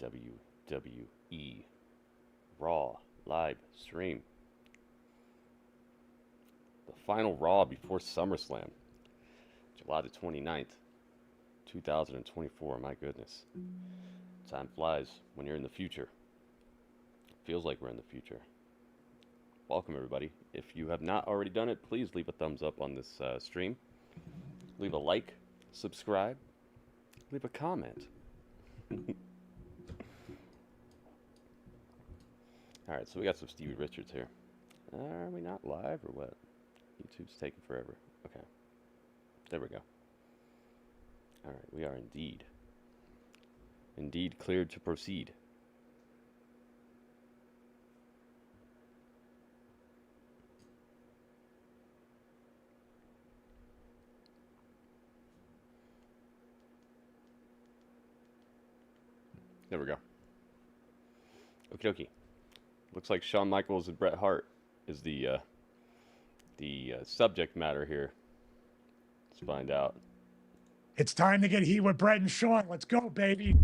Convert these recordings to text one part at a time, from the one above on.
WWE Raw live stream. The final Raw before SummerSlam, July the 29th, 2024. My goodness. Time flies when you're in the future. Feels like we're in the future. Welcome, everybody. If you have not already done it, please leave a thumbs up on this stream. Leave a like, subscribe, leave a comment. Alright, so we got some Stevie Richards here. Are we not live or what? YouTube's taking forever. Okay. There we go. Alright, we are indeed cleared to proceed. There we go. Okie dokie. Looks like Shawn Michaels and Bret Hart is the subject matter here. Let's find out. It's time to get heat with Bret and Shawn. Let's go, baby.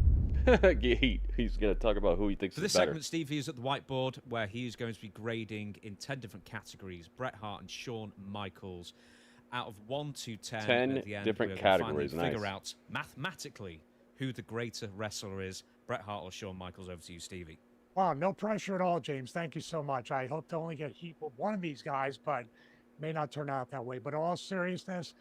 Get heat. He's going to talk about who he thinks For is this better. segment, Stevie is at the whiteboard where he's going to be grading in 10 different categories. Bret Hart and Shawn Michaels. Out of 1 to 10, 10 at the end, different we'll categories. finally figure Nice. out mathematically who the greater wrestler is. Bret Hart or Shawn Michaels. Over to you, Stevie. Wow, no pressure at all, James. Thank you so much. I hope to only get heat with one of these guys, but may not turn out that way. But in all seriousness,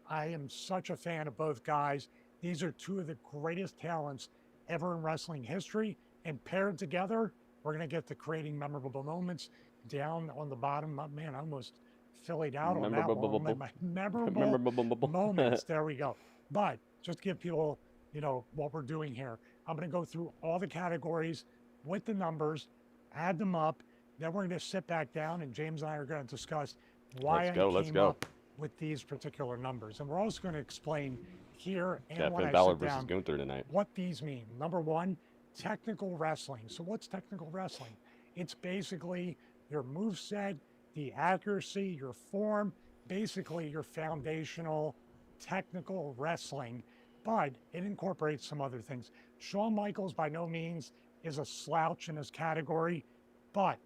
I am such a fan of both guys. These are two of the greatest talents ever in wrestling history. And paired together, we're going to get to creating memorable moments. Down on the bottom, man, I almost fillied out on that one. Memorable moments. There we go. But just to give people, you know, what we're doing here, I'm going to go through all the categories with the numbers, add them up. Then we're going to sit back down, and James and I are going to discuss why I came up with these particular numbers. And we're also going to explain here and when I Balor sit down versus Gunther tonight. what these mean. Number one, technical wrestling. So what's technical wrestling? It's basically your moveset, the accuracy, your form, basically your foundational technical wrestling, but it incorporates some other things. Shawn Michaels by no means is a slouch in his category, but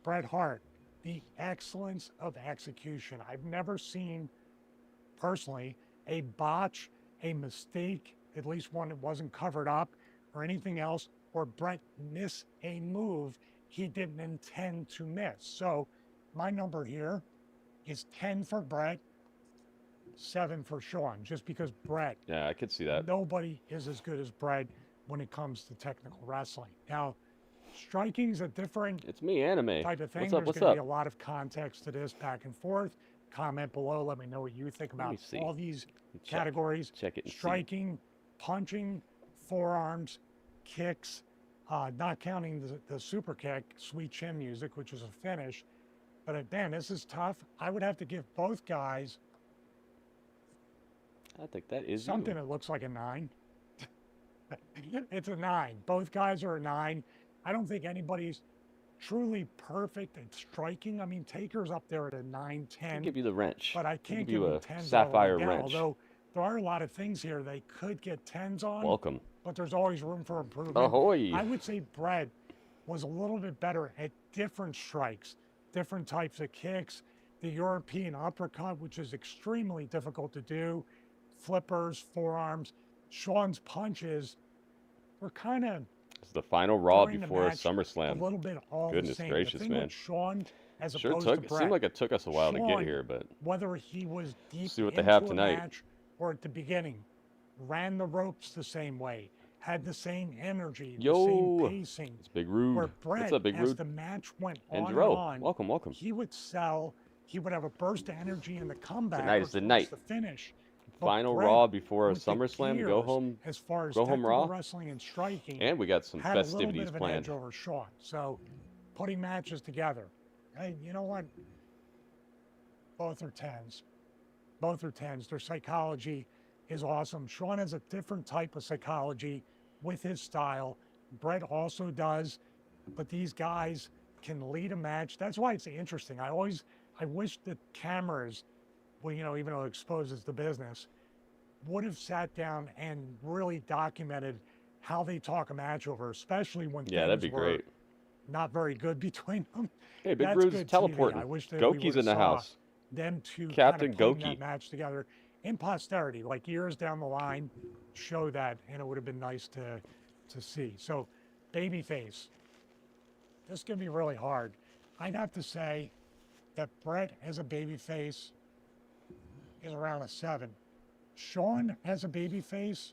Bret Hart, the excellence of execution. I've never seen, personally, a botch, a mistake, at least one that wasn't covered up or anything else, or Bret miss a move he didn't intend to miss. So my number here is 10 for Bret, 7 for Shawn, just because Bret. Yeah, I could see that. Nobody is as good as Bret when it comes to technical wrestling. Now, striking's a different It's me, Anime. type of thing. What's up? There's going to be a lot of context to this back and forth. Comment below. Let me know what you think about all these categories. Check it and striking, punching, forearms, kicks, not counting the super kick, sweet chin music, which is a finish. But man, this is tough. I would have to give both guys I think that is something that looks like a 9. It's a 9. Both guys are a 9. I don't think anybody's truly perfect at striking. I mean, Taker's up there at a 9, 10. I'll give you the wrench. But I can't give give you him a 10s sapphire all the way down, wrench. although there are a lot of things here they could get 10s on. Welcome. But there's always room for improvement. Ahoy! I would say Bret was a little bit better at different strikes, different types of kicks, the European uppercut, which is extremely difficult to do, flippers, forearms. Shawn's punches were kind of It's the final Raw during the before match, SummerSlam. a little bit all Goodness the same. gracious, the thing man. With Shawn, as Sure opposed took. to It Bret, seemed like it took us a while to get Shawn, here, but whether he was deep see what they into have a tonight. match or at the beginning, ran the ropes the same way, had the same energy, the same pacing. It's Big Rude. Where Bret, What's up, Big as Rude? the match went And on Dro, and on, welcome. he would sell. He would have a burst of energy in the comeback. Tonight is the night. The finish. But Final Bret, Raw before with the SummerSlam. Go gears, home. as far as Go home technical Raw. wrestling and striking, And we got some had a little festivities bit of an planned. edge over Shawn. So, putting matches together, hey, you know what? Both are 10s. Both are 10s. Their psychology is awesome. Shawn has a different type of psychology with his style. Bret also does, but these guys can lead a match. That's why it's interesting. I wish that cameras, well, you know, even though it exposes the business, would have sat down and really documented how they talk a match over, especially when Yeah, that'd things be were great. not very good between them. Hey, Big That's Bruce good TV. teleporting. I wish that we Goki's would in the have saw house. them two Captain kind of putting Goki. that match together in posterity, like years down the line, show that, and it would have been nice to see. So, babyface. This is going to be really hard. I'd have to say that Bret as a babyface is around a 7. Shawn as a babyface,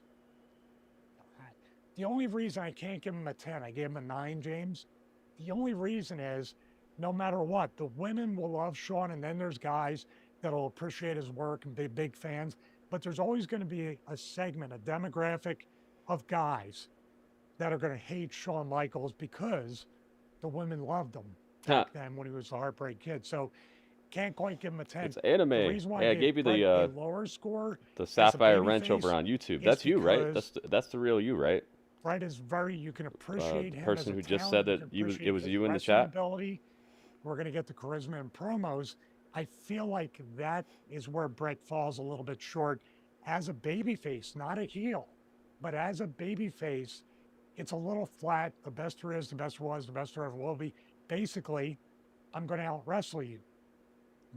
the only reason I can't give him a 10, I gave him a 9, James. The only reason is, no matter what, the women will love Shawn, and then there's guys that'll appreciate his work and be big fans. But there's always going to be a segment, a demographic of guys that are going to hate Shawn Michaels because the women loved him back then when he was the Heartbreak Kid. So can't quite give him a 10. It's anime. The reason why Hey, I gave you Bret the a lower score the as a Sapphire Wrench babyface over on YouTube. is That's you, right? because That's the real you, right? Bret is very, you can appreciate The him person as a who just talent, said you that can it was appreciate you his in the wrestling chat. ability. We're going to get the charisma and promos. I feel like that is where Bret falls a little bit short as a babyface, not a heel, but as a babyface, it's a little flat. The best there is, the best there was, the best there ever will be. Basically, I'm going to out wrestle you.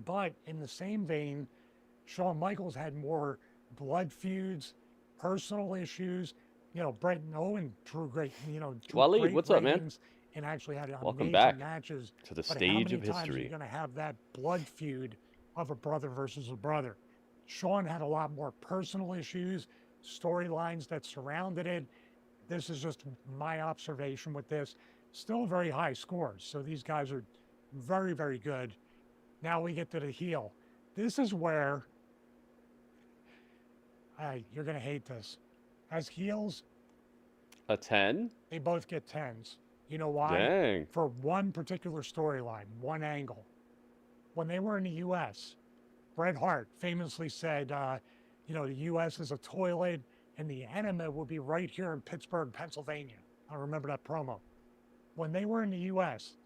But in the same vein, Shawn Michaels had more blood feuds, personal issues. You know, Bret and Owen drew great, drew Waleed, great what's up, man? ratings and actually had Welcome amazing back matches. to the But how stage many of times are history. you going to have that blood feud of a brother versus a brother? Shawn had a lot more personal issues, storylines that surrounded it. This is just my observation with this. Still very high scores. So these guys are very, very good. Now we get to the heel. This is where you're going to hate this. As heels, A 10? they both get 10s. You know why? Dang. For one particular storyline, one angle. When they were in the U.S., Bret Hart famously said, the U.S. is a toilet and the enema will be right here in Pittsburgh, Pennsylvania. I remember that promo. When they were in the U.S.,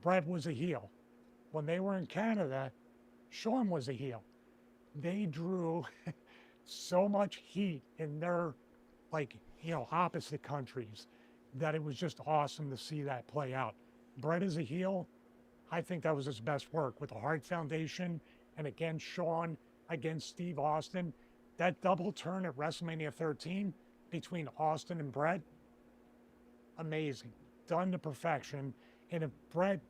Bret was a heel. When they were in Canada, Shawn was a heel. They drew so much heat in their, opposite countries that it was just awesome to see that play out. Bret as a heel, I think that was his best work with the Hart Foundation and against Shawn, against Steve Austin. That double turn at WrestleMania 13 between Austin and Bret, amazing. Done to perfection. And if Bret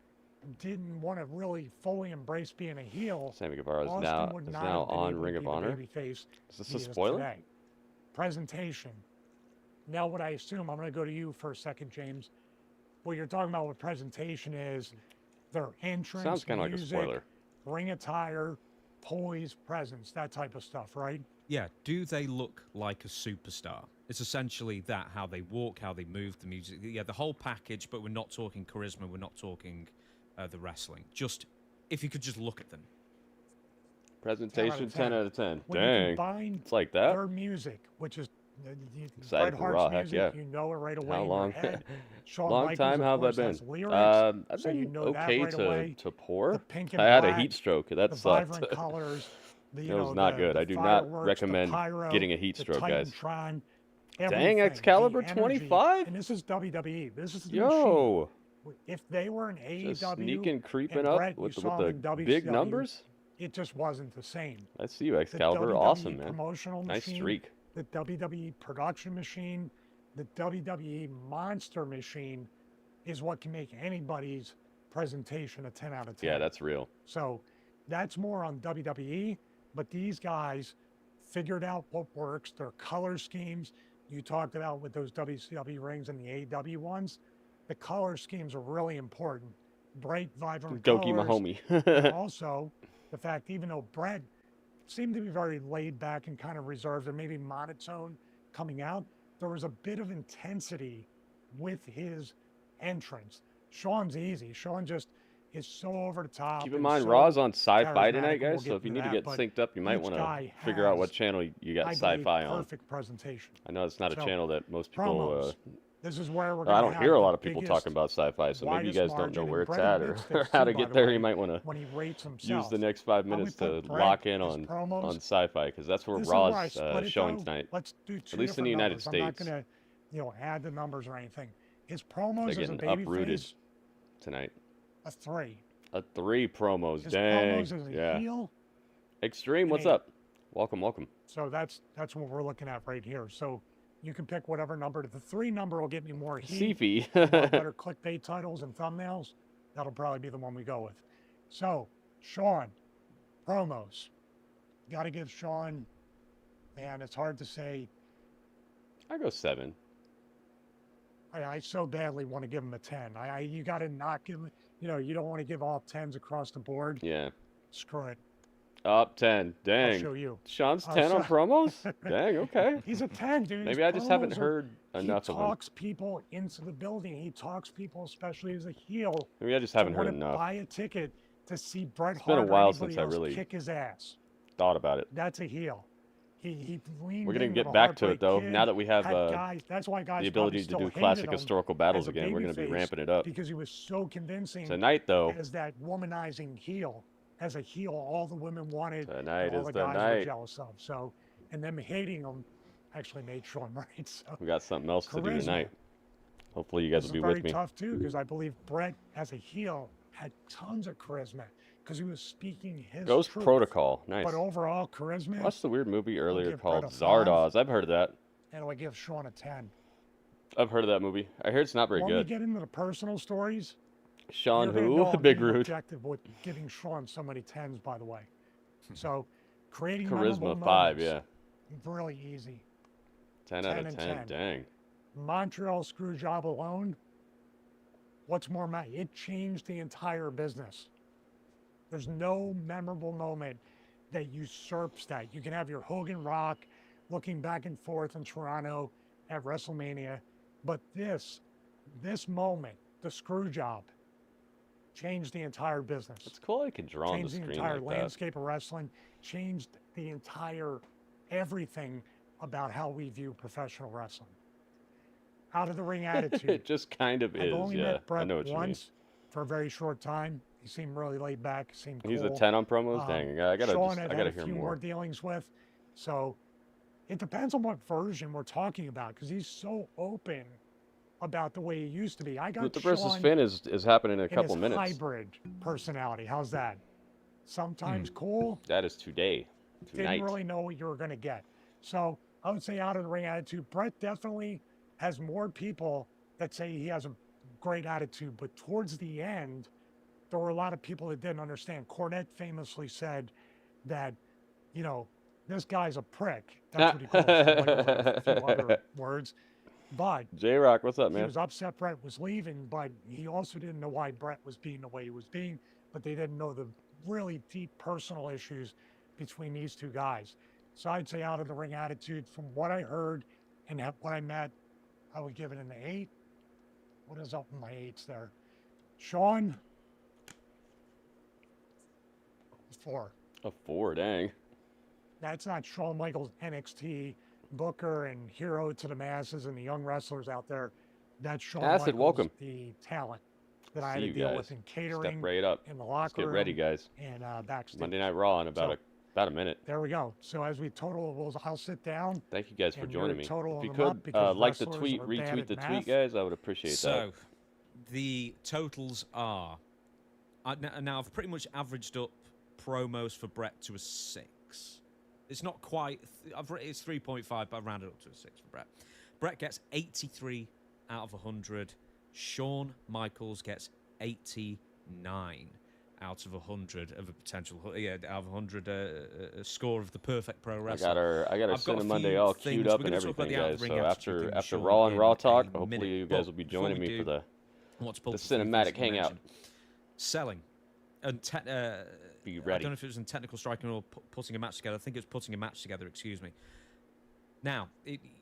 didn't want to really fully embrace being a heel, Sammy Guevara is Austin would not now have been on able to Ring be of the Honor. babyface Is this he a is spoiler? today. Presentation. Now, what I assume, I'm going to go to you for a second, James. What you're talking about with presentation is their entrance, Sounds kind of like a music, spoiler. ring attire, poise, presence, that type of stuff, right? Yeah, do they look like a superstar? It's essentially that, how they walk, how they move, the music. Yeah, the whole package, but we're not talking charisma, we're not talking the wrestling. Just, if you could just look at them. Presentation 10 out of 10. When you Dang. combine It's like that? their music, which is Excited Bret for Hart's Raw, heck music, yeah. you know it right away How in long? your head. Shawn Long Michaels, time. of How have I course, been? has lyrics, I've so you been know that okay right away. to pour. The pink and I had a black, heat stroke. That the sucked. vibrant colors, That was not good. I do not fireworks, recommend the pyro, getting a heat the stroke, guys. Titantron, Dang, everything, Excalibur the energy. 25? And this is WWE. This is the machine. Yo, If they were in just AEW sneaking, creeping and up Bret, with you the, saw with him the in big WCW, numbers. it just wasn't the same. I see you, The Excalibur. WWE Awesome, man. promotional Nice machine, streak. the WWE production machine, the WWE monster machine is what can make anybody's presentation a 10 out of 10. Yeah, that's real. So that's more on WWE, but these guys figured out what works, their color schemes. You talked about with those WCW rings and the AEW ones. The color schemes are really important. Bright, vibrant Goki, my colors. And homie. also, the fact, even though Bret seemed to be very laid back and kind of reserved and maybe monotone coming out, there was a bit of intensity with his entrance. Shawn's easy. Shawn just is so over the top. Keep in and mind, so Raw's on SYFY charismatic, tonight, and we'll guys. So get if you into need to that, get but synced up, you might each want to guy figure out what has, channel you got I believe, SYFY on. perfect presentation. I know it's not a So, channel that most people. promos. This is where we're I going don't hear a lot of people talking about SYFY, so maybe you guys don't know where it's at or how to get there. You might want to when he rates himself. use the next 5 How we minutes to put Bret, lock in his on promos. SYFY, because that's where This is where I Raw's split it, showing though. tonight. Let's do two At least in the different United numbers. I'm not States. going to add the numbers or anything. His promos They're as a getting uprooted babyface, tonight. a 3. A 3 promos. His Dang. promos as a Yeah. heel, Extreme, an what's 8. up? Welcome, welcome. So that's what we're looking at right here. So you can pick whatever number. The 3 number will get me more heat, more SYFY. better clickbait titles and thumbnails. That'll probably be the one we go with. So Shawn, promos. Got to give Shawn, man, it's hard to say. I go 7. I so badly want to give him a 10. You got to not give him, you don't want to give all 10s across the board. Yeah. Screw it. Up 10. I'll Dang. show you. Sean's 10 on promos? Dang, okay. He's a 10, dude. Maybe His I just haven't promos heard enough he of him. talks people into the building. He talks people, especially as a heel, Maybe I just haven't to heard want to enough. buy a ticket to see Bret It's been a Hart or while anybody since I else really kick his ass. Thought about it. That's a heel. He leaned We're going in to with get a back to it, Heartbreak though. Kid, Now that we have had guys, that's why guys the probably ability to still do hated classic him historical battles as a again, we're going to be babyface ramping it up. because he was so convincing Tonight, though, as that womanizing heel. As a heel, all the women wanted, Tonight and all is the the guys were night. jealous of. So, and them hating him actually made Shawn right. So we got something else to do Charisma. tonight. Hopefully you guys this will is be very with me. tough too, because I believe Bret, as a heel, had tons of charisma because he was speaking his Ghost truth. Protocol. Nice. But overall charisma, Watched the weird movie earlier give called Bret a 5. Zardoz. I've heard of that. and I give Shawn a 10. I've heard of that movie. I hear it's not very When we good. get into the personal stories, Sean you're gonna know who? I'm Big being Rude. objective with giving Shawn so many 10s, by the way. So creating Charisma memorable 5, moments, yeah. really easy. 10 out 10 of and 10. 10. Dang. Montreal screw job alone, what's more, it changed the entire business. There's no memorable moment that usurps that. You can have your Hogan Rock looking back and forth in Toronto at WrestleMania, but this moment, the screw job, changed the entire business. It's cool I can draw on the Changed the screen entire like that. landscape of wrestling, changed the entire everything about how we view professional wrestling. Out of the ring attitude. It just kind of I've is, only yeah. met I Bret know what you mean. once for a very short time. He seemed really laid back. Seemed cool. He's a 10 on promos? Dang, I gotta, Shawn I I've gotta had a hear few more. dealings with. So it depends on what version we're talking about because he's so open about the way he used to be. I got But the versus Shawn Finn is happening in a in couple his minutes. hybrid personality. How's that? Sometimes cool. That is today. Tonight. Didn't really know what you were going to get. So I would say out of the ring attitude, Bret definitely has more people that say he has a great attitude, but towards the end, there were a lot of people that didn't understand. Cornette famously said that, this guy's a prick. That's what he called it, a few other words. But J-Rock, what's up, he man? was upset Bret was leaving, but he also didn't know why Bret was being the way he was being, but they didn't know the really deep personal issues between these two guys. So I'd say out of the ring attitude, from what I heard and what I met, I would give it an 8. What is up with my 8s there? Shawn, 4. A 4, dang. That's not Shawn Michaels NXT booker and hero to the masses and the young wrestlers out there. That's Shawn Acid, Michaels, welcome. the talent that I had See to you deal guys. with in Step catering, right up. in the Let's locker get room, ready, guys. and backstage. Monday Night Raw in about So- a minute. There we go. So as we total, I'll sit down. Thank you guys for And joining you're me. totaling If you them up could because like the wrestlers tweet, are bad retweet at the math. tweet, guys, I would appreciate that. So, the totals are. Now, I've pretty much averaged up promos for Bret to a 6. It's not quite. It's 3.5, but I've rounded up to a 6 for Bret. Bret gets 83 out of 100. Shawn Michaels gets 89 out of 100 of a potential. Yeah, out of 100, a score of the perfect pro I wrestler. got our I've got Cinema a Monday few all things. queued up We're and gonna talk about everything, the guys. out-of-ring So attitude thing after with Shawn Raw and in Raw a talk, minute, hopefully you but guys will be before joining we me for do, the I want to pull the up a few things cinematic to hangout. mention. Selling and Be I ready. don't know if it was in technical striking or putting a match together. I think it was putting a match together, excuse me. Now,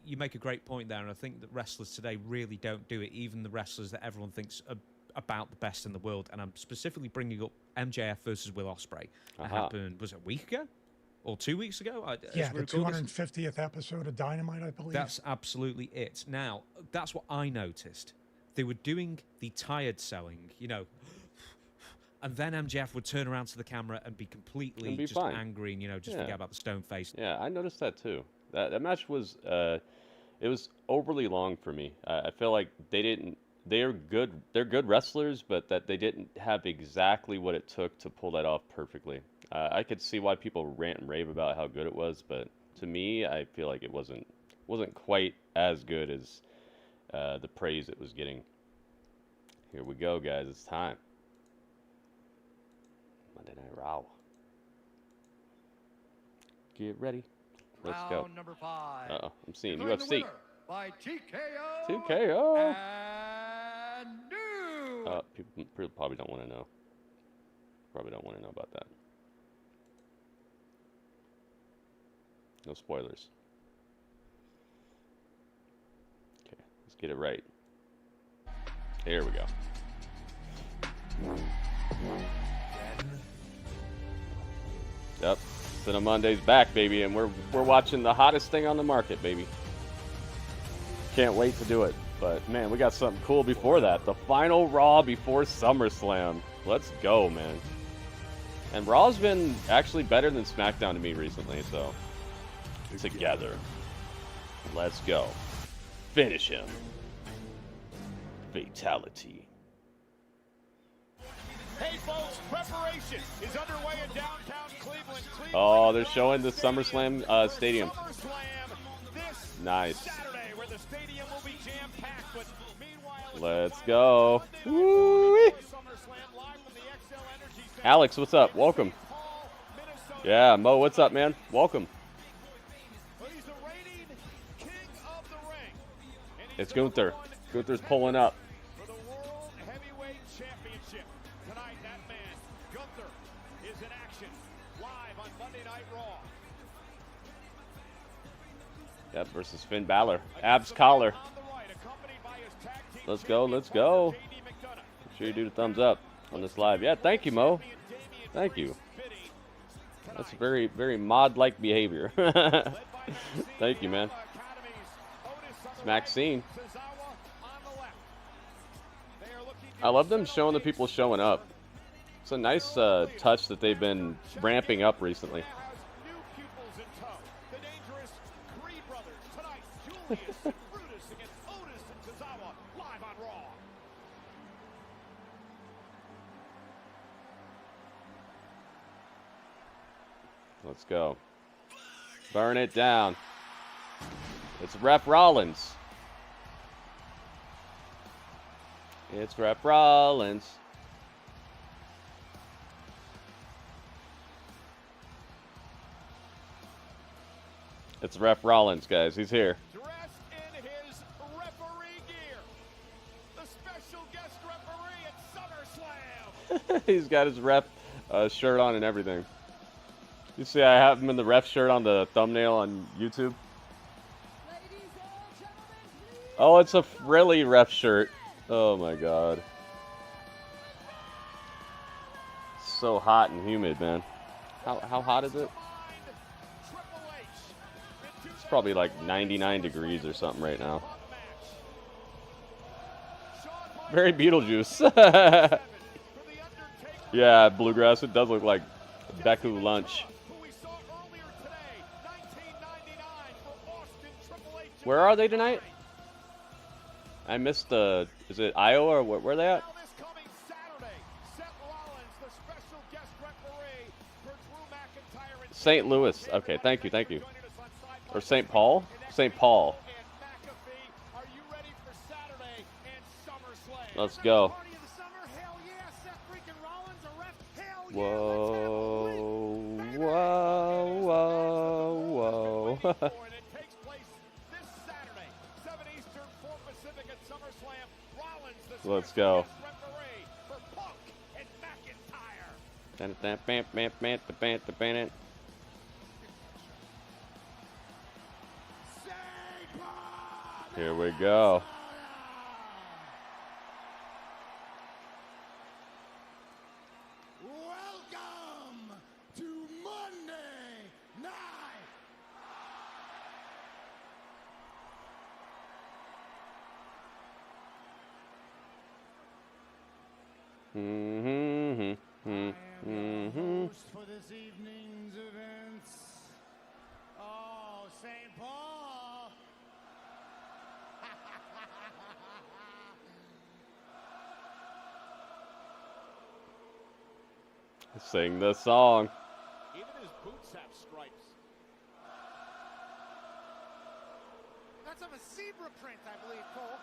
you make a great point there, and I think that wrestlers today really don't do it, even the wrestlers that everyone thinks are about the best in the world. And I'm specifically bringing up MJF versus Will Ospreay. That happened, was it a week ago? Or 2 weeks ago? Yeah, the 250th episode of Dynamite, I believe. That's absolutely it. Now, that's what I noticed. They were doing the tired selling, and then MJF would turn around to the camera and be completely And be just fine. angry and, just Yeah. forget about the stone face. Yeah, I noticed that too. That match was it It was overly long for me. I feel like they didn't. They're good. They're good wrestlers, but that they didn't have exactly what it took to pull that off perfectly. I could see why people rant and rave about how good it was, but to me, I feel like it wasn't quite as good as the praise it was getting. Here we go, guys. It's time. Monday Night Raw. Get ready. Let's go. Round number 5. Uh-oh. I'm seeing Declaring the UFC. winner by TKO. TKO. And new. People probably don't want to know. Probably don't want to know about that. No spoilers. Okay, let's get it right. Here we go. Yep. Cinema Monday's back, baby, and we're watching the hottest thing on the market, baby. Can't wait to do it. But man, we got something cool before that. The final Raw before SummerSlam. Let's go, man. And Raw's been actually better than SmackDown to me recently, so together. Let's go. Finish him. Fatality. Hey folks, preparation is underway in downtown Cleveland. Oh, they're showing the SummerSlam stadium. Nice. Saturday, where the stadium will be jam-packed, but meanwhile, Let's go. Woo-wee. Alex, what's up? Welcome. Yeah, Mo, what's up, man? Welcome. He's the reigning king of the ring. It's Gunther. Gunther's pulling up. For the World Heavyweight Championship. Tonight, that man, Gunther, is in action live on Monday Night Raw. Yep, versus Finn Balor. Abs collar. Let's go, let's go. Make sure you do the thumbs up on this live. Yeah, thank you, Mo. Thank you. That's very, very mod-like behavior. Thank you, man. It's Maxine. I love them showing the people showing up. It's a nice touch that they've been ramping up recently. Let's go. Burn it down. It's Ref Rollins. It's Ref Rollins. It's Ref Rollins, guys. He's here. Dressed in his referee gear. The special guest referee at SummerSlam. He's got his ref shirt on and everything. You see, I have him in the ref shirt on the thumbnail on YouTube. Oh, it's a frilly ref shirt. Oh my god. So hot and humid, man. How hot is it? It's probably like 99 degrees or something right now. Very Beetlejuice. Yeah, Bluegrass, it does look like Beku lunch. Where are they tonight? I missed the... Is it Iowa or where are they at? St. Louis. Okay, thank you, thank you. Or St. Paul? St. Paul. Let's go. Whoa, whoa, whoa, whoa. Let's go. Here we go. Welcome to Monday Night. For this evening's events. Oh, St. Paul. Sing the song. Even his boots have stripes. That's of a zebra print, I believe, Cole.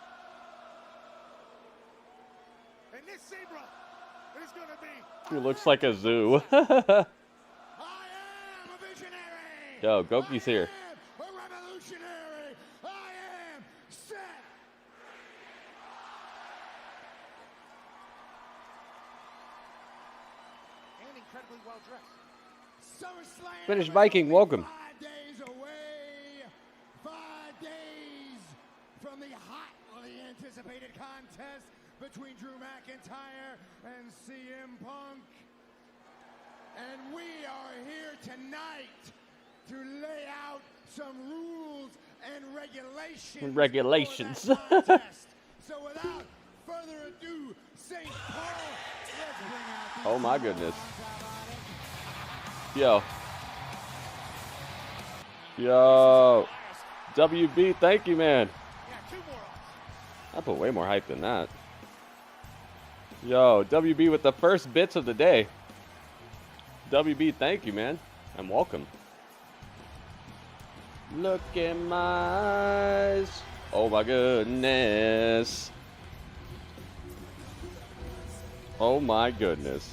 And this zebra is going to be... He looks like a zoo. I am a visionary. Yo, Goki's here. I am a revolutionary. I am Seth. And incredibly well dressed. SummerSlam. British Viking, welcome. 5 days away. 5 days from the hotly anticipated contest between Drew McIntyre and CM Punk. And we are here tonight to lay out some rules and regulations. For that contest. So without further ado, St. Paul, let's bring out the Oh my goodness. Yo. Yo. WB, thank you, man. Yeah, 2 more off. I put way more hype than that. Yo, WB with the first bits of the day. WB, thank you, man. And welcome. Look in my eyes. Oh my goodness. Oh my goodness.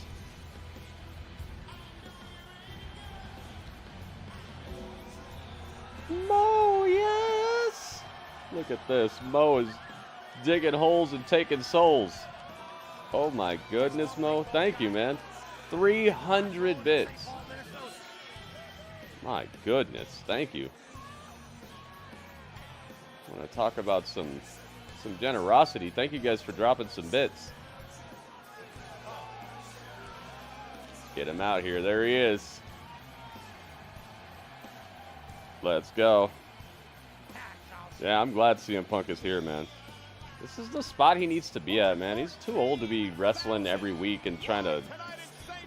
Mo, yes! Look at this. Mo is digging holes and taking souls. Oh my goodness, Mo. Thank you, man. 300 bits. My goodness. Thank you. I want to talk about some generosity. Thank you guys for dropping some bits. Let's get him out here. There he is. Let's go. Yeah, I'm glad CM Punk is here, man. This is the spot he needs to be at, man. He's too old to be wrestling every week and trying to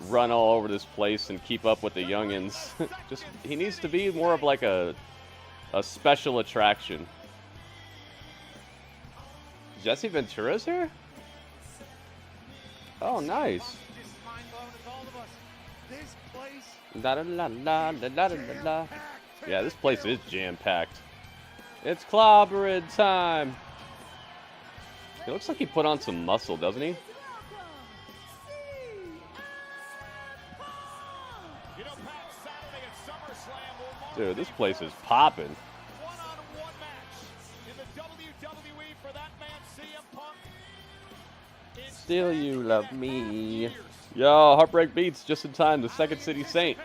run all over this place and keep up with the youngins. Just he needs to be more of like a special attraction. Jesse Ventura's here? Oh, nice. La la la la la la la la. Yeah, this place is jam-packed. It's clobbering time. He looks like he put on some muscle, doesn't he? Dude, this place is popping. One-on-one match in the WWE for that man, CM Punk. Still you love me. Yo, Heartbreak Beats just in time. The Second City Saint.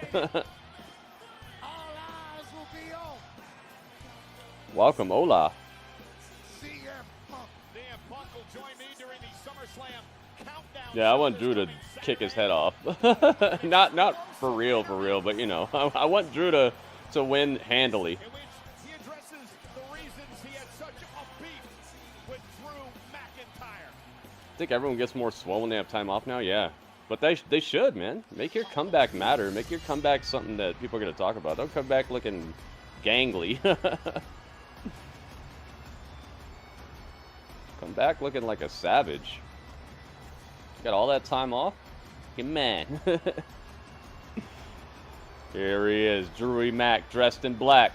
Welcome, hola. Yeah, I want Drew to kick his head off. not for real, but you know, I want Drew to win handily. In which he addresses the reasons he had such a beef with Drew McIntyre. Think everyone gets more swole when they have time off now? Yeah. But they should, man. Make your comeback matter. Make your comeback something that people are going to talk about. Don't come back looking gangly. Come back looking like a savage. Got all that time off? Hey, man. Here he is, Drewy Mac, dressed in black.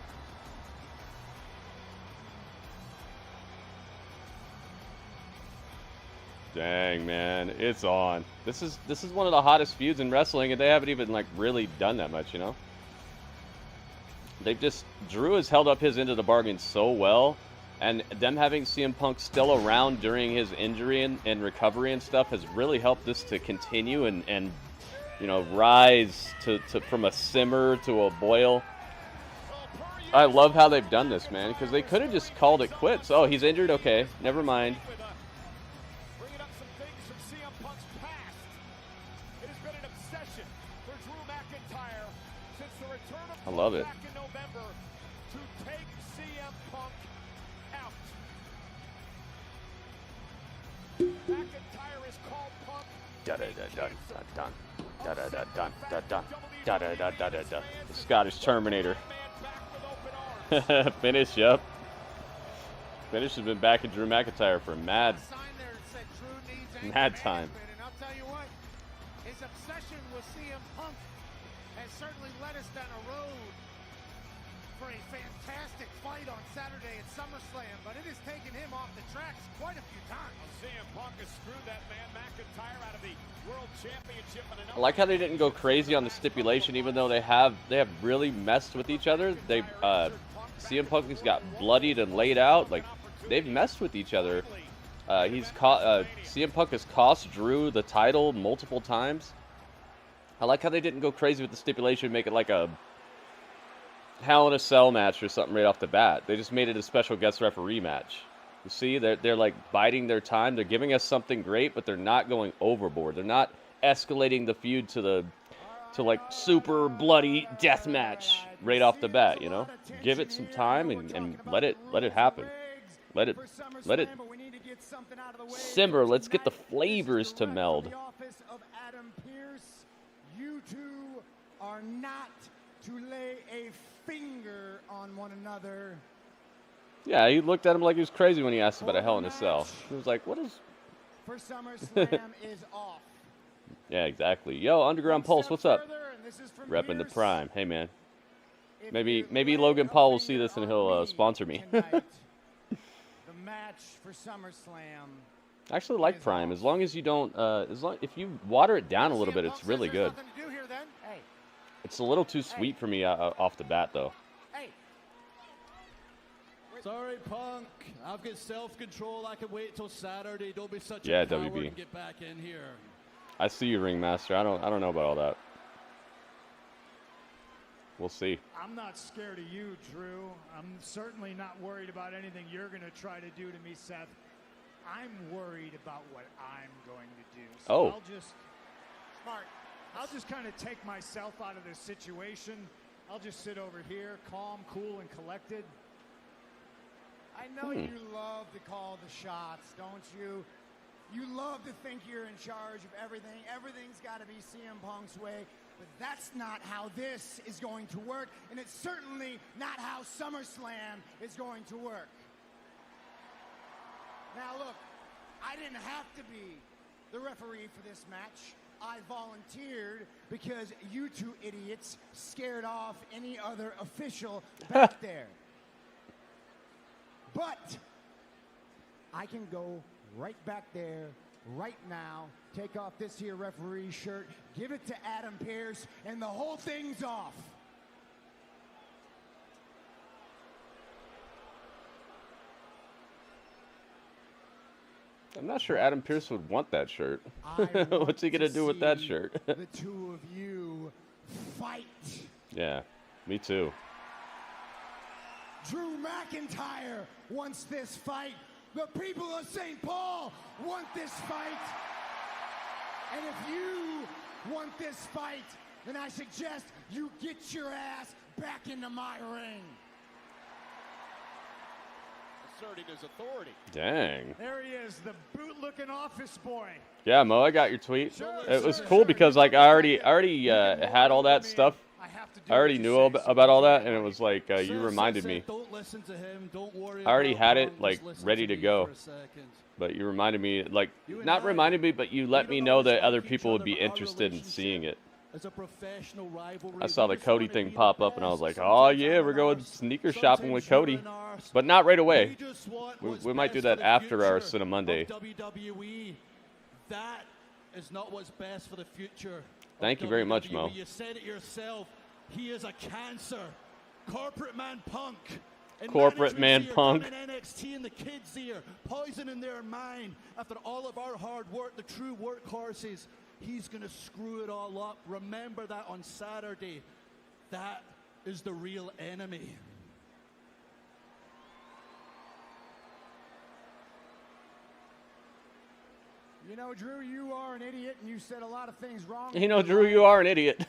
Dang, man, it's on. This is one of the hottest feuds in wrestling, and they haven't even like really done that much, you know. Drew has held up his end of the bargain so well, and them having CM Punk still around during his injury and recovery and stuff has really helped this to continue and you know, rise to from a simmer to a boil. I love how they've done this, man, because they could have just called it quits. Oh, he's injured? Okay, never mind. Bringing up some things from CM Punk's past. It has been an obsession for Drew McIntyre since the return of I love it. back in November to take CM Punk out. McIntyre has called Punk Da-da-da-dun-dun-dun. Da-da-da-dun-dun-dun. Da-da-da-da-da-da. The Scottish Terminator. Finish, yep. Finish has been back in Drew McIntyre for mad time. And I'll tell you what, His obsession with CM Punk has certainly led us down a road for a fantastic fight on Saturday at SummerSlam, but it has taken him off the tracks quite a few times. CM Punk has screwed that man McIntyre out of the World Championship. I like how they didn't go crazy on the stipulation, even though they have really messed with each other. They CM Punk has got bloodied and laid out. Like, they've messed with each other. CM Punk has cost Drew the title multiple times. I like how they didn't go crazy with the stipulation, make it like a Hell in a Cell match or something right off the bat. They just made it a special guest referee match. You see, they're like biding their time. They're giving us something great, but they're not going overboard. They're not escalating the feud to like super bloody death match right off the bat. You know, give it some time and let it happen. Let it simmer. Let's get the flavors to meld. You two are not to lay a finger on one another. Yeah, he looked at him like he was crazy when he asked about a Hell in a Cell. He was like, what is... For SummerSlam is off. Yeah, exactly. Yo, Underground Pulse, what's up? Repping the Prime. Hey, man. Maybe Logan Paul will see this and he'll sponsor me. The match for SummerSlam. I actually like Prime. As long as you don't... if you water it down a little bit, it's really good. It's a little too sweet for me off the bat, though. Sorry, Punk. I've got self-control. I can wait till Saturday. Don't be such a coward WB. and get back in here. I see you, Ringmaster. I don't know about all that. We'll see. I'm not scared of you, Drew. I'm certainly not worried about anything you're going to try to do to me, Seth. I'm worried about what I'm going to do. So I'll just kind of take myself out of this situation. I'll just sit over here, calm, cool, and collected. I know you love to call the shots, don't you? You love to think you're in charge of everything. Everything's got to be CM Punk's way. But that's not how this is going to work. And it's certainly not how SummerSlam is going to work. Now, look, I didn't have to be the referee for this match. I volunteered because you two idiots scared off any other official back there. But I can go right back there right now, take off this here referee shirt, give it to Adam Pearce, and the whole thing's off. I'm not sure Adam Pearce would want that shirt. What's he going to do with that shirt? The two of you fight. Yeah, me too. Drew McIntyre wants this fight. The people of St. Paul want this fight. And if you want this fight, then I suggest you get your ass back into my ring. Asserting his authority. Dang. There he is, the boot-looking office boy. Yeah, Mo, I got your tweet. It was cool because like I already had all that stuff. I already knew about all that, and it was like you reminded me. Don't listen to him. Don't worry. I already had it Punk. like Just ready to me go, for a second. but you reminded me, like not reminded me, but you let me know that other people would be interested in seeing it. As a professional rivalry, I saw the Cody thing pop up, and I was like, oh yeah, we're going sneaker shopping with Cody, but not right away. We might do that after our Cinema Monday. WWE. That is not what's best for the future. Thank you very much, Mo. You said it yourself. He is a cancer. Corporate man Punk. And Corporate man Punk. NXT and the kids here, poisoning their mind after all of our hard work, the true workhorses. He's going to screw it all up. Remember that on Saturday. That is the real enemy. You know, Drew, you are an idiot, and you said a lot of things wrong. You know, Drew, you are an idiot.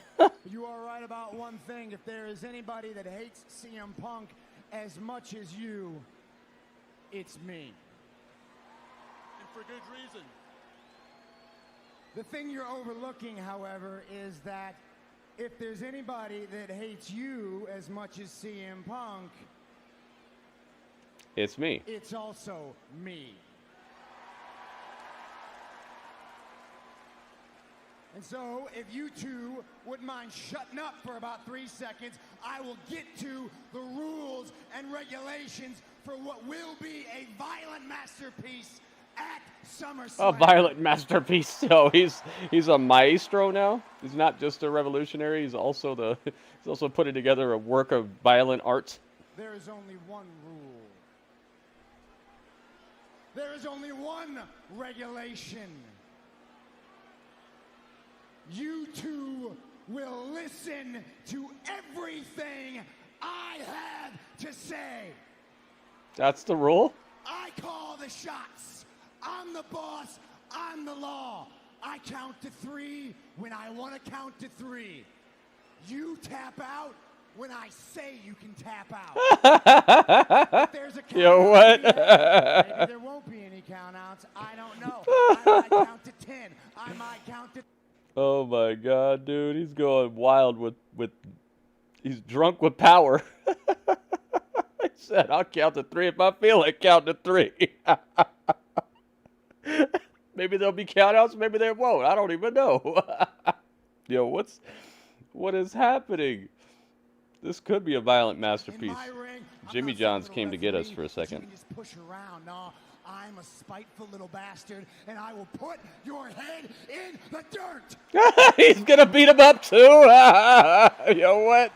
You are right about one thing. If there is anybody that hates CM Punk as much as you, it's me. And for good reason. The thing you're overlooking, however, is that if there's anybody that hates you as much as CM Punk, It's me. it's also me. And so, if you two wouldn't mind shutting up for about 3 seconds, I will get to the rules and regulations for what will be a violent masterpiece at SummerSlam. A violent masterpiece. So he's a maestro now. He's not just a revolutionary. He's also putting together a work of violent art. There is only one rule. There is only one regulation. You two will listen to everything I have to say. That's the rule? I call the shots. I'm the boss. I'm the law. I count to 3 when I want to count to 3. You tap out when I say you can tap out. If there's a count Yo, what? maybe there won't be any count outs. I don't know. I might count to 10. I might count to... Oh my god, dude. He's going wild with he's drunk with power. I said, I'll count to 3 if I feel like counting to 3. Maybe there'll be countouts, maybe there won't. I don't even know. Yo, what is happening? This could be a violent masterpiece. Ring, Jimmy Johns came to get us for a second. You can just push around. No, I'm a spiteful little bastard, and I will put your head in the dirt. He's gonna beat him up too. Yo, what?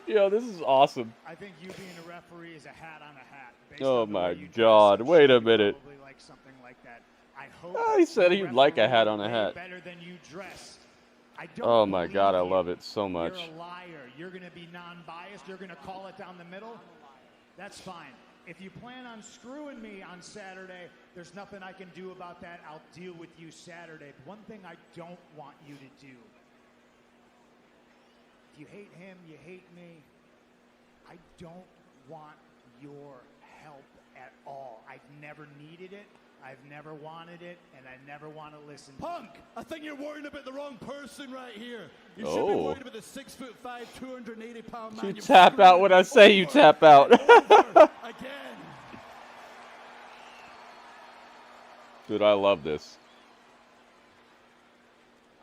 Yo, this is awesome. I think you being a referee is a hat on a hat. Based Oh on the my way you dress, god, I'm wait sure a you minute. probably like something like that. I hope He said you he'd like a hat on a referee hat. better than you dress. I don't Oh my believe god, I you. love it so much. You're a liar. You're going to be non-biased. You're going to call it down the middle. That's fine. If you plan on screwing me on Saturday, there's nothing I can do about that. I'll deal with you Saturday. But one thing I don't want you to do, if you hate him, you hate me, I don't want your help at all. I've never needed it. I've never wanted it, and I never want to listen to Punk, it. I think you're worrying about the wrong person right here. You should be worried about the 6'5", 280-pound man. You You've tap screwed out when me I say you over tap out. and over again. Dude, I love this.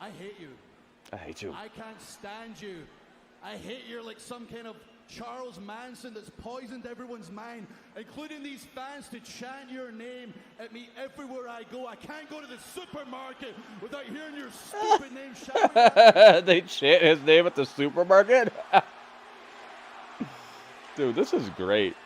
I hate you. I hate you. I can't stand you. I hate you're like some kind of Charles Manson that's poisoned everyone's mind, including these fans to chant your name at me everywhere I go. I can't go to the supermarket without hearing your stupid name shouted. They chant his name at the supermarket? Dude, this is great.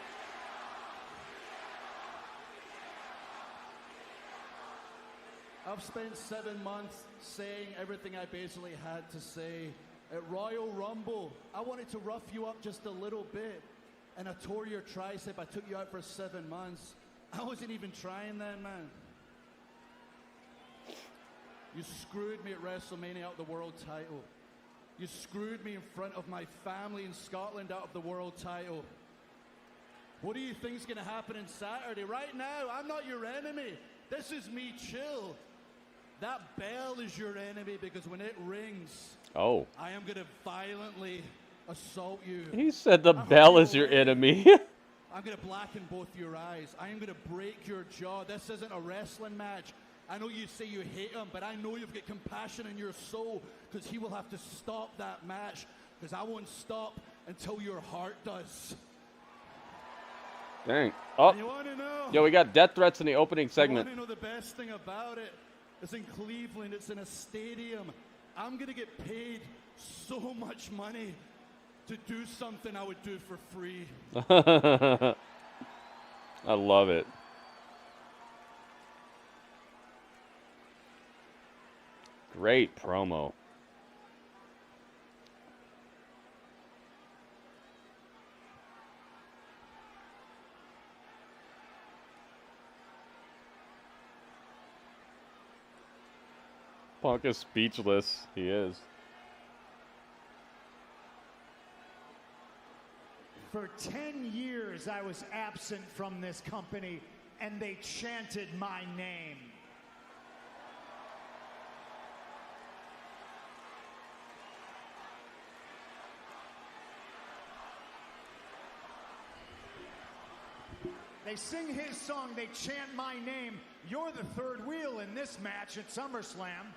I've spent 7 months saying everything I basically had to say. At Royal Rumble, I wanted to rough you up just a little bit, and I tore your tricep. I took you out for 7 months. I wasn't even trying then, man. You screwed me at WrestleMania out of the world title. You screwed me in front of my family in Scotland out of the world title. What do you think's gonna happen on Saturday? Right now, I'm not your enemy. This is me chill. That bell is your enemy because when it rings, Oh. I am going to violently assault you. He said the bell is your enemy. I'm going to blacken both your eyes. I am going to break your jaw. This isn't a wrestling match. I know you say you hate him, but I know you've got compassion in your soul because he will have to stop that match because I won't stop until your heart does. Dang. Oh. And you want to know? Yo, we got death threats in the opening segment. You want to know the best thing about it? It's in Cleveland. It's in a stadium. I'm going to get paid so much money to do something I would do for free. I love it. Great promo. Punk is speechless. He is. For 10 years, I was absent from this company, and they chanted my name. They sing his song, they chant my name. You're the third wheel in this match at SummerSlam.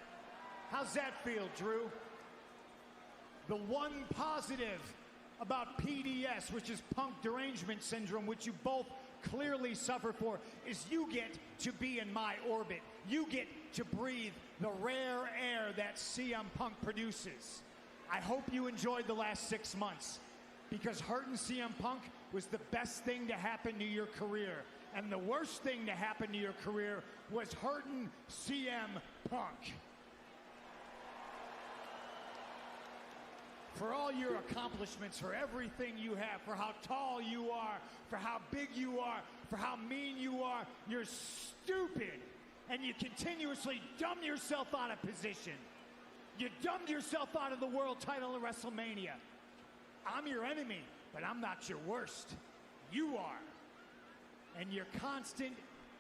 How's that feel, Drew? The one positive about PDS, which is Punk Derangement Syndrome, which you both clearly suffer for, is you get to be in my orbit. You get to breathe the rare air that CM Punk produces. I hope you enjoyed the last 6 months, because hurting CM Punk was the best thing to happen to your career. And the worst thing to happen to your career was hurting CM Punk. For all your accomplishments, for everything you have, for how tall you are, for how big you are, for how mean you are, you're stupid. And you continuously dumb yourself out of position. You dumbed yourself out of the world title at WrestleMania. I'm your enemy, but I'm not your worst. You are. And you're constant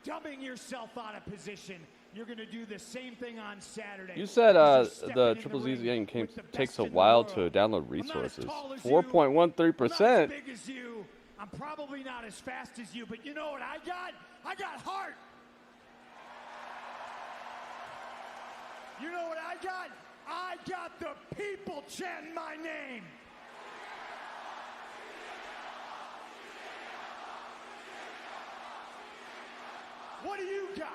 dumbing yourself out of position. You're going to do the same thing on Saturday. You said the Triple Z's game takes a while to download resources. 4.13%. I'm not as big as you. I'm probably not as fast as you, but you know what I got? I got heart. You know what I got? I got the people chanting my name. What do you got?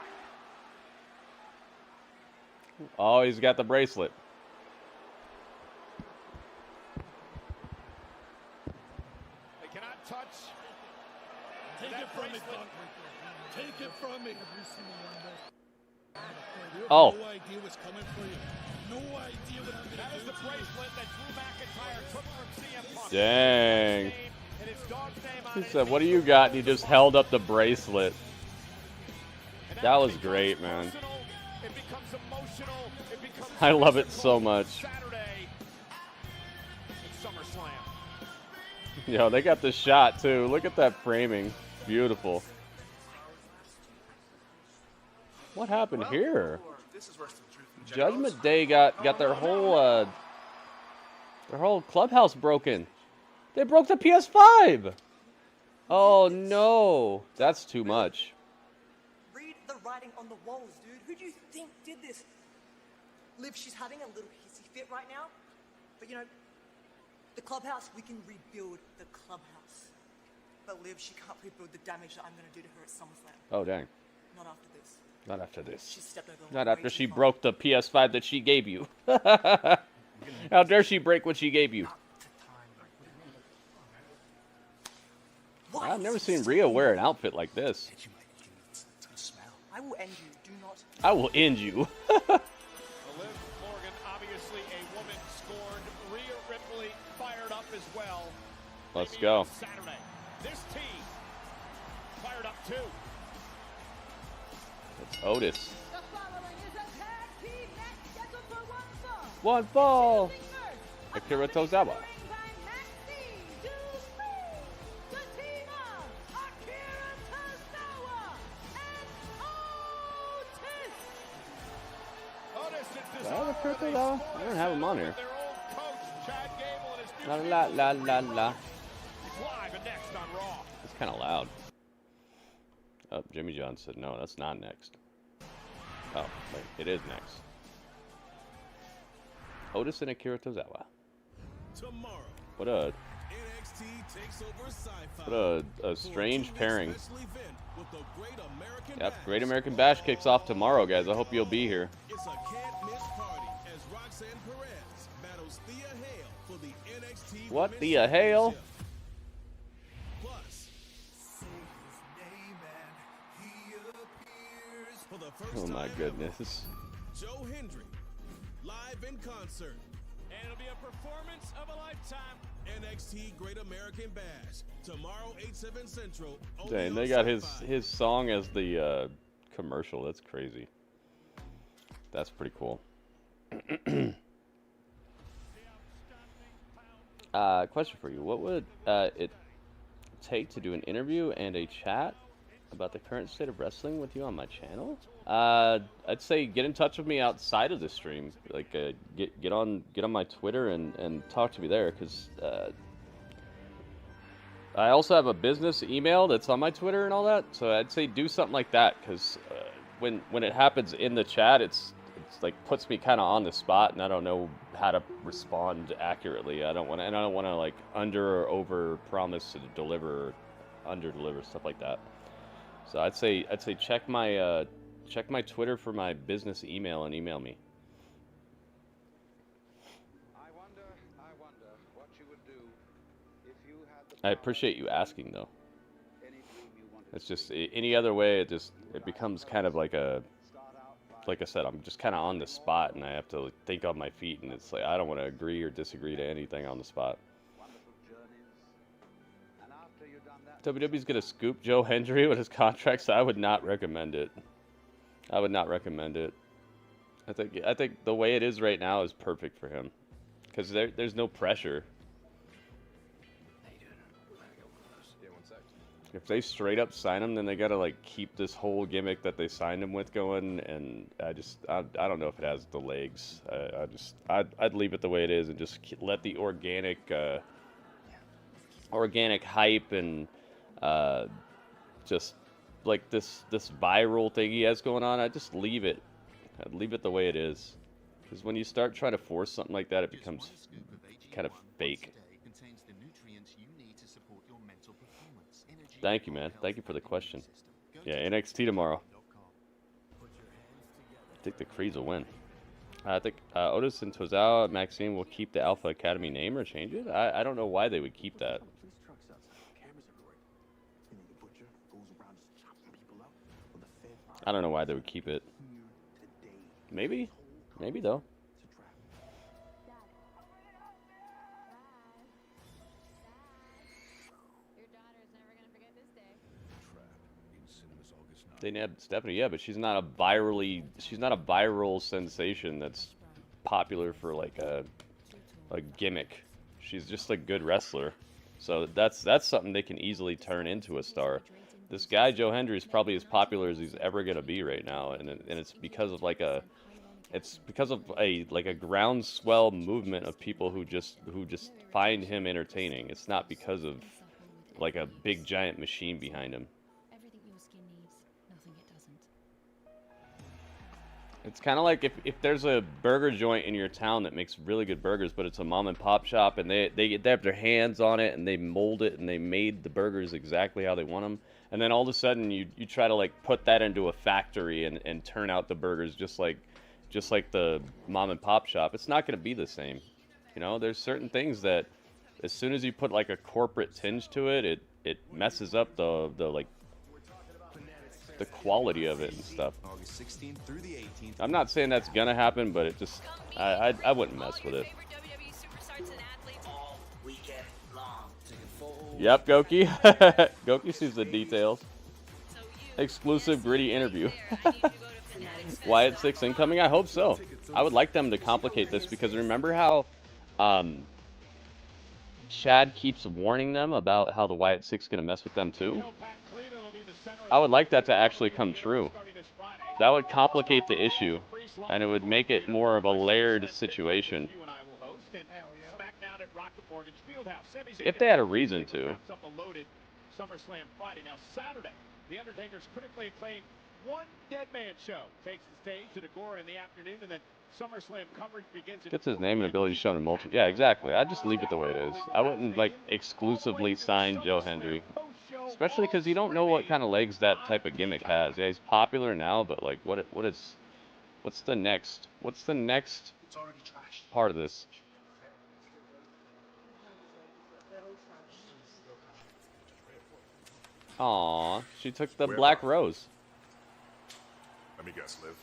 Oh, he's got the bracelet. They cannot touch. Take it from me, Punk. Take it from me. Oh. No idea what's coming for you. No idea what I'm going to do. That is the bracelet that Drew McIntyre took from CM Punk. Dang. And his dog's name on He it. said, "What do you got?" And he just held up the bracelet. And That was becomes great, man. personal, it becomes emotional. It becomes I love it so much. Saturday at SummerSlam. Yo, they got the shot too. Look at that framing. Beautiful. What happened here? Judgment Day got their whole clubhouse broken. They broke the PS5. Oh no, that's too much. Read the writing on the walls, dude. Who do you think did this? Liv, she's having a little hissy fit right now. But you know, the clubhouse, we can rebuild the clubhouse. But Liv, she can't rebuild the damage that I'm going to do to her at SummerSlam. Oh dang. Not after this. Not after this. She stepped over the Not line after way she too far. broke the PS5 that she gave you. How dare she break what she gave you? Why I've never is seen this Rhea so wear an outfit like this. I will end you. Do not. I will end you. Liv Morgan, obviously a woman scorned. Rhea Ripley fired up as well. Let's Maybe go. on Saturday. This team fired up too. It's Otis. The following is a tag team match scheduled for one fall. One fall. Introducing first, Akira opponents Tozawa. representing by Maxine Dupri, the team of Akira Tozawa and Otis. Otis is Is that designed Akira with a Tozawa? I spoiler don't have him on set here. with their old coach, Chad Gable, and his La new la team. la la la. He's live and next on Raw. It's kind of loud. Oh, Jimmy John said no, that's not next. Oh, wait, it is next. Otis and Akira Tozawa. Tomorrow, What a NXT takes over SYFY what a for strange two-week pairing. special event with the Great American Yep, Bash. Great American Bash kicks off tomorrow, guys. I hope you'll be here. It's a can't-miss party as Roxanne Perez battles Thea Hale for the NXT What, Women's Thea Hale? Championship. Plus, for the first Oh my time goodness. ever, Joe Hendry, live in concert. And it'll be a performance of a lifetime. NXT Great American Bash tomorrow 8/7 Central. only Dang, on they got SYFY. his song as the commercial. That's crazy. That's pretty cool. Question for you. What would it take to do an interview and a chat about the current state of wrestling with you on my channel? I'd say get in touch with me outside of the stream. Like get on my Twitter and talk to me there, because I also have a business email that's on my Twitter and all that. So I'd say do something like that, because when it happens in the chat, it's it's like puts me kind of on the spot, and I don't know how to respond accurately. I don't want to like under or over promise to deliver, or under deliver, stuff like that. So I'd say check my Twitter for my business email and email me. I wonder what you would do if you had the I appreciate you asking though. any dream you wanted It's just any other way, it becomes kind of like a, like I said, I'm just kind of on the spot, and I have to think on my feet, and it's like I don't want to agree or disagree to anything on the spot. wonderful journeys. And after you've done that, WWE's gonna scoop Joe Hendry with his contracts. I would not recommend it. I would not recommend it. I think the way it is right now is perfect for him, because there's no pressure. If they straight up sign him, then they gotta like keep this whole gimmick that they signed him with going, and I don't know if it has the legs. I'd leave it the way it is and just let the organic hype and just like this viral thing he has going on. I'd leave it the way it is, because when you start trying to force something like that, it becomes kind of fake. Thank you, man. Thank you for the question. Yeah, NXT tomorrow. I think the Creeds will win. I think Otis and Tozawa Maxine will keep the Alpha Academy name or change it. I don't know why they would keep that. I don't know why they would keep it. Maybe though. They nabbed Stephanie, yeah, but she's not a viral sensation that's popular for like a gimmick. She's just a good wrestler. So that's something they can easily turn into a star. This guy Joe Hendry is probably as popular as he's ever gonna be right now, and it's because of a groundswell movement of people who just find him entertaining. It's not because of like a big giant machine behind him. It's kind of like if there's a burger joint in your town that makes really good burgers, but it's a mom and pop shop, and they have their hands on it, and they mold it, and they made the burgers exactly how they want them, and then all of a sudden you try to like put that into a factory and turn out the burgers just like the mom and pop shop. It's not going to be the same. You know, there's certain things that as soon as you put like a corporate tinge to it, it messes up the quality of it and stuff. I'm not saying that's gonna happen, but it just I wouldn't mess with it. Yep, Goki. Goki sees the details. Exclusive gritty interview. Wyatt 6 incoming? I hope so. I would like them to complicate this, because remember how Chad keeps warning them about how the Wyatt 6 is gonna mess with them too? I would like that to actually come true. That would complicate the issue, and it would make it more of a layered situation. If they had a reason to. SummerSlam Friday. Now Saturday, the Undertaker's critically acclaimed One Dead Man show takes the stage at Agora in the afternoon, and then SummerSlam coverage begins. Gets his name and ability shown in multiple. Yeah, exactly. I'd just leave it the way it is. I wouldn't like exclusively sign Joe Hendry. Especially because you don't know what kind of legs that type of gimmick has. Yeah, he's popular now, but like, what's the next part of this? Aw, she took the black rose. Let me guess, Liv.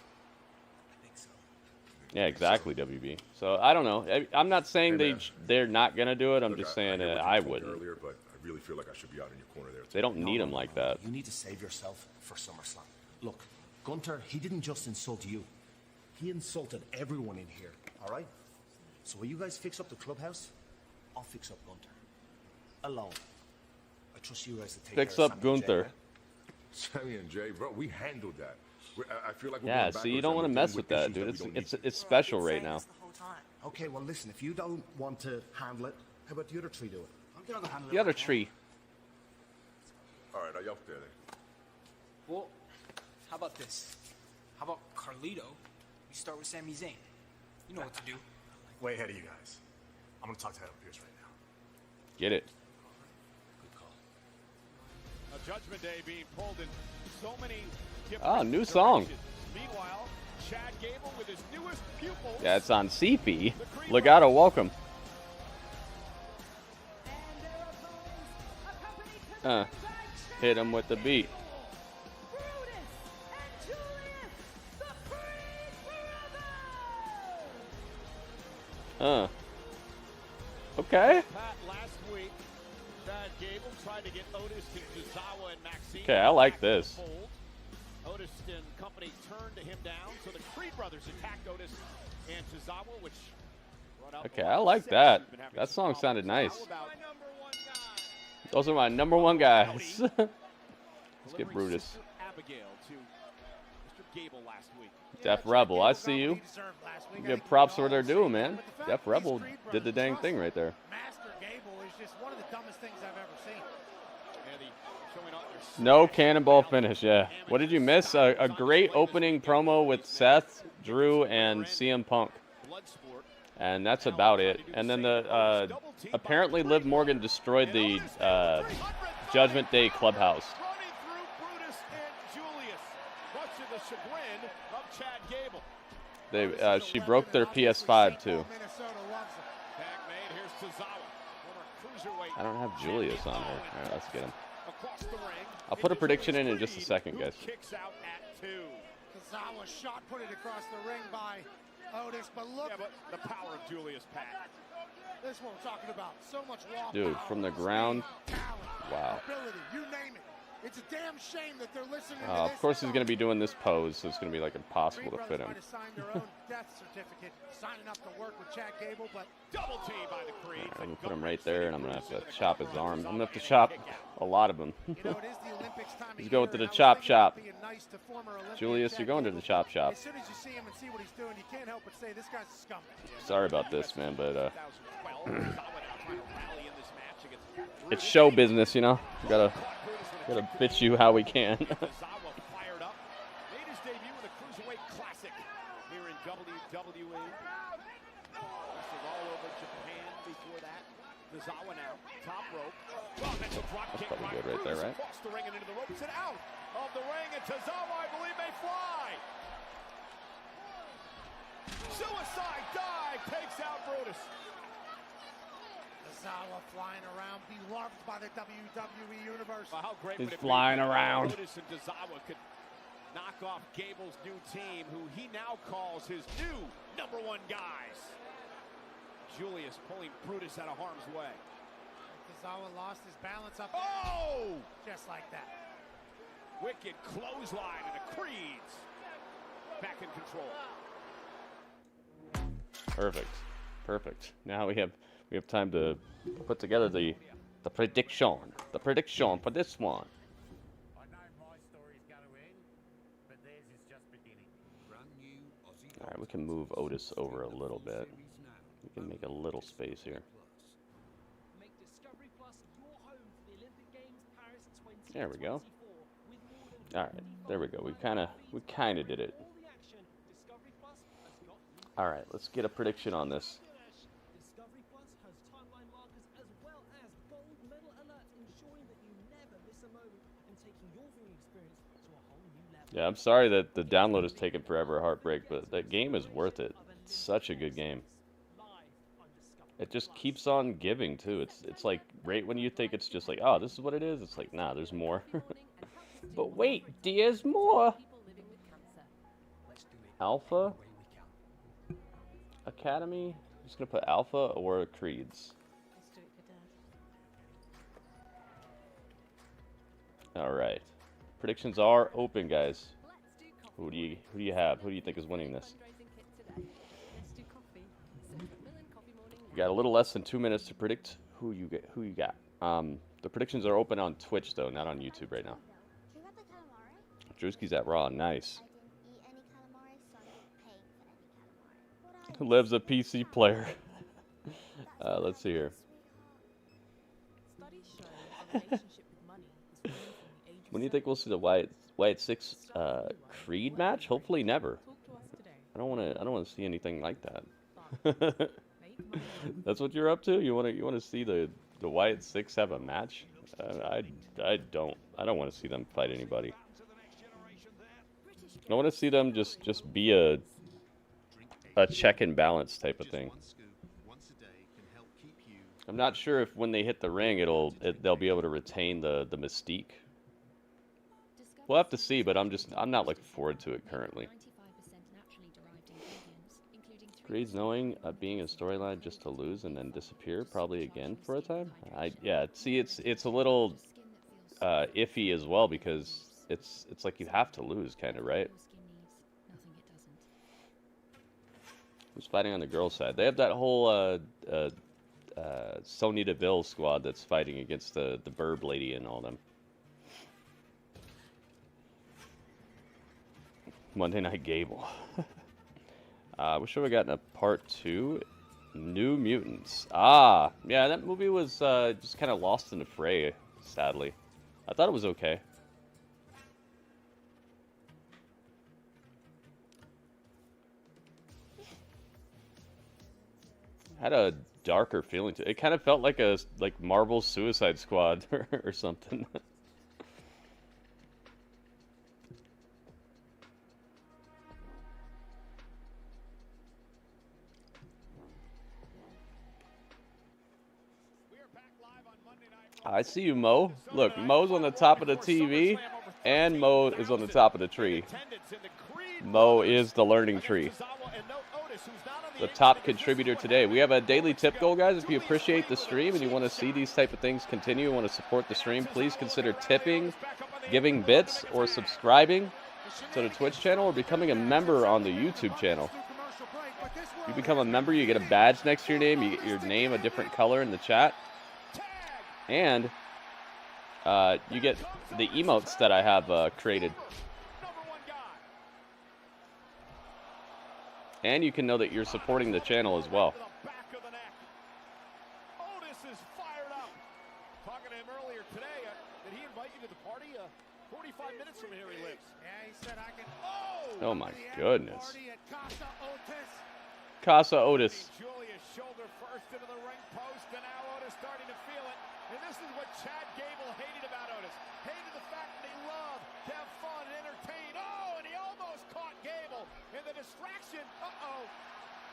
Yeah, exactly, WB. So I don't know. I'm not saying they're not gonna do it. I'm just saying I wouldn't. Earlier, but I really feel like I should be out in your corner there. They don't need him like that. You need to save yourself for SummerSlam. Look, Gunther, he didn't just insult you. He insulted everyone in here, all right? So will you guys fix up the clubhouse? I'll fix up Gunther. Alone. I trust you guys to take Fix care of up Sami and Jay, Gunther. right? Sami and Jay, bro, we handled that. I feel like we're Yeah, going see, you backwards don't and want to we're mess dealing with with that, issues dude. we don't need. It's special right now. Okay, well, listen, if you don't want to handle it, how about the other three do it? I'm gonna handle it. The other right now. tree. All right, are you up there then? Well, how about this? How about Carlito? We start with Sami Zayn. You know what to do. Way ahead of you guys. I'm gonna talk to Adam Pearce right now. Get it. A Judgment Day being pulled in so many different Oh, new song. directions. Meanwhile, Chad Gable with his newest pupil. Yeah, it's on SYFY. Legato, welcome. Hit him with the beat. Okay. Last week, Chad Gable tried to get Otis to Tozawa and Maxine. Okay, I like this. Otis and company turned to him down, so the Creed brothers attacked Otis and Tozawa, which brought out Okay, I like that. That song sounded nice. Those are my number one guys. Let's get Brutus. Abigail to Mr. Gable last week. Def Rebel, I see you. Give props for what they're doing, man. Def Rebel did the dang thing right there. Master Gable is just one of the dumbest things I've ever seen. No cannonball finish, yeah. What did you miss? A great opening promo with Seth, Drew, and CM Punk. And that's about it. And then the apparently Liv Morgan destroyed the Judgment Day clubhouse. They she broke their PS5 too. I don't have Julius on here. All right, let's get him. I'll put a prediction in just a second, guys. Tozawa shot put it across the ring by Otis, but look. Yeah, but the power of Julius, Pat. This is what we're talking about. So much raw Dude, power, from the ground. talent, Wow. ability, you name it. It's a damn shame that they're listening to Of this. course he's going to be doing this pose, so it's going to be like impossible to fit him. Might have signed their own death certificate, signing up to work with Chad Gable, but double team by the Creed. Right, I'm going to put him right there, and I'm going to have to chop his arm. I'm going to have to chop a lot of them. He's going to the chop shop. Julius, you're going to the chop shop. as soon as you see him and see what he's doing, you can't help but say this guy's a scumbag. Sorry about this, man, but it's show business, you know. We gotta bitch you how we can. Tozawa fired up. Made his debut in the Cruiserweight Classic here in WWE. Wrestled all over Japan before that. Tozawa now, top rope. Mental drop kick. That's probably good right there, right? Across the ring and into the ropes and out of the ring, and Tozawa, I believe, may fly. Suicide dive takes out Brutus. Tozawa flying around, beloved by the WWE Universe. Well, how great He's would it flying be if around. Brutus and Tozawa could knock off Gable's new team, who he now calls his new #1 guys. Julius pulling Brutus out of harm's way. Tozawa lost his balance up there. Oh! Just like that. Wicked clothesline, and the Creeds back in control. Perfect. Now we have time to put together the prediction for this one. All right, we can move Otis over a little bit. We can make a little space here. There we go. All right, there we go. We kind of did it. All right, let's get a prediction on this. Yeah, I'm sorry that the download is taking forever, Heartbreak, but that game is worth it. It's such a good game. It just keeps on giving too. It's like right when you think it's just like, oh, this is what it is. It's like, nah, there's more. But wait, there's more. Alpha Academy. I'm just gonna put Alpha or Creeds. All right. Predictions are open, guys. Who do you have? Who do you think is winning this? You got a little less than 2 minutes to predict who you got. The predictions are open on Twitch though, not on YouTube right now. Drewski's at Raw, nice. Liv's a PC player. Let's see here. When do you think we'll see the Wyatt 6 Creed match? Hopefully never. I don't want to see anything like that. That's what you're up to? You want to see the Wyatt 6 have a match? I don't want to see them fight anybody. I want to see them just be a check and balance type of thing. I'm not sure if when they hit the ring they'll be able to retain the mystique. We'll have to see, but I'm not looking forward to it currently. Creed's knowing being a storyline just to lose and then disappear probably again for a time. Yeah, see, it's a little iffy as well because it's like you have to lose, kind of, right? Who's fighting on the girls' side? They have that whole Sonya Deville squad that's fighting against the Burb lady and all them. Monday Night Gable. Wish I would have gotten a part 2. New Mutants. Ah, yeah, that movie was just kind of lost in the fray, sadly. I thought it was okay. Had a darker feeling to it. It kind of felt like Marvel's Suicide Squad or something. I see you, Mo. Look, Mo's on the top of the TV, and Mo is on the top of the tree. Mo is the learning tree. The top contributor today. We have a daily tip goal, guys. If you appreciate the stream and you want to see these type of things continue, want to support the stream, please consider tipping, giving bits, or subscribing to the Twitch channel, or becoming a member on the YouTube channel. You become a member, you get a badge next to your name, you get your name a different color in the chat. And you get the emotes that I have created. And you can know that you're supporting the channel as well. Otis is fired up. Talking to him earlier today, did he invite you to the party? 45 minutes from here he lives. Yeah, he said I can. Oh my goodness. Casa Otis. Julius shoulder first into the ring post, and now Otis starting to feel it. And this is what Chad Gable hated about Otis. Hated the fact that he loved to have fun and entertain. Oh, and he almost caught Gable. And the distraction,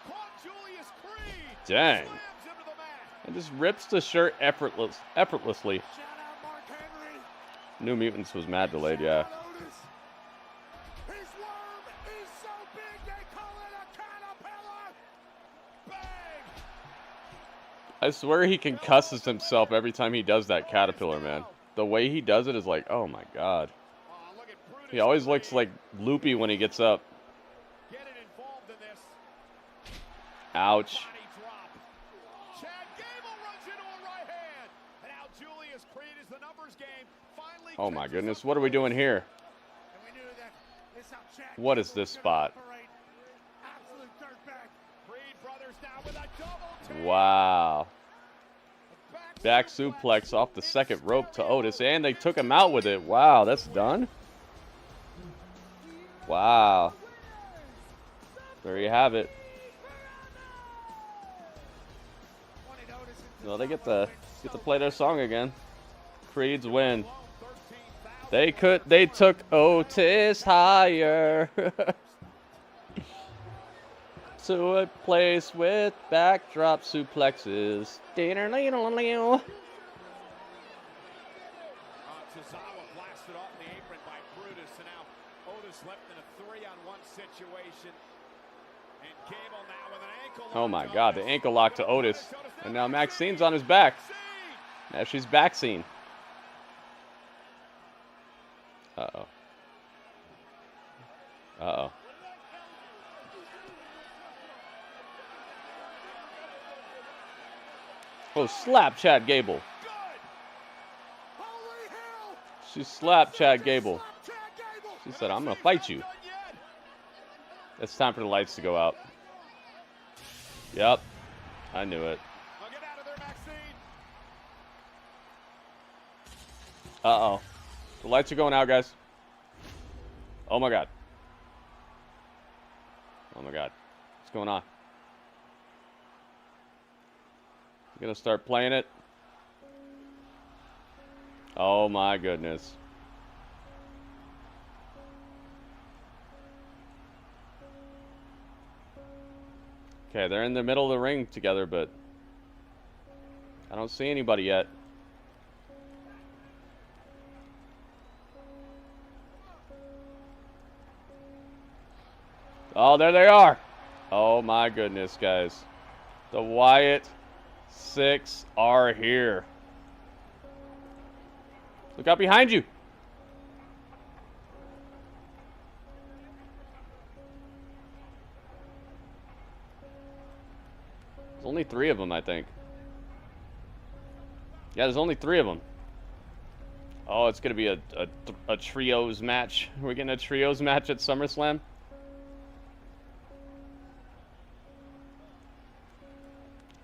caught Julius Creed. Dang. And just rips the shirt effortlessly. New Mutants was mad delayed, yeah. I swear he concusses himself every time he does that caterpillar, man. The way he does it is like, oh my god. He always looks like loopy when he gets up. Ouch. Oh my goodness, what are we doing here? What is this spot? Wow. Back suplex off the second rope to Otis, and they took him out with it. Wow, that's done? Wow. There you have it. Well, they get to play their song again. Creed's win. They took Otis higher. To a place with backdrop suplexes. Tozawa blasted off the apron by Brutus, and now Otis left in a 3-on-1 situation. And Gable now with an ankle. Oh my god, the ankle lock to Otis. And now Maxine's on his back. Now she's back scene. Uh-oh. Uh-oh. Oh, slap Chad Gable. She slapped Chad Gable. She said, I'm going to fight you. It's time for the lights to go out. Yep. I knew it. Uh-oh. The lights are going out, guys. Oh, my God. Oh my God. What's going on? You gonna start playing it? Oh my goodness. Okay, they're in the middle of the ring together, but I don't see anybody yet. Oh, there they are. Oh my goodness, guys. The Wyatt 6 are here. Look out behind you. There's only 3 of them, I think. Yeah, there's only 3 of them. Oh, it's going to be a trios match. We're getting a trios match at SummerSlam.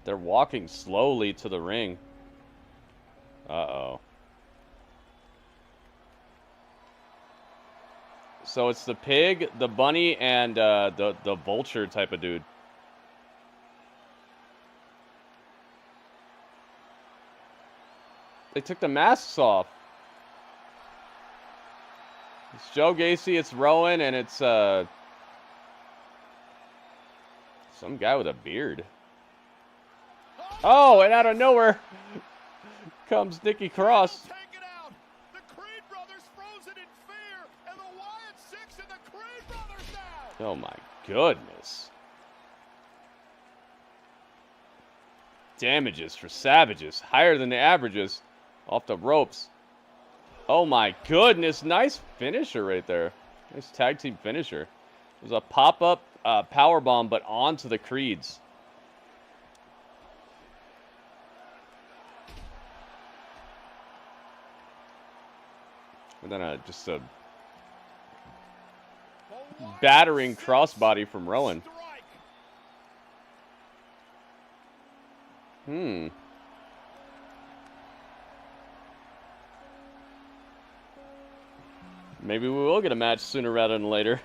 They're walking slowly to the ring. Uh-oh. So it's the pig, the bunny, and the vulture type of dude. They took the masks off. It's Joe Gacy, it's Rowan, and it's some guy with a beard. Oh, and out of nowhere comes Nikki Cross. Oh my goodness. Damages for Savages. Higher than the averages. Off the ropes. Oh my goodness. Nice finisher right there. Nice tag team finisher. It was a pop-up powerbomb, but onto the Creeds. And then just a battering crossbody from Rowan. Maybe we will get a match sooner rather than later.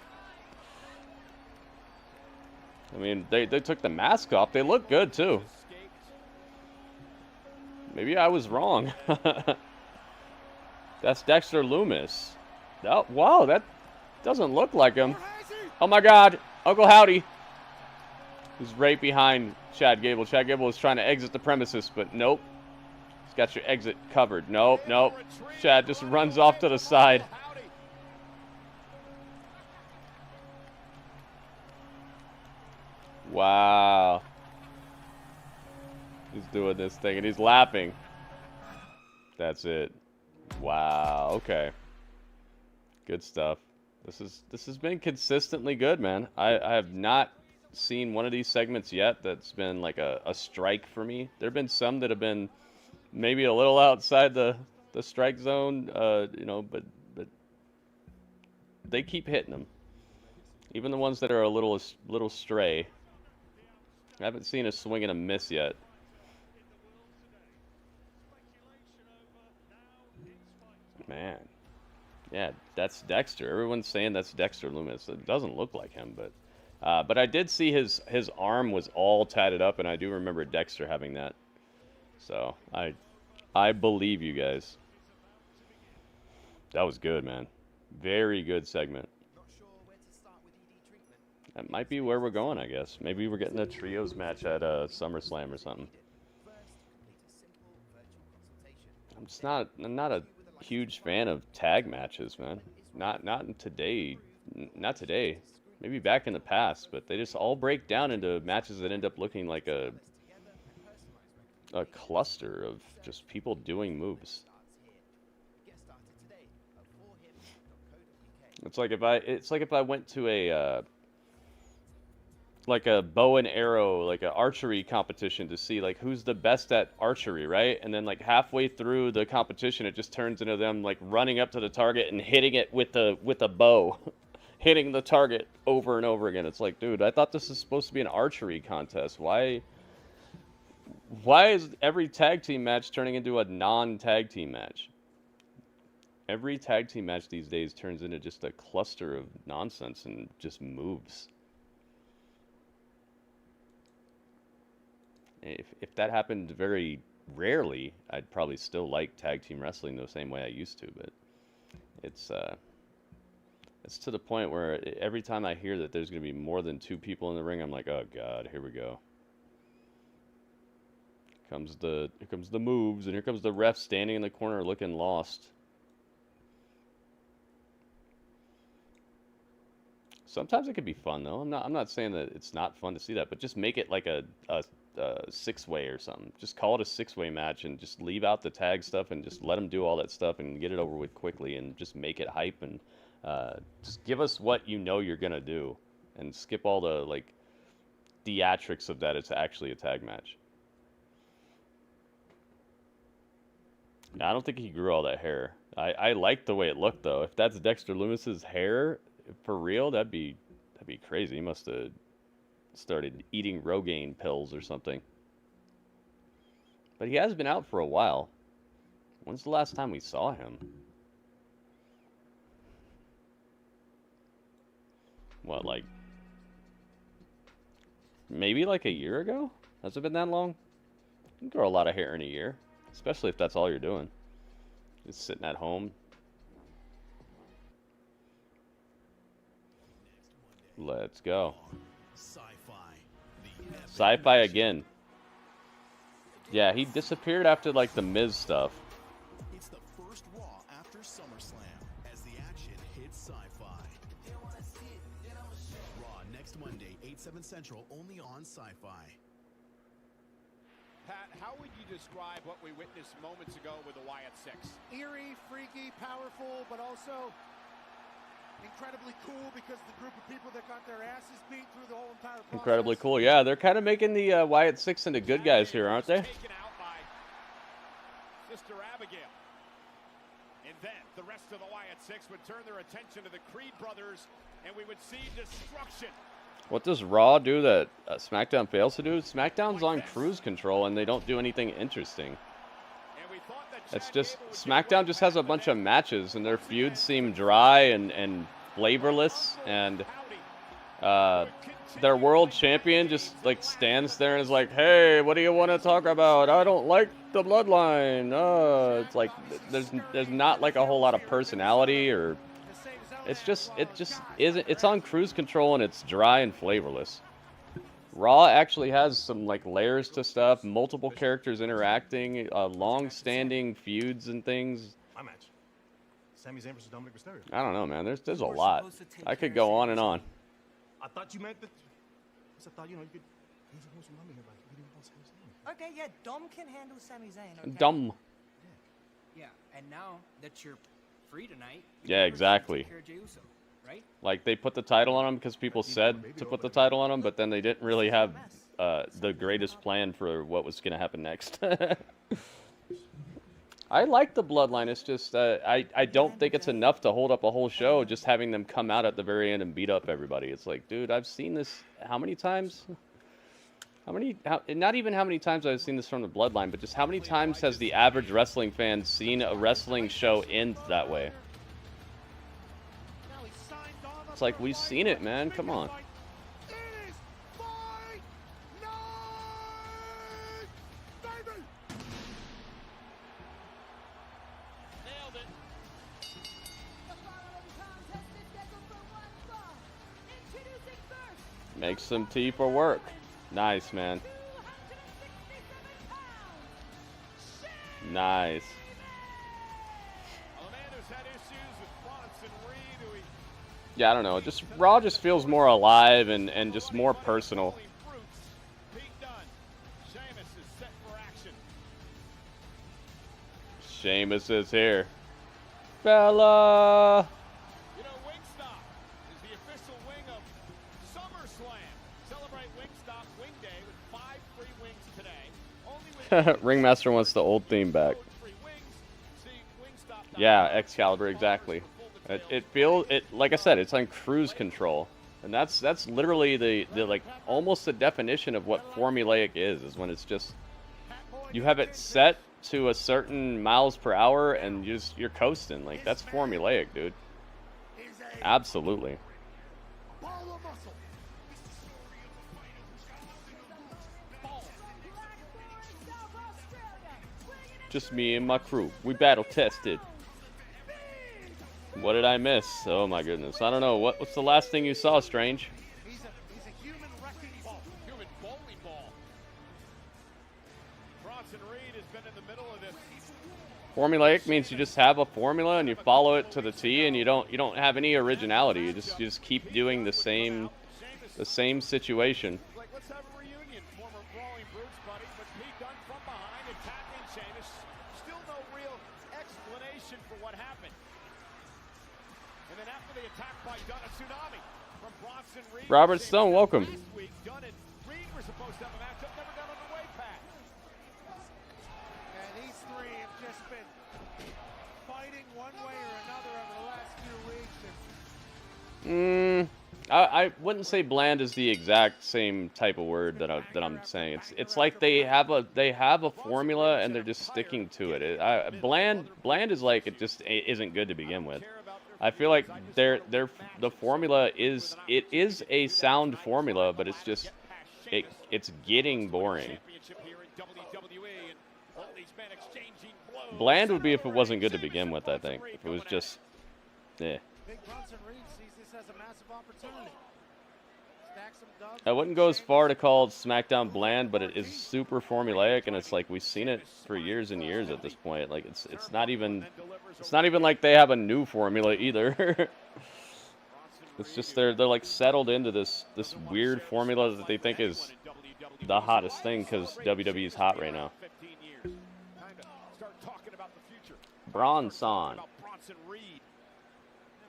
I mean, they took the mask off. They look good, too. Maybe I was wrong. That's Dexter Lumis. Oh, wow, that doesn't look like him. Oh, my God. Uncle Howdy. He's right behind Chad Gable. Chad Gable is trying to exit the premises, but nope. He's got your exit covered. Nope, nope. Chad just runs off to the side. Wow. He's doing this thing, and he's laughing. That's it. Wow, okay. Good stuff. This has been consistently good, man. I have not seen one of these segments yet that's been like a strike for me. There have been some that have been maybe a little outside the strike zone, you know, but they keep hitting them. Even the ones that are a little stray. I haven't seen a swing and a miss yet. Man. Yeah, that's Dexter. Everyone's saying that's Dexter Lumis. It doesn't look like him, but I did see his arm was all tatted up, and I do remember Dexter having that. So I believe you guys. That was good, man. Very good segment. That might be where we're going, I guess. Maybe we're getting a trios match at SummerSlam or something. I'm not a huge fan of tag matches, man. Not today. Not today. Maybe back in the past, but they just all break down into matches that end up looking like a cluster of just people doing moves. It's like if I went to a like a bow and arrow, like an archery competition to see like who's the best at archery, right? And then like halfway through the competition, it just turns into them like running up to the target and hitting it with a bow, hitting the target over and over again. It's like, dude, I thought this is supposed to be an archery contest. Why is every tag team match turning into a non-tag team match? Every tag team match these days turns into just a cluster of nonsense and just moves. If that happened very rarely, I'd probably still like tag team wrestling the same way I used to. But it's to the point where every time I hear that there's going to be more than 2 people in the ring, I'm like, oh god, here we go. Here comes the moves, and here comes the ref standing in the corner looking lost. Sometimes it could be fun though. I'm not saying that it's not fun to see that, but just make it like a 6-way or something. Just call it a 6-way match and just leave out the tag stuff and just let them do all that stuff and get it over with quickly and just make it hype and just give us what you know you're gonna do and skip all the like theatrics of that it's actually a tag match. I don't think he grew all that hair. I like the way it looked though. If that's Dexter Lumis's hair for real, that'd be crazy. He must have started eating Rogaine pills or something. But he has been out for a while. When's the last time we saw him? What, like maybe like a year ago? Has it been that long? You can grow a lot of hair in a year, especially if that's all you're doing. Just sitting at home. Let's go. SYFY again. Yeah, he disappeared after like the Miz stuff. It's the first Raw after SummerSlam as the action hits SYFY. Raw next Monday, 8/7 Central, only on SYFY. Pat, how would you describe what we witnessed moments ago with the Wyatt Six? Eerie, freaky, powerful, but also incredibly cool because the group of people that got their asses beat through the whole entire process. Incredibly cool. Yeah, they're kind of making the Wyatt Six into good guys here, aren't they? Taken out by Sister Abigail. And then the rest of the Wyatt Six would turn their attention to the Creed brothers, and we would see destruction. What does Raw do that SmackDown fails to do? SmackDown's on cruise control and they don't do anything interesting. It's just SmackDown just has a bunch of matches and their feuds seem dry and flavorless, and their world champion just like stands there and is like, hey, what do you want to talk about? I don't like the bloodline. It's like there's not like a whole lot of personality, or it just isn't. It's on cruise control and it's dry and flavorless. Raw actually has some like layers to stuff, multiple characters interacting, long-standing feuds and things. My match. Sami Zayn versus Dominic Mysterio. I don't know, man. There's a lot. I could go on and on. I thought you meant that. I thought, you know, you could. He's supposed to love me here, but you didn't want Sami Zayn. Okay, yeah, Dom can handle Sami Zayn. Okay? Dumb. Yeah, and now that you're free tonight. Yeah, exactly. Take care of Jey Uso, right? Like they put the title on him because people said to put the title on him, but then they didn't really have the greatest plan for what was going to happen next. I like the bloodline. It's just I don't think it's enough to hold up a whole show just having them come out at the very end and beat up everybody. It's like, dude, I've seen this how many times? Not even how many times I've seen this from the bloodline, but just how many times has the average wrestling fan seen a wrestling show end that way? It's like, we've seen it, man. Come on. Make some tea for work. Nice, man. Nice. Yeah, I don't know. Just Raw just feels more alive and just more personal. Sheamus is here. Bella. You know, Wingstop is the official wing of SummerSlam. Celebrate Wingstop Wing Day with 5 free wings today. Only with Ringmaster wants the old theme back. Yeah, Excalibur, exactly. It feels like I said, it's on cruise control, and that's literally the like almost the definition of what formulaic is when it's just you have it set to a certain miles per hour and you're coasting. Like, that's formulaic, dude. Absolutely. Just me and my crew. We battle tested. What did I miss? Oh my goodness. I don't know. What's the last thing you saw, Strange? He's a human wrecking ball. Human bowling ball. Bronson Reed has been in the middle of this. Formulaic means you just have a formula and you follow it to the T, and you don't have any originality. You just keep doing the same situation. Like, let's have a reunion. Former Brawling Brutes buddy, but Pete Dunne from behind attacking Sheamus. Still no real explanation for what happened. And then after the attack by Dunne, a tsunami from Bronson Reed. Robert Stone, welcome. Last week, Dunne and Reed were supposed to have a matchup, never got on the way path. And these three have just been fighting one way or another over the last few weeks. I wouldn't say bland is the exact same type of word that I'm saying. It's like they have a formula and they're just sticking to it. Bland is like it just isn't good to begin with. I feel like the formula is a sound formula, but it's just it's getting boring. Bland would be if it wasn't good to begin with, I think. If it was just Big Bronson Reed sees this as a massive opportunity. Stack some dubs. I wouldn't go as far to call SmackDown bland, but it is super formulaic, and it's like we've seen it for years and years at this point. Like it's not even like they have a new formula either. It's just they're like settled into this weird formula that they think is the hottest thing because WWE is hot right now. Bronson.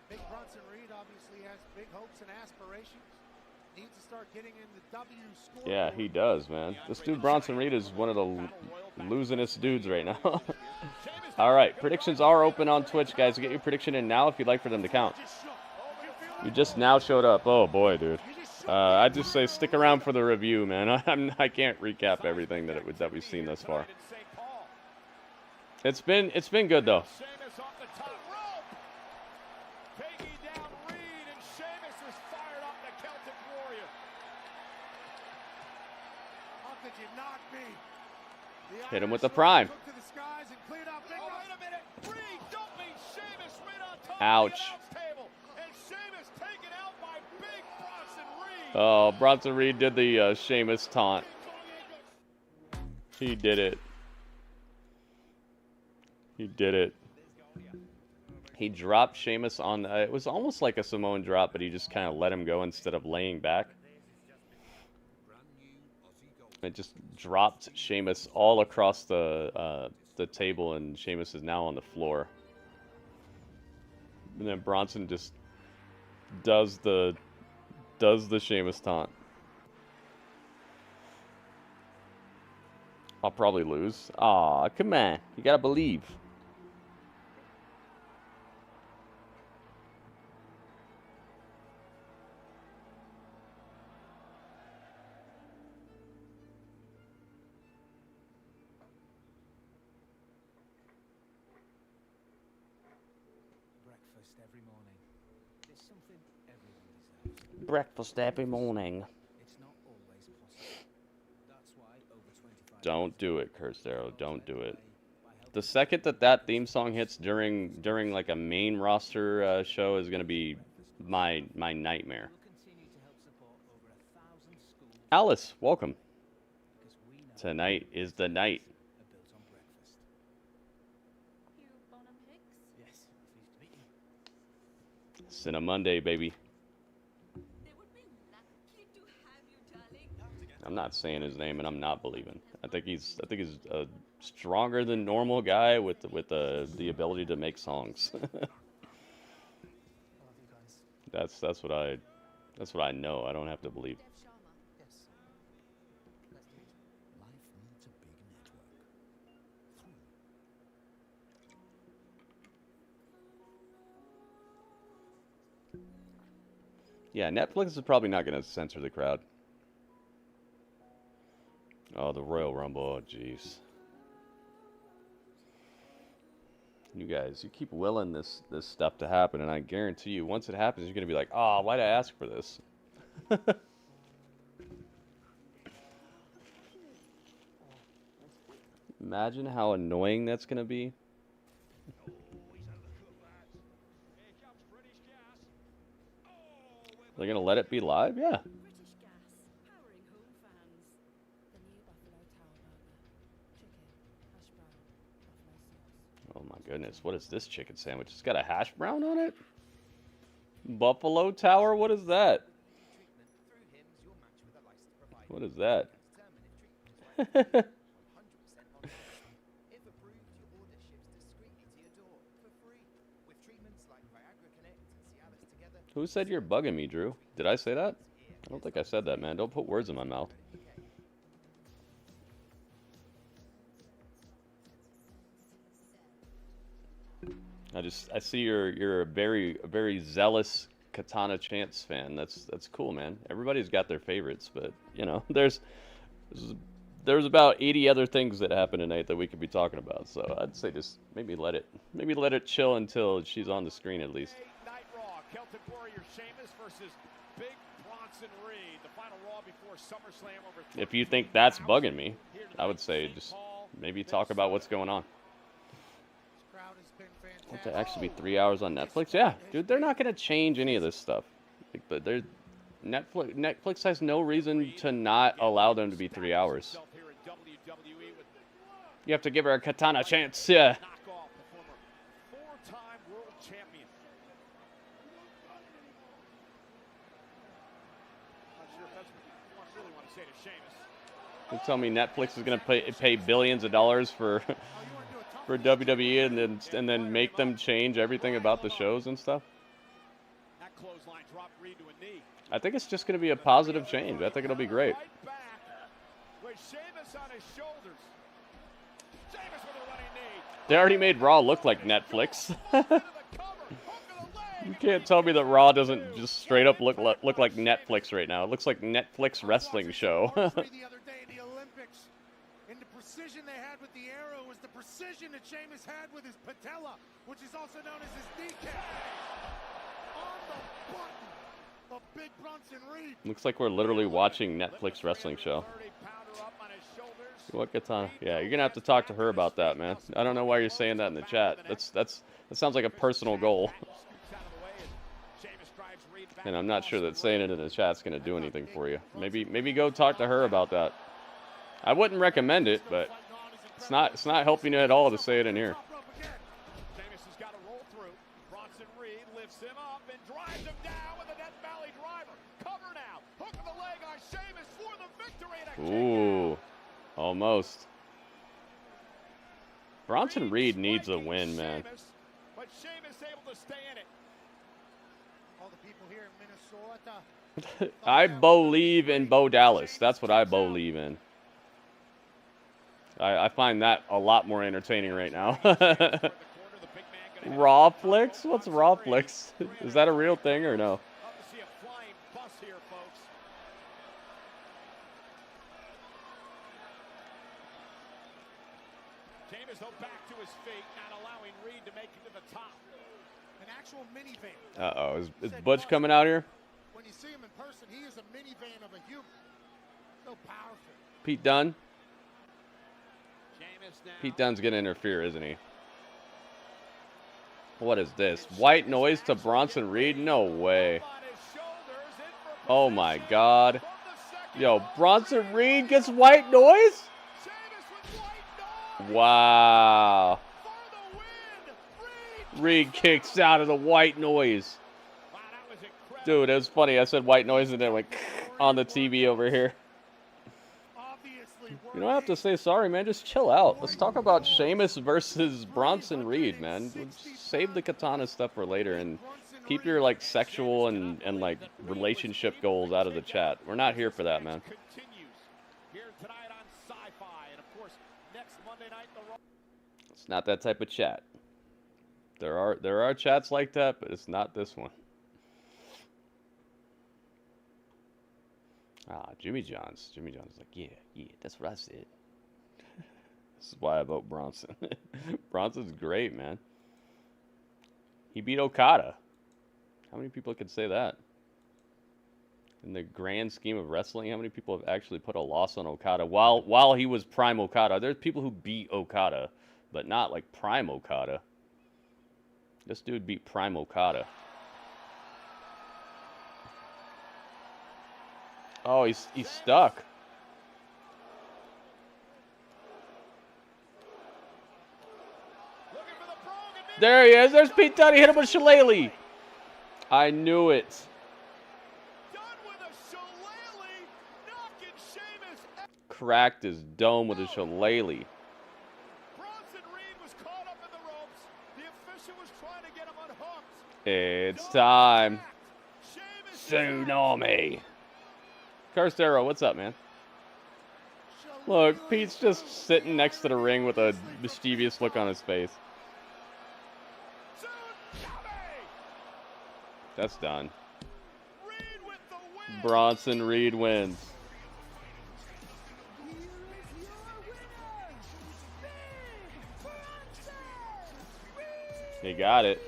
Big Bronson Reed obviously has big hopes and aspirations. Needs to start getting in the W score. Yeah, he does, man. This dude Bronson Reed is one of the losingest dudes right now. All right, predictions are open on Twitch, guys. Get your prediction in now if you'd like for them to count. You just now showed up. Oh boy, dude. I just say stick around for the review, man. I can't recap everything that we've seen thus far. It's been good though. Sheamus off the top rope. Taking down Reed, and Sheamus is fired up the Celtic Warrior. How could you not be? Hit him with the prime. Took to the skies and cleared out Big Wait a minute. Reed dumping Sheamus right on top Ouch. of the announce table. And Sheamus taken out by Big Bronson Reed. Oh, Bronson Reed did the Sheamus taunt. He did it. He did it. He dropped Sheamus on... it was almost like a Samoan drop, but he just kind of let him go instead of laying back. It just dropped Sheamus all across the table, and Sheamus is now on the floor. And then Bronson just does the Sheamus taunt. I'll probably lose. Aw, come on. You gotta believe. Breakfast every morning. There's something everyone deserves. Breakfast every morning. It's not always possible. That's why over 25 Don't do it, Cursero. Don't do it. The second that theme song hits during like a main roster show is gonna be my nightmare. Alice, welcome. Tonight is the night. Cinemonday, baby. I'm not saying his name, and I'm not believing. I think he's a stronger than normal guy with the ability to make songs. That's what I know. I don't have to believe. Yeah, Netflix is probably not going to censor the crowd. Oh, the Royal Rumble. Oh, jeez. You guys, you keep willing this stuff to happen, and I guarantee you, once it happens, you're going to be like, oh, why'd I ask for this? Imagine how annoying that's gonna be. They're gonna let it be live? Yeah. Oh my goodness, what is this chicken sandwich? It's got a hash brown on it? Buffalo Tower? What is that? What is that? Who said you're bugging me, Drew? Did I say that? I don't think I said that, man. Don't put words in my mouth. I see you're a very zealous Katana Chance fan. That's cool, man. Everybody's got their favorites, but you know, there's about 80 other things that happened tonight that we could be talking about. So I'd say just maybe let it chill until she's on the screen at least. Night Raw, Celtic Warrior Sheamus versus Big Bronson Reed, the final Raw before SummerSlam over. If you think that's bugging me, I would say just maybe talk about what's going on. Won't that actually be 3 hours on Netflix? Yeah, dude, they're not gonna change any of this stuff. Like, but Netflix has no reason to not allow them to be 3 hours. You have to give her a Katana chance, yeah. Four-time world champion. Not sure if that's what you really want to say to Sheamus. You tell me Netflix is gonna pay billions of dollars for for WWE and then make them change everything about the shows and stuff? That clothesline dropped Reed to a knee. I think it's just gonna be a positive change. I think it'll be great. Right back with Sheamus on his shoulders. Sheamus with a running knee. They already made Raw look like Netflix. You can't tell me that Raw doesn't just straight up look like Netflix right now. It looks like Netflix wrestling show. The other day in the Olympics, and the precision they had with the arrow was the precision that Sheamus had with his patella, which is also known as his kneecap. On the button of Big Bronson Reed. Looks like we're literally watching Netflix wrestling show. What Katana? Yeah, you're gonna have to talk to her about that, man. I don't know why you're saying that in the chat. That sounds like a personal goal. And I'm not sure that saying it in the chat's gonna do anything for you. Maybe go talk to her about that. I wouldn't recommend it, but it's not helping you at all to say it in here. Sheamus has got to roll through. Bronson Reed lifts him up and drives him down with a Death Valley driver. Cover now. Hook of the leg on Sheamus for the victory. Ooh, almost. Bronson Reed needs a win, man. But Sheamus able to stay in it. All the people here in Minnesota. I believe in Bo Dallas. That's what I believe in. I find that a lot more entertaining right now. Raw Flicks? What's Raw Flicks? Is that a real thing or no? See a flying bus here, folks. Sheamus though back to his feet, not allowing Reed to make it to the top. An actual minivan. Uh-oh. Is Butch coming out here? When you see him in person, he is a minivan of a human. So powerful. Pete Dunne? Pete Dunne's going to interfere, isn't he? What is this? White noise to Bronson Reed? No way. Oh my God. Yo, Bronson Reed gets white noise? Wow. Reed kicks out of the white noise. Dude, it was funny. I said white noise and then it went on the TV over here. You don't have to say sorry, man. Just chill out. Let's talk about Sheamus versus Bronson Reed, man. Just save the Katana stuff for later and keep your like sexual and like relationship goals out of the chat. We're not here for that, man. It's not that type of chat. There are chats like that, but it's not this one. Ah, Jimmy John's. Jimmy John's like, yeah, that's what I said. This is why I vote Bronson. Bronson's great, man. He beat Okada. How many people can say that? In the grand scheme of wrestling, how many people have actually put a loss on Okada while he was prime Okada? There's people who beat Okada, but not like prime Okada. This dude beat prime Okada. Oh, he's stuck. There he is. There's Pete Dunne. He hit him with a shillelagh. I knew it. Cracked his dome with a shillelagh. It's time. Tsunami. Carstero, what's up, man? Look, Pete's just sitting next to the ring with a mischievous look on his face. That's done. Bronson Reed wins. He got it.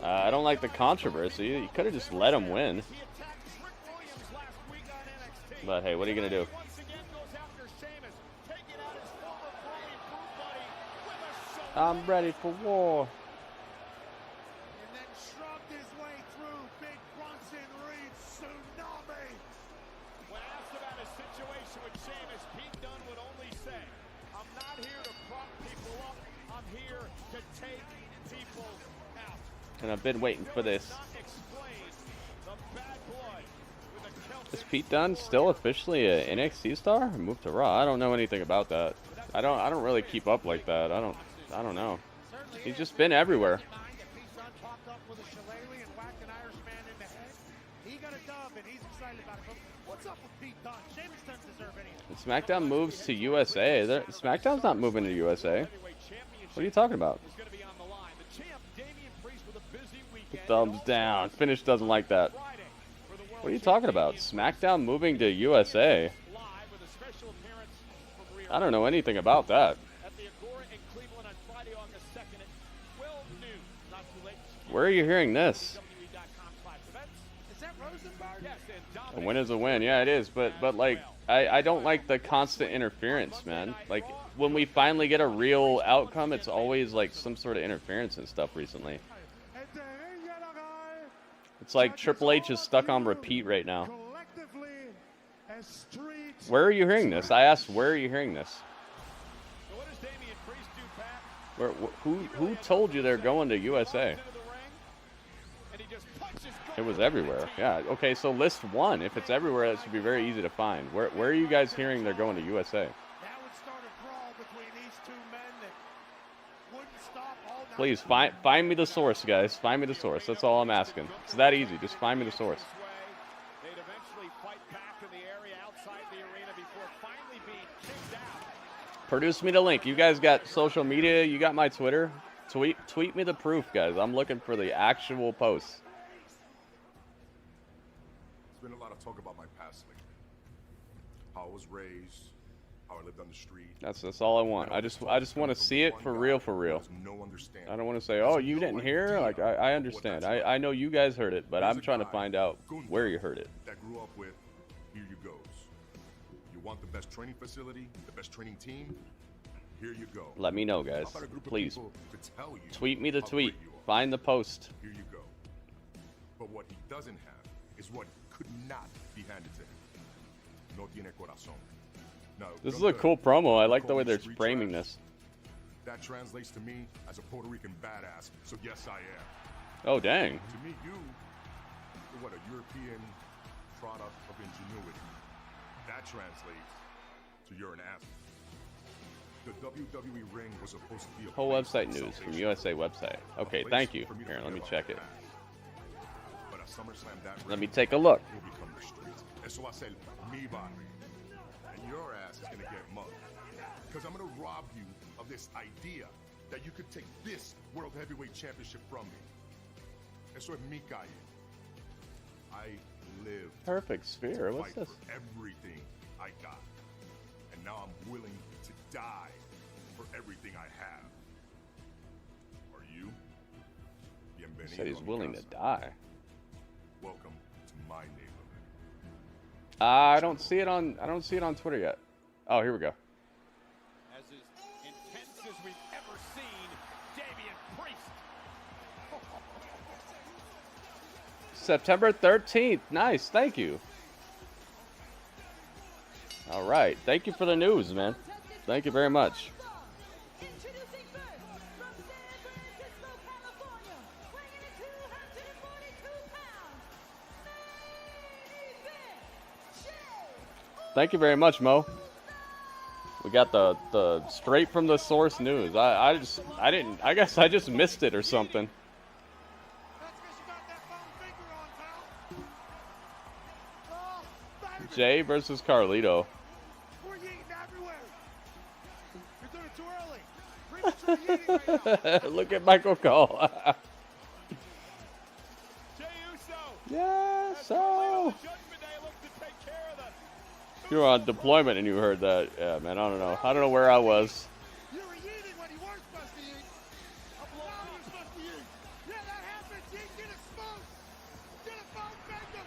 I don't like the controversy. You could have just let him win. But hey, what are you going to do? I'm ready for war. And then shrugged his way through Big Bronson Reed's tsunami. When asked about his situation with Sheamus, Pete Dunne would only say, I'm not here to prop people up. I'm here to take people out. And I've been waiting for this. Is Pete Dunne still officially an NXT star? Or moved to Raw? I don't know anything about that. I don't really keep up like that. I don't know. He's just been everywhere. And SmackDown moves to USA. SmackDown's not moving to USA. What are you talking about? Thumbs down. Finish doesn't like that. What are you talking about? SmackDown moving to USA? I don't know anything about that. Where are you hearing this? A win is a win. Yeah, it is. But like, I don't like the constant interference, man. Like, when we finally get a real outcome, it's always like some sort of interference and stuff recently. It's like Triple H is stuck on repeat right now. Where are you hearing this? I asked, where are you hearing this? Who told you they're going to USA? It was everywhere. Yeah. Okay, so list one. If it's everywhere, that should be very easy to find. Where are you guys hearing they're going to USA? Please find me the source, guys. Find me the source. That's all I'm asking. It's that easy. Just find me the source. Produce me the link. You guys got social media. You got my Twitter. Tweet me the proof, guys. I'm looking for the actual posts. There's been a lot of talk about my past lately. How I was raised, how I lived on the street. That's all I want. I just want to see it for real, for real. I don't want to say, oh, you didn't hear? Like, I understand. I know you guys heard it, but I'm trying to find out where you heard it. That grew up with, here you goes. You want the best training facility, the best training team? Here you go. Let me know, guys. Please. Tweet me the tweet. Find the post. Here you go. But what he doesn't have is what could not be handed to him. No tiene corazón. Now, this is a cool promo. I like the way they're framing this. That translates to me as a Puerto Rican badass, so yes, I am. Oh, dang. To me, you're what, a European product of ingenuity. That translates to you're an athlete. The WWE ring was supposed to be a whole website news from USA website. Okay, thank you. Here, let me check it. But at SummerSlam, that let me take a look. will become the street. Eso va a ser mi barrio. And your ass is gonna get mugged. Because I'm gonna rob you of this idea that you could take this World Heavyweight Championship from me. Eso es mi calle. I live. Perfect sphere. What's this? For everything I got. And now I'm willing to die for everything I have. Are you? He said he's willing to die. Welcome to my neighborhood. I don't see it on Twitter yet. Oh, here we go. As is intense as we've ever seen, Damian Priest. September 13th. Nice. Thank you. All right. Thank you for the news, man. Thank you very much. Thank you very much, Mo. We got the straight from the source news. I guess I just missed it or something. Jay versus Carlito. Look at Michael Cole. Yeah, so you were on deployment and you heard that. Yeah, man, I don't know. I don't know where I was. You were eating when you weren't supposed to eat. A blow you were supposed to eat. Yeah, that happens. Eat, get a smoke. Get a phone bang him.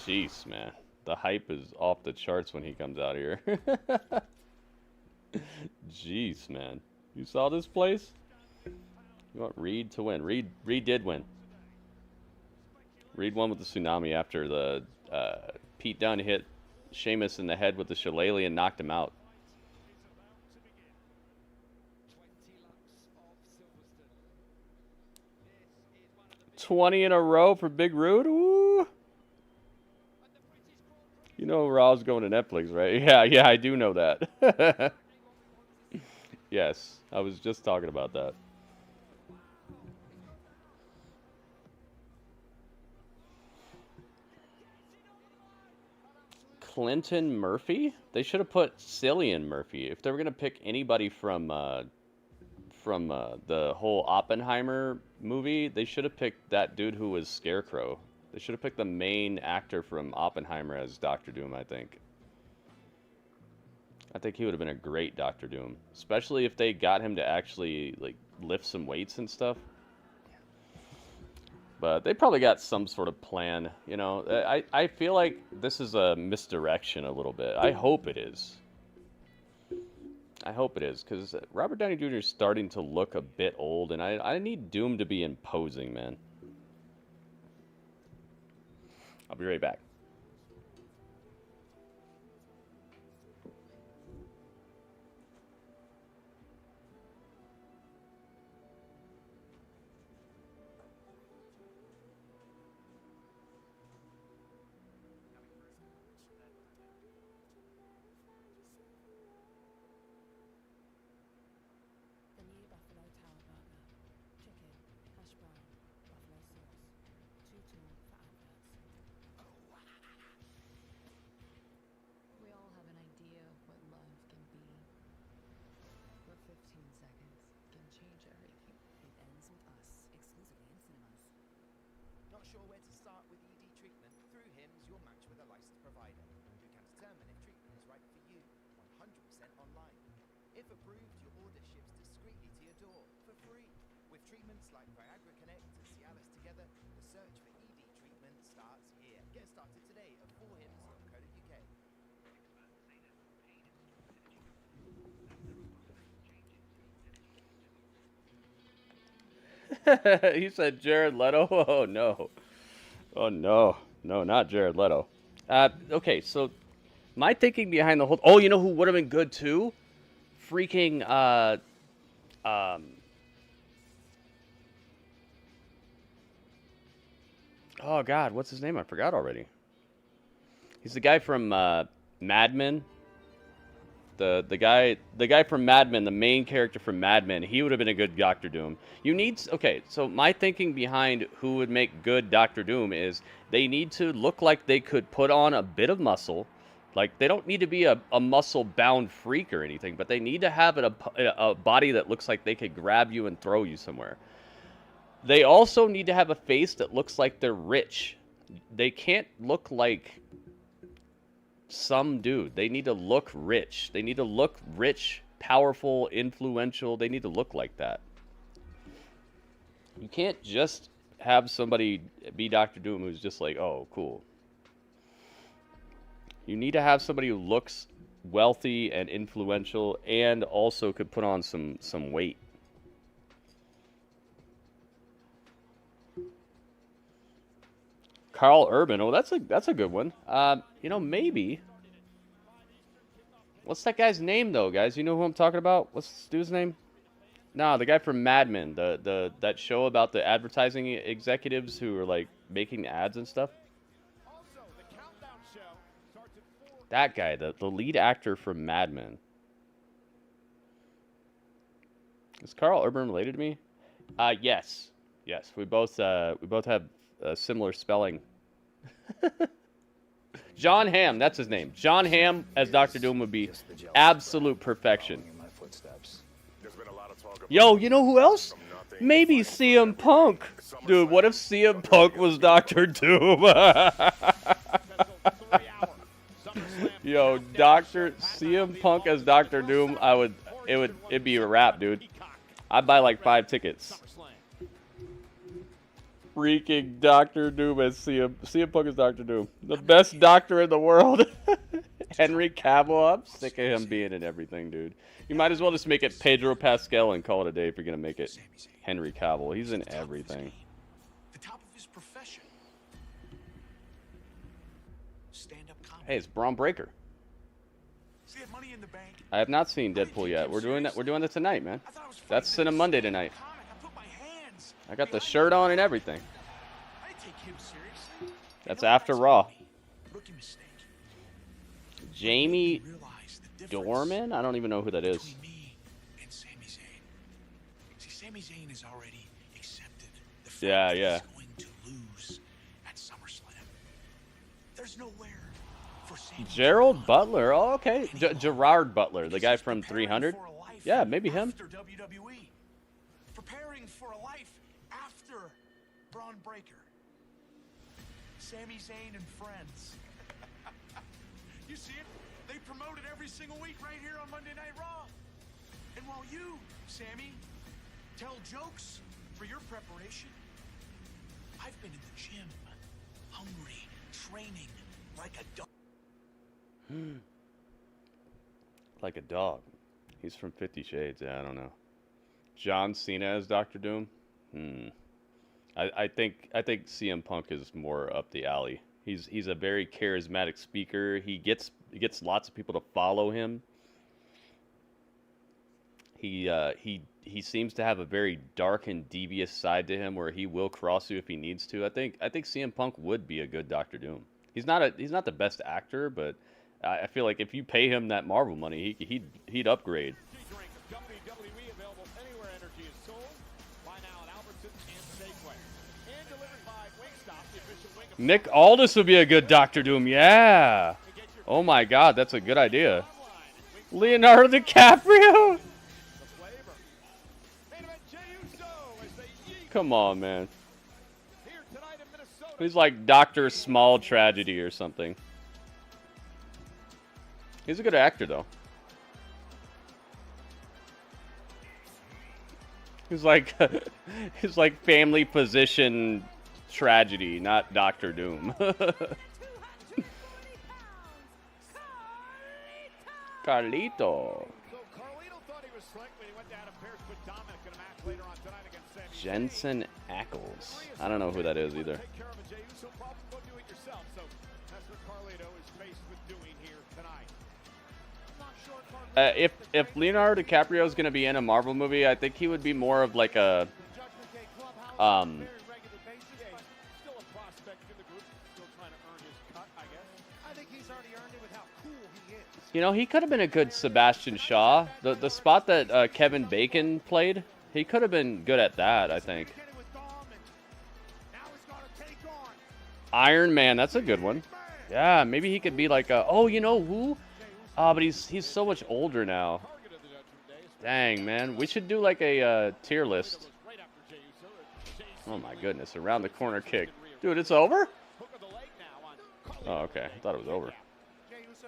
Jeez, man. The hype is off the charts when he comes out here. Jeez, man. You saw this place? You want Reed to win. Reed did win. Reed won with the tsunami after the Pete Dunne hit Sheamus in the head with the shillelagh and knocked him out. $20 in a row for Big Rude. Ooh. You know Raw's going to Netflix, right? Yeah, I do know that. Yes, I was just talking about that. Clinton Murphy? They should have put Cillian Murphy. If they were going to pick anybody from the whole Oppenheimer movie, they should have picked that dude who was Scarecrow. They should have picked the main actor from Oppenheimer as Doctor Doom, I think. I think he would have been a great Doctor Doom. Especially if they got him to actually like lift some weights and stuff. But they probably got some sort of plan, you know. I feel like this is a misdirection a little bit. I hope it is. I hope it is, because Robert Downey Jr. is starting to look a bit old, and I need Doom to be imposing, man. I'll be right back. Sure where to start with ED treatment? Through HIMS, you'll match with a licensed provider who can determine if treatment is right for you 100% online. If approved, your order ships discreetly to your door for free. With treatments like Viagra Connect and Cialis together, the search for ED treatment starts here. Get started today at 4hims.co.uk. He said Jared Leto. Oh no. Oh no. No, not Jared Leto. Okay, so my thinking behind the whole... Oh, you know who would have been good too? Freaking... Oh God, what's his name? I forgot already. He's the guy from Mad Men. The guy from Mad Men, the main character from Mad Men, he would have been a good Doctor Doom. You need... Okay, so my thinking behind who would make good Doctor Doom is they need to look like they could put on a bit of muscle. Like, they don't need to be a muscle-bound freak or anything, but they need to have a body that looks like they could grab you and throw you somewhere. They also need to have a face that looks like they're rich. They can't look like some dude. They need to look rich. They need to look rich, powerful, influential. They need to look like that. You can't just have somebody be Dr. Doom who's just like, oh, cool. You need to have somebody who looks wealthy and influential and also could put on some weight. Carl Urban. Oh, that's a good one. You know, maybe. What's that guy's name though, guys? You know who I'm talking about? What's this dude's name? No, the guy from Mad Men, that show about the advertising executives who are like making ads and stuff. That guy, the lead actor from Mad Men. Is Carl Urban related to me? Yes. Yes, we both have similar spelling. John Hamm, that's his name. John Hamm as Dr. Doom would be absolute perfection. Yo, you know who else? Maybe CM Punk. Dude, what if CM Punk was Dr. Doom? Yo, CM Punk as Dr. Doom, it'd be a wrap, dude. I'd buy like 5 tickets. Freaking Dr. Doom as CM Punk as Dr. Doom. The best doctor in the world. Henry Cavill, I'm sick of him being in everything, dude. You might as well just make it Pedro Pascal and call it a day if you're going to make it Henry Cavill. He's in everything. The top of his profession. Stand-up comedy. Hey, it's Braun Breaker. I have not seen Deadpool yet. We're doing that. We're doing it tonight, man. That's Cinema Monday tonight. I got the shirt on and everything. That's after Raw. Jamie Dorman? I don't even know who that is. Yeah. Gerald Butler. Oh, okay. Gerard Butler, the guy from 300. Yeah, maybe him. Preparing for a life after Braun Breaker. Sami Zayn and friends. You see it? They promote it every single week right here on Monday Night Raw. And while you, Sami, tell jokes for your preparation, I've been in the gym, hungry, training like a dog. Like a dog. He's from 50 Shades. Yeah, I don't know. John Cena as Dr. Doom? I think CM Punk is more up the alley. He's a very charismatic speaker. He gets lots of people to follow him. He seems to have a very dark and devious side to him where he will cross you if he needs to. I think CM Punk would be a good Dr. Doom. He's not the best actor, but I feel like if you pay him that Marvel money, he'd upgrade. WWE available anywhere energy is sold. Buy now at Albertsons and Safeway. And delivered by Wingstop, the official wing of Nick Aldis would be a good Dr. Doom. Yeah. Oh my God, that's a good idea. Leonardo DiCaprio. Come on, man. He's like Dr. Small Tragedy or something. He's a good actor, though. He's like Family Physician Tragedy, not Dr. Doom. Carlito. Jensen Ackles. I don't know who that is either. If Leonardo DiCaprio is going to be in a Marvel movie, I think he would be more of like a you know, he could have been a good Sebastian Shaw. The spot that Kevin Bacon played, he could have been good at that, I think. Iron Man, that's a good one. Yeah, maybe he could be like a, oh, you know who? But he's so much older now. Dang, man. We should do like a tier list. Oh my goodness, around the corner kick. Dude, it's over? Oh, okay. I thought it was over.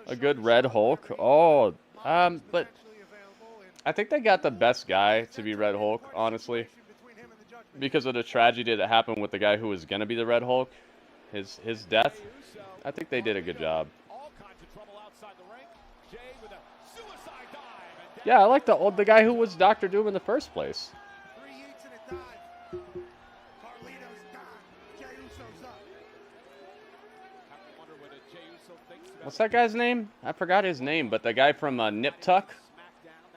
A good Red Hulk. Oh, but I think they got the best guy to be Red Hulk, honestly. because of the tragedy that happened with the guy who was gonna be the Red Hulk, his death. I think they did a good job. Yeah, I like the guy who was Doctor Doom in the first place. What's that guy's name? I forgot his name, but the guy from Nip Tuck,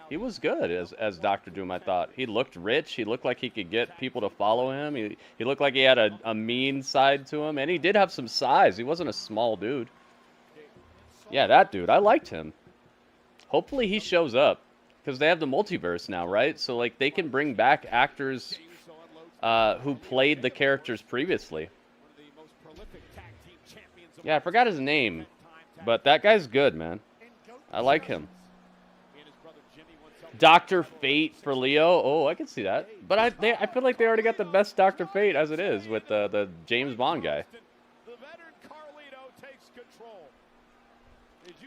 he was good as Doctor Doom, I thought. He looked rich. He looked like he could get people to follow him. He looked like he had a mean side to him, and he did have some size. He wasn't a small dude. Yeah, that dude. I liked him. Hopefully he shows up, because they have the multiverse now, right? So, like, they can bring back actors who played the characters previously. Yeah, I forgot his name. But that guy's good, man. I like him. Dr. Fate for Leo. Oh, I can see that. But I feel like they already got the best Dr. Fate as it is with the James Bond guy.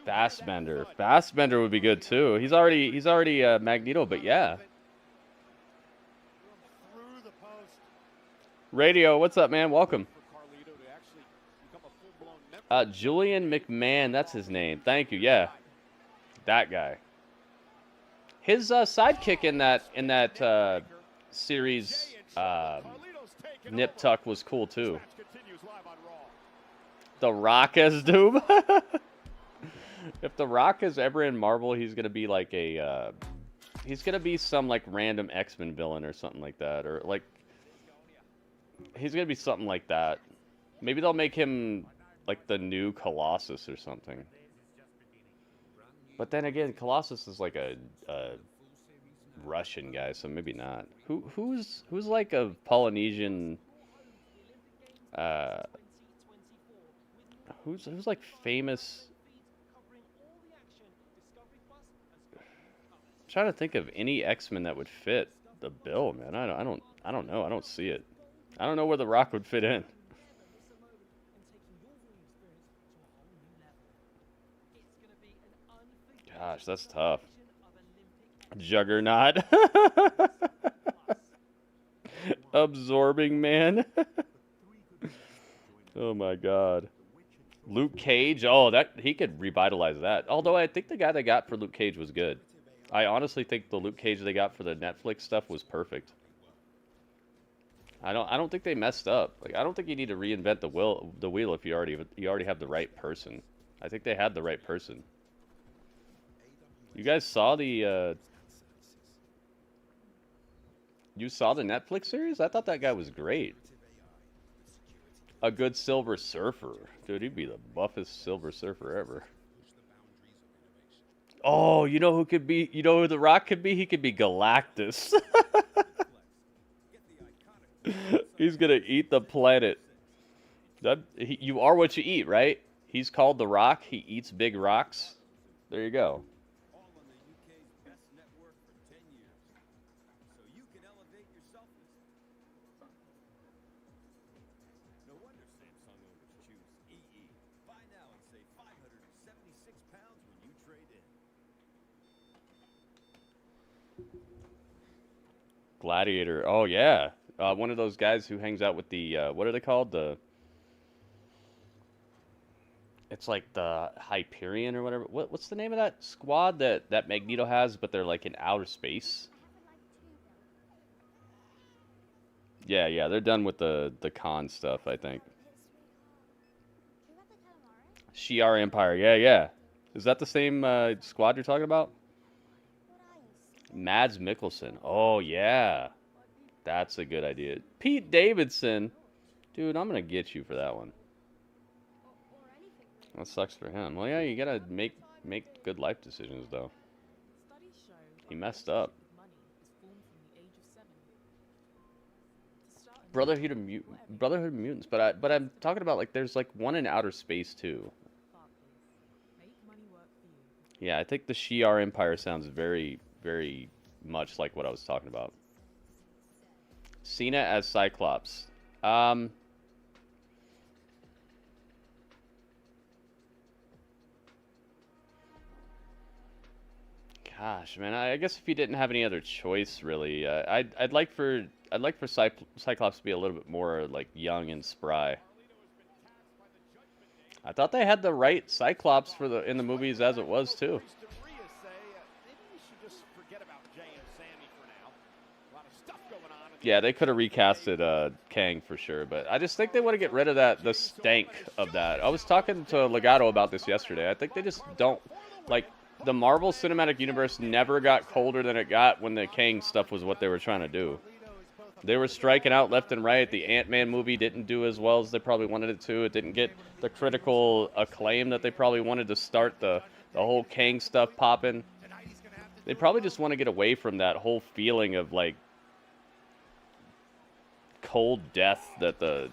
Fastbender. Fastbender would be good too. He's already Magneto, but yeah. Radio, what's up, man? Welcome. Julian McMahon, that's his name. Thank you. Yeah, that guy. His sidekick in that series, Nip Tuck, was cool too. The Rock as Doom. If The Rock is ever in Marvel, he's gonna be like he's gonna be some like random X-Men villain or something like that, or like he's gonna be something like that. Maybe they'll make him like the new Colossus or something. But then again, Colossus is like a Russian guy, so maybe not. Who's like a Polynesian? Who's like famous? I'm trying to think of any X-Men that would fit the bill, man. I don't know. I don't see it. I don't know where The Rock would fit in. Gosh, that's tough. Juggernaut. Absorbing Man. Oh my God. Luke Cage. Oh, he could revitalize that. Although I think the guy they got for Luke Cage was good. I honestly think the Luke Cage they got for the Netflix stuff was perfect. I don't think they messed up. Like, I don't think you need to reinvent the wheel if you already have the right person. I think they had the right person. You guys saw the Netflix series? I thought that guy was great. A good Silver Surfer. Dude, he'd be the buffest Silver Surfer ever. Oh, you know who The Rock could be? He could be Galactus. He's gonna eat the planet. You are what you eat, right? He's called The Rock. He eats big rocks. There you go. Gladiator. Oh yeah, one of those guys who hangs out with the what are they called? It's like the Hyperion or whatever. What's the name of that squad that Magneto has? But they're like in outer space. Yeah, they're done with the con stuff, I think. Shi'ar Empire. Yeah. Is that the same squad you're talking about? Mads Mikkelsen. Oh, yeah. That's a good idea. Pete Davidson. Dude, I'm going to get you for that one. That sucks for him. Well, yeah, you got to make good life decisions, though. He messed up. Brotherhood of Mutants. But I'm talking about, like, there's, like, one in outer space, too. Yeah, I think the Shi'ar Empire sounds very, very much like what I was talking about. Cena as Cyclops. Gosh, man, I guess if you didn't have any other choice, really, I'd like for Cyclops to be a little bit more like young and spry. I thought they had the right Cyclops for in the movies as it was too. Yeah, they could have recasted Kang for sure, but I just think they want to get rid of the stank of that. I was talking to Legato about this yesterday. I think they just don't like. The Marvel Cinematic Universe never got colder than it got when the Kang stuff was what they were trying to do. They were striking out left and right. The Ant-Man movie didn't do as well as they probably wanted it to. It didn't get the critical acclaim that they probably wanted to start the whole Kang stuff popping. They probably just want to get away from that whole feeling of, like, cold death that the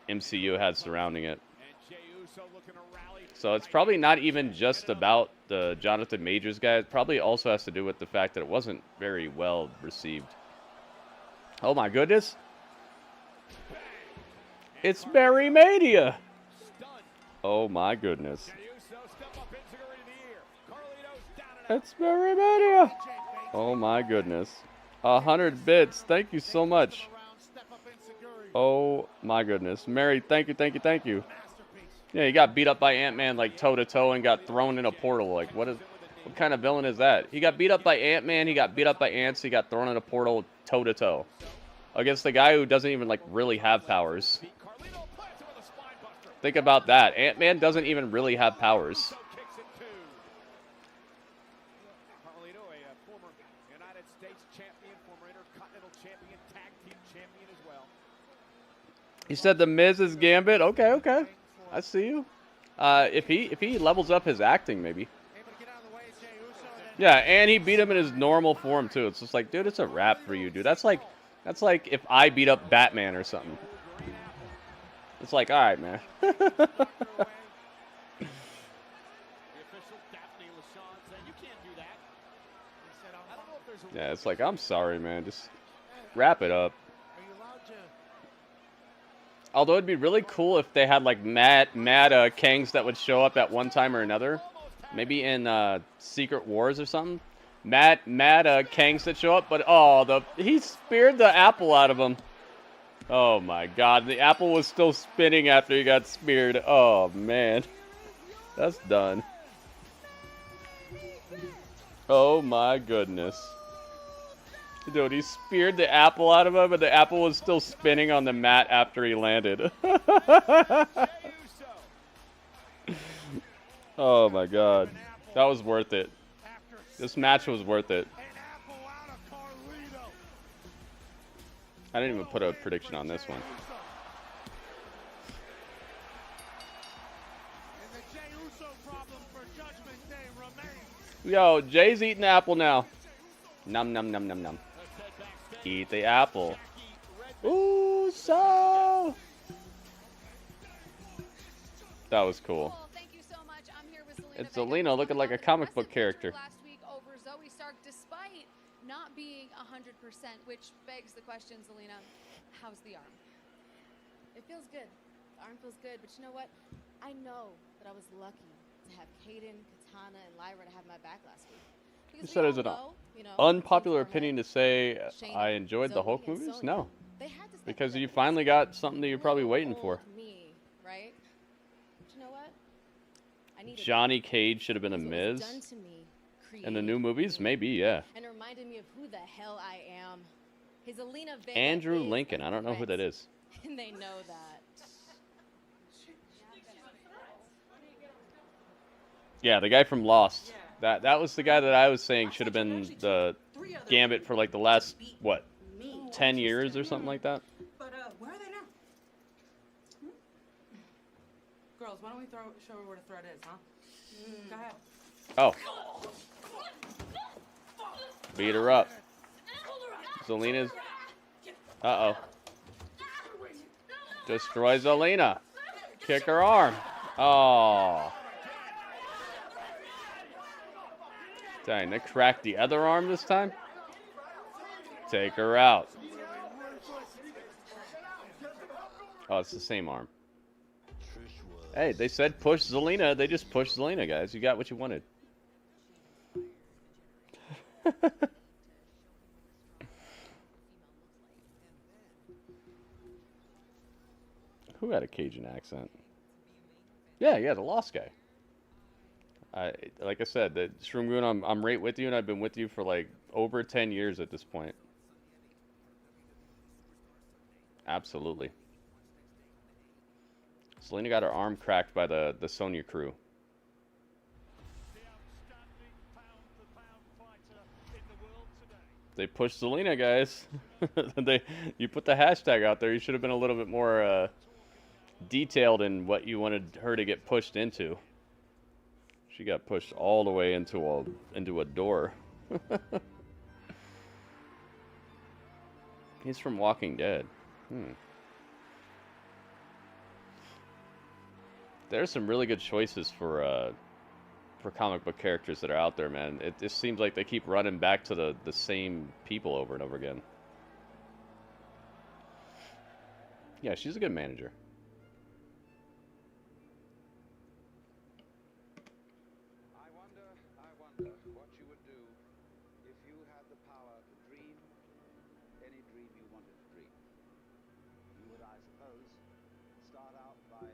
MCU had surrounding it. So it's probably not even just about the Jonathan Majors guy. It probably also has to do with the fact that it wasn't very well received. Oh my goodness. It's Barry Mania. Oh my goodness. It's Barry Mania. Oh my goodness. 100 bits. Thank you so much. Oh my goodness. Mary, thank you, thank you, thank you. Yeah, he got beat up by Ant-Man like toe-to-toe and got thrown in a portal. Like, what kind of villain is that? He got beat up by Ant-Man, he got beat up by ants, he got thrown in a portal toe-to-toe. Against the guy who doesn't even, like, really have powers. Think about that. Ant-Man doesn't even really have powers. He said the Miz is Gambit. Okay, okay. I see you. If he levels up his acting, maybe. Yeah, and he beat him in his normal form too. It's just like, dude, it's a wrap for you, dude. That's like if I beat up Batman or something. It's like, all right, man. Yeah, it's like, I'm sorry, man. Just wrap it up. Although it'd be really cool if they had like mad Kangs that would show up at one time or another, maybe in Secret Wars or something. Mad Kangs that show up, but oh, he speared the apple out of him. Oh my God, the apple was still spinning after he got speared. Oh man, that's done. Oh my goodness. Dude, he speared the apple out of him, and the apple was still spinning on the mat after he landed. Oh my God. That was worth it. This match was worth it. I didn't even put a prediction on this one. Yo, Jay's eating the apple now. Num num num num num. Eat the apple. Ooh, so. That was cool. Thank you so much. I'm here with Zelina. It's Zelina looking like a comic book character. Last week over Zoey Stark, despite not being 100%, which begs the question, Zelina, how's the arm? It feels good. The arm feels good, but you know what? I know that I was lucky to have Kayden, Katana, and Lyra to have my back last week. You said it's an unpopular opinion to say I enjoyed the Hulk movies? No. Because you finally got something that you're probably waiting for. Me, right? But you know what? Johnny Cage should have been a Miz. In the new movies? Maybe, yeah. And reminded me of who the hell I am. His Alina Vega Andrew Lincoln. I don't know who that is. And they know that. Yeah, the guy from Lost. That was the guy that I was saying should have been the Gambit for like the last, what, 10 years or something like that? But where are they now? Girls, why don't we show her where the thread is, huh? Go ahead. Oh. Beat her up. Zelina's. Uh-oh. Destroy Zelina. Kick her arm. Oh. Dang, they cracked the other arm this time? Take her out. Oh, it's the same arm. Hey, they said push Zelina. They just pushed Zelina, guys. You got what you wanted. Who had a Cajun accent? Yeah, the Lost guy. Like I said, the Shroom Goon, I'm right with you, and I've been with you for like over 10 years at this point. Absolutely. Selena got her arm cracked by the Sonya crew. They pushed Selena, guys. You put the hashtag out there. You should have been a little bit more detailed in what you wanted her to get pushed into. She got pushed all the way into a door. He's from Walking Dead. There's some really good choices for comic book characters that are out there, man. It just seems like they keep running back to the same people over and over again. Yeah, she's a good manager. I wonder what you would do if you had the power to dream any dream you wanted to dream. You would, I suppose, start out by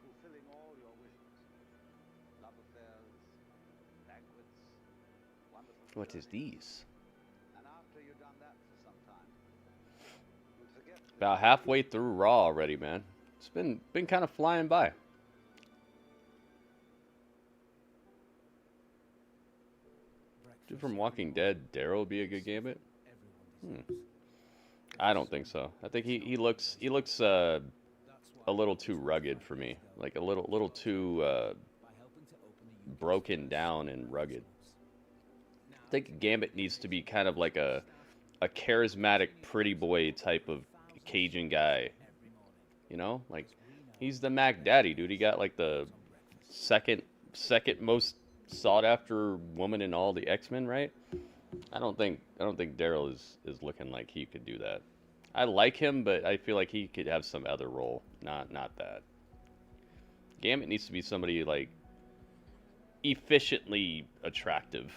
fulfilling all your wishes. Love affairs, banquets, wonderful... What is these? And after you've done that for some time, you'd forget... About halfway through Raw already, man. It's been kind of flying by. Dude from Walking Dead, Daryl would be a good Gambit. I don't think so. I think he looks a little too rugged for me. Like a little too broken down and rugged. I think Gambit needs to be kind of like a charismatic pretty boy type of Cajun guy. You know? Like he's the Mac Daddy, dude. He got like the second most sought after woman in all the X-Men, right? I don't think Daryl is looking like he could do that. I like him, but I feel like he could have some other role, not that. Gambit needs to be somebody like efficiently attractive.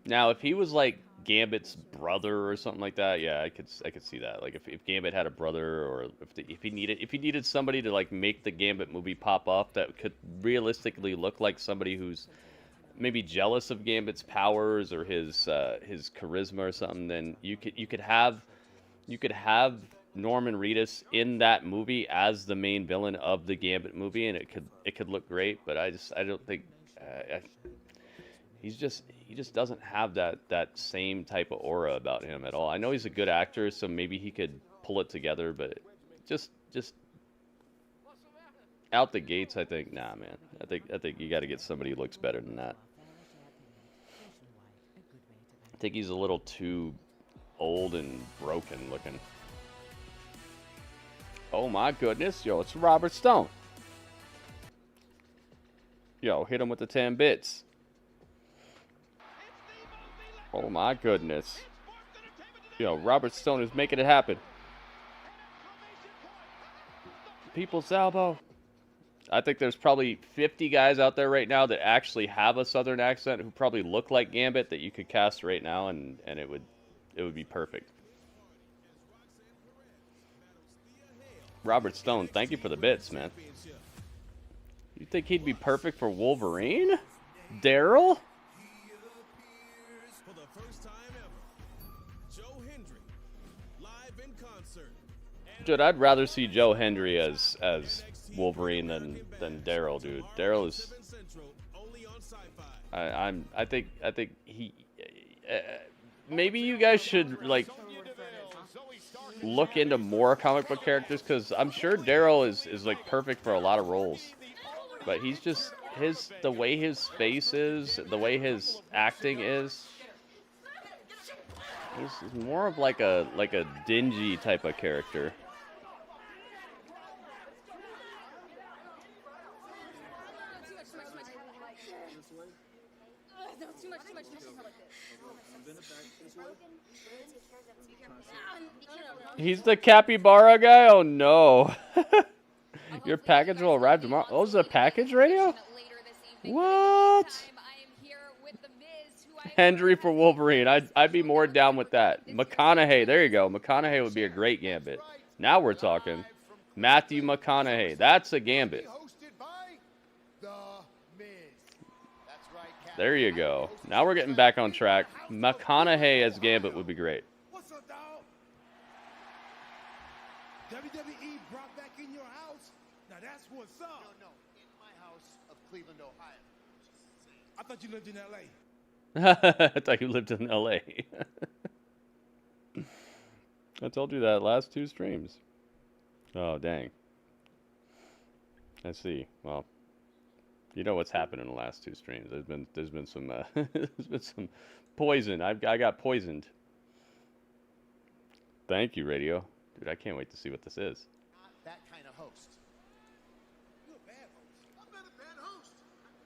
Now, if he was like Gambit's brother or something like that, yeah, I could see that. Like if Gambit had a brother, or if he needed somebody to like make the Gambit movie pop off that could realistically look like somebody who's maybe jealous of Gambit's powers or his charisma or something, then you could have Norman Reedus in that movie as the main villain of the Gambit movie, and it could look great. But I don't think he just doesn't have that same type of aura about him at all. I know he's a good actor, so maybe he could pull it together, but just out the gates, I think, nah, man. I think you got to get somebody who looks better than that. I think he's a little too old and broken looking. Oh my goodness, yo, it's Robert Stone. Yo, hit him with the 10 bits. Oh my goodness. Yo, Robert Stone is making it happen. People's elbow. I think there's probably 50 guys out there right now that actually have a southern accent who probably look like Gambit that you could cast right now, and it would be perfect. Robert Stone, thank you for the bits, man. You think he'd be perfect for Wolverine? Daryl? Dude, I'd rather see Joe Hendry as Wolverine than Daryl, dude. Daryl is. I think he. Maybe you guys should like look into more comic book characters, because I'm sure Daryl is like perfect for a lot of roles, but he's just the way his face is, the way his acting is. He's more of like a dingy type of character. He's the capybara guy? Oh no. Your package will arrive tomorrow. Oh, is it a package radio? What? Hendry for Wolverine. I'd be more down with that. McConaughey. There you go. McConaughey would be a great Gambit. Now we're talking. Matthew McConaughey. That's a Gambit. There you go. Now we're getting back on track. McConaughey as Gambit would be great. What's up, dog? WWE brought back in your house. Now that's what's up. No, in my house of Cleveland, Ohio. I thought you lived in L.A. I thought you lived in L.A. I told you that last 2 streams. Oh, dang. I see. Well, you know what's happened in the last 2 streams. There's been some there's been some poison. I got poisoned. Thank you, radio. Dude, I can't wait to see what this is. Not that kind of host. You're a bad host. I'm not a bad host.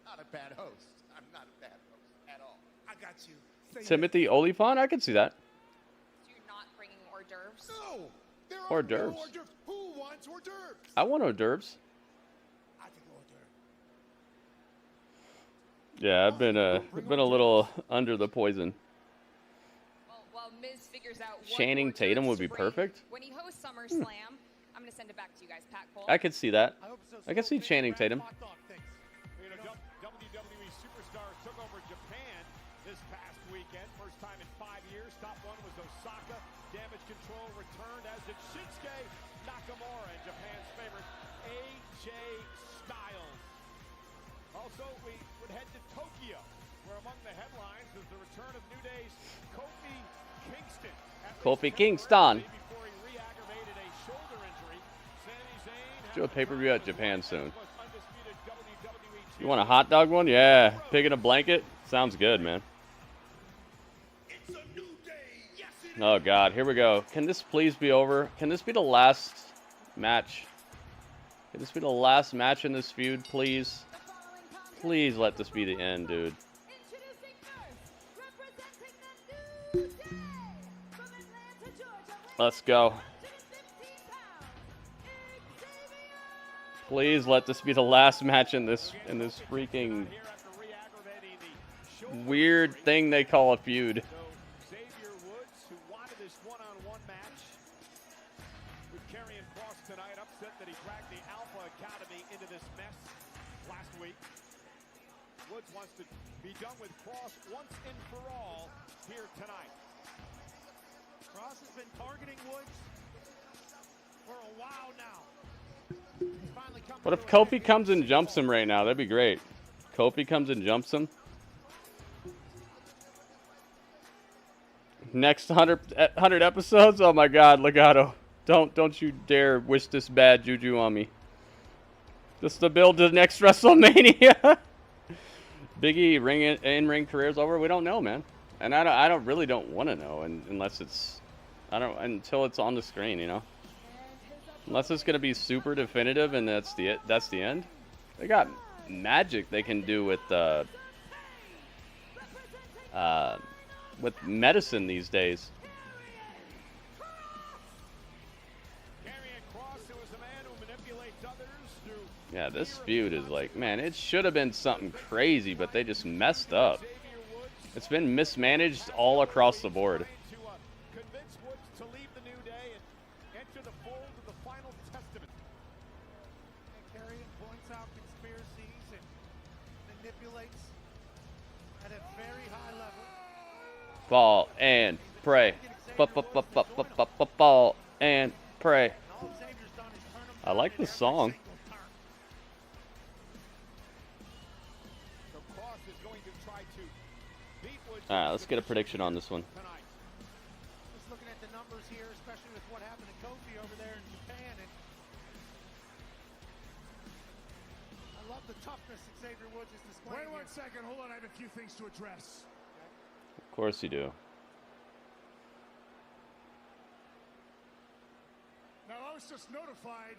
Not a bad host. I'm not a bad host at all. I got you. Say Timothy Oliphant? I can see that. So you're not bringing hors d'oeuvres? No. There are Hors d'oeuvres. no hors d'oeuvres. Who wants hors d'oeuvres? I want hors d'oeuvres. I think hors d'oeuvres. Yeah, I've been a little under the poison. Well, while Miz figures out what Channing hors Tatum d'oeuvres would be to bring perfect. when he hosts SummerSlam. I'm going to send it back to you guys. Pat Cole. I could see that. I can see Channing Tatum. WWE superstars took over Japan this past weekend. First time in 5 years. Top one was Osaka. Damage control returned, as did Shinsuke Nakamura and Japan's favorite AJ Styles. Also, we would head to Tokyo, where among the headlines is the return of New Day's Kofi Kingston. Kofi Kingston. Before he re-aggravated a shoulder injury. Sami Zayn Do a pay-per-view at Japan soon. You want a hot dog one? Yeah. Pig in a blanket? Sounds good, man. Oh, God. Here we go. Can this please be over? Can this be the last match? Can this be the last match in this feud, please? Please let this be the end, dude. Let's go. Please let this be the last match in this freaking weird thing they call a feud. Xavier Woods, who wanted this one-on-one match with Karrion Kross tonight, upset that he dragged the Alpha Academy into this mess last week. Woods wants to be done with Kross once and for all here tonight. Kross has been targeting Woods for a while now. What if Kofi comes and jumps him right now? That'd be great. Kofi comes and jumps him. Next 100 episodes? Oh my God, Legato. Don't you dare wish this bad juju on me. Just to build the next WrestleMania. Big E in-ring career's over? We don't know, man. And I really don't want to know unless it's until it's on the screen, you know. Unless it's gonna be super definitive and that's the end. They got magic they can do with medicine these days. Yeah, this feud is like, man, it should have been something crazy, but they just messed up. It's been mismanaged all across the board. Fall and pray. Fall and pray. I like the song. Alright, let's get a prediction on this one. Just looking at the numbers here, especially with what happened to Kofi over there in Japan. And I love the toughness that Xavier Woods is displaying. Wait 1 second. Hold on. I have a few things to address. Of course you do. Now, I was just notified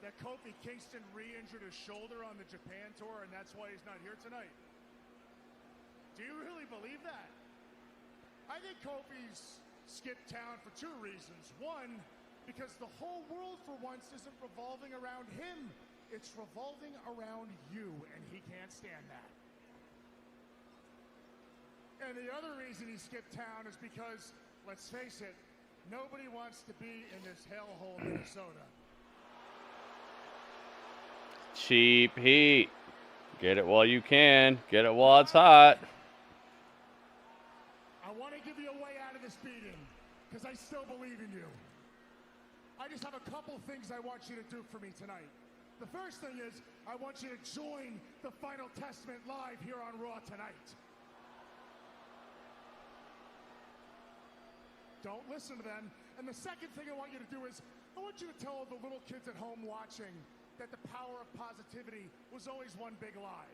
that Kofi Kingston re-injured his shoulder on the Japan tour, and that's why he's not here tonight. Do you really believe that? I think Kofi's skipped town for 2 reasons. One, Because the whole world for once isn't revolving around him. It's revolving around you, and he can't stand that. And the other reason he skipped town is because, let's face it, nobody wants to be in this hellhole, Minnesota. Cheap heat. Get it while you can. Get it while it's hot. I want to give you a way out of this beating, because I still believe in you. I just have a couple things I want you to do for me tonight. The first thing is, I want you to join the Final Testament live here on Raw tonight. Don't listen to them. And the second thing I want you to do is, I want you to tell the little kids at home watching that the power of positivity was always one big lie.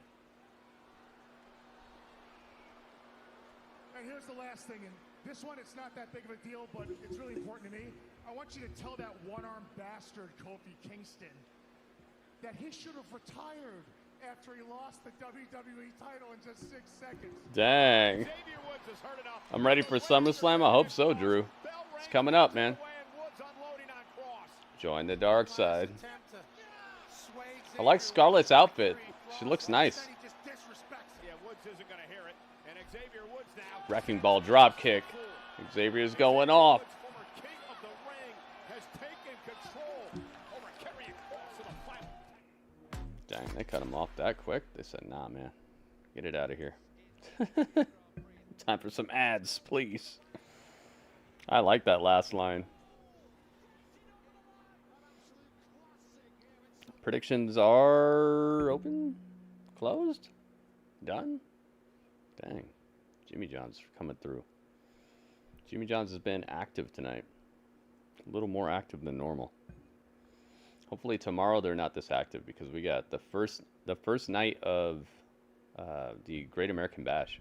And here's the last thing, and this one, it's not that big of a deal, but it's really important to me. I want you to tell that one-armed bastard, Kofi Kingston, that he should have retired after he lost the WWE title in just 6 seconds. Dang. I'm ready for SummerSlam. I hope so, Drew. It's coming up, man. Join the dark side. I like Scarlett's outfit. She looks nice. Wrecking ball drop kick. Xavier's going off. Dang, they cut him off that quick. They said, nah, man. Get it out of here. Time for some ads, please. I like that last line. Predictions are open? Closed? Done? Dang. Jimmy John's coming through. Jimmy John's has been active tonight. A little more active than normal. Hopefully tomorrow they're not this active because we got the first night of the Great American Bash.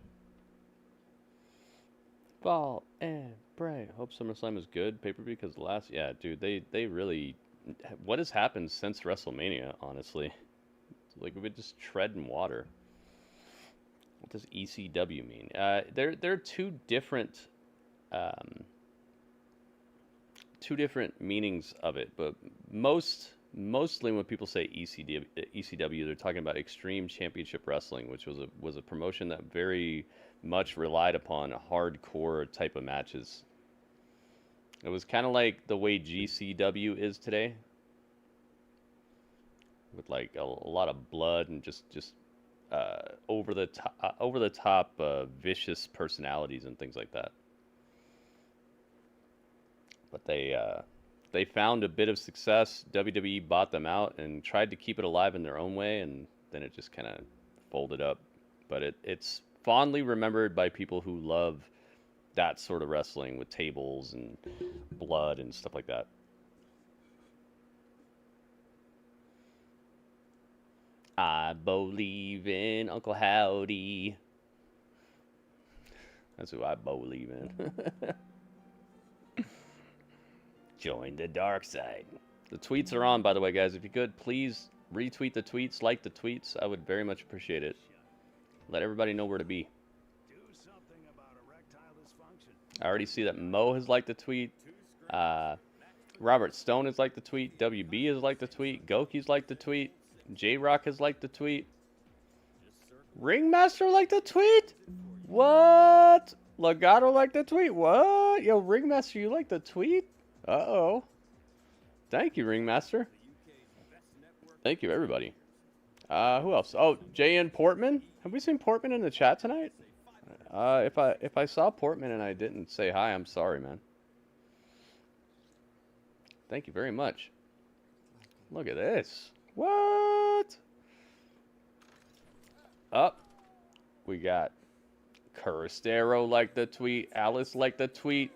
Fall and pray. Hope SummerSlam is good pay-per-view because the last, yeah, dude, they really, what has happened since WrestleMania? Honestly, it's like we've just treading water. What does ECW mean? They're two different meanings of it, but mostly when people say ECW, they're talking about Extreme Championship Wrestling, which was a promotion that very much relied upon hardcore type of matches. It was kind of like the way GCW is today, with like a lot of blood and just over the top vicious personalities and things like that. But they found a bit of success. WWE bought them out and tried to keep it alive in their own way, and then it just kind of folded up. But it's fondly remembered by people who love that sort of wrestling with tables and blood and stuff like that. I believe in Uncle Howdy. That's who I believe in. Join the dark side. The tweets are on, by the way, guys. If you could, please retweet the tweets, like the tweets. I would very much appreciate it. Let everybody know where to be. I already see that Mo has liked the tweet. Robert Stone has liked the tweet. WB has liked the tweet. Goki's liked the tweet. J-Rock has liked the tweet. Ringmaster liked the tweet? What? Legato liked the tweet? What? Yo, Ringmaster, you like the tweet? Uh-oh. Thank you, Ringmaster. Thank you, everybody. Who else? Oh, J.N. Portman? Have we seen Portman in the chat tonight? If I saw Portman and I didn't say hi, I'm sorry, man. Thank you very much. Look at this. What? Up. We got Curstero like the tweet. Alice like the tweet.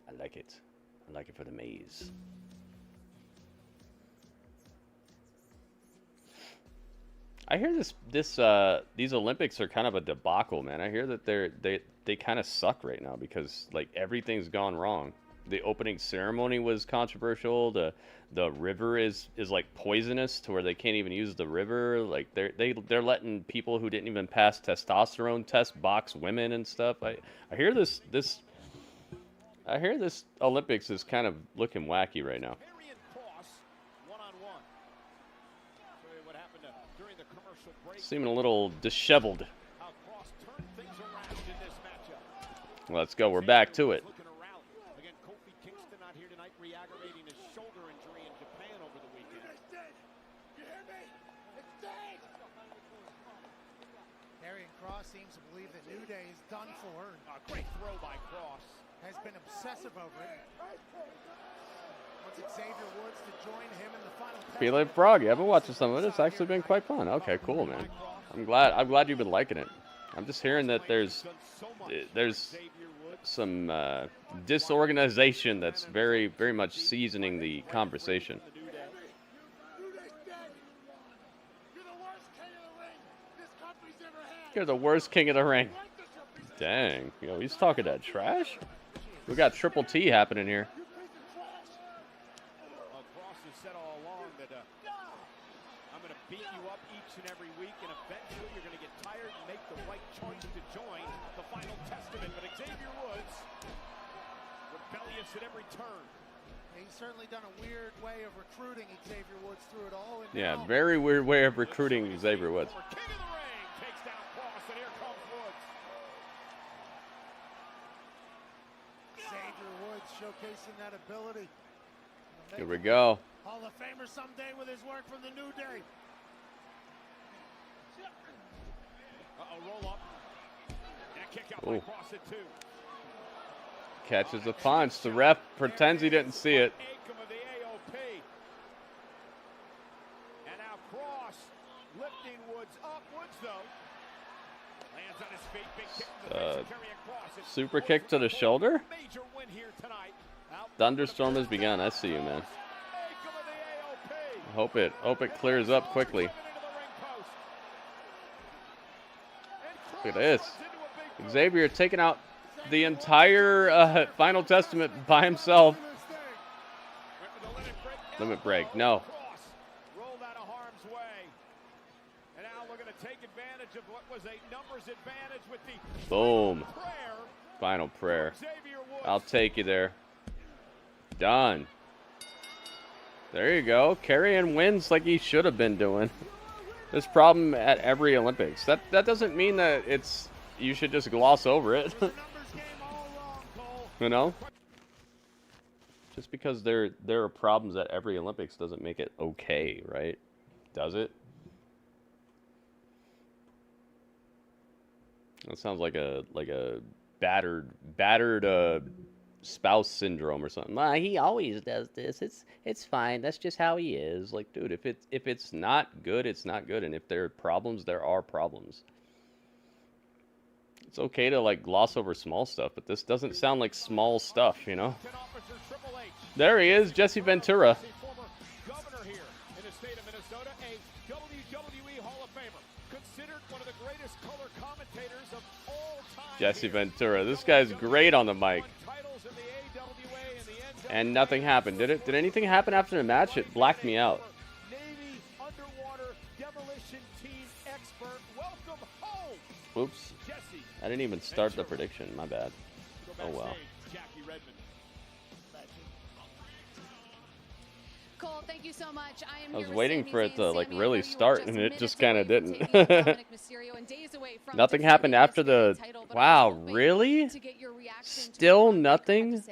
I like it. I like it for the maze. I hear these Olympics are kind of a debacle, man. I hear that they kind of suck right now because like everything's gone wrong. The opening ceremony was controversial. The river is like poisonous to where they can't even use the river. Like they're letting people who didn't even pass testosterone tests box women and stuff. I hear this I hear this Olympics is kind of looking wacky right now. Seeming a little disheveled. Let's go. We're back to it. Again, Kofi Kingston not here tonight, re-aggravating his shoulder injury in Japan over the weekend. You hear me? It's dead! Karrion Kross seems to believe that New Day is done for. A great throw by Kross. Has been obsessive over it. Wants Xavier Woods to join him in the final. Feeling froggy. I've been watching some of it. It's actually been quite fun. Okay, cool, man. I'm glad you've been liking it. I'm just hearing that there's some disorganization that's very, very much seasoning the conversation. You're the worst king of the ring. Dang, yo, he's talking that trash. We got Triple T happening here. Kross has said all along that I'm going to beat you up each and every week, and eventually you're going to get tired and make the right choice to join the final testament. But Xavier Woods, rebellious at every turn. He's certainly done a weird way of recruiting Xavier Woods through it all. And Yeah, very weird way of recruiting Xavier Woods. King of the ring takes down Kross, and here comes Woods. Xavier Woods showcasing that ability. Here we go. Hall of Famer someday with his work from the New Day. Roll up. And a kick out by Kross at 2. Catches the punch. The ref pretends he didn't see it. Acom of the AOP. And now Kross lifting Woods up. Woods, though, lands on his feet. Big kick to the face of Karrion Kross. It's Super kick to the shoulder. major win here tonight. Thunderstorm has begun. I see you, man. Hope it clears up quickly. Look at this. Xavier taking out the entire Final Testament by himself. Limit break. No. Rolled out of harm's way. And now looking to take advantage of what was a numbers advantage with the Boom. Final prayer. I'll take you there. Done. There you go. Karrion wins like he should have been doing. This problem at every Olympics. That doesn't mean that you should just gloss over it. You know? Just because there are problems at every Olympics doesn't make it okay, right? Does it? That sounds like a battered spouse syndrome or something. He always does this. It's fine. That's just how he is. Like, dude, if it's not good, it's not good. And if there are problems, there are problems. It's okay to like gloss over small stuff, but this doesn't sound like small stuff, you know? There he is, Jesse Ventura. Former governor here in the state of Minnesota, a WWE Hall of Famer, considered one of the greatest color commentators of all time. Jesse Ventura. This guy's great on the mic. And nothing happened, did it? Did anything happen after the match? It blacked me out. Navy underwater demolition team expert. Welcome home. Oops. I didn't even start the prediction. My bad. Oh well. Cole, thank you so much. I was waiting for it to like really start, and it just kind of didn't. Nothing happened after the. Wow, really? Still nothing?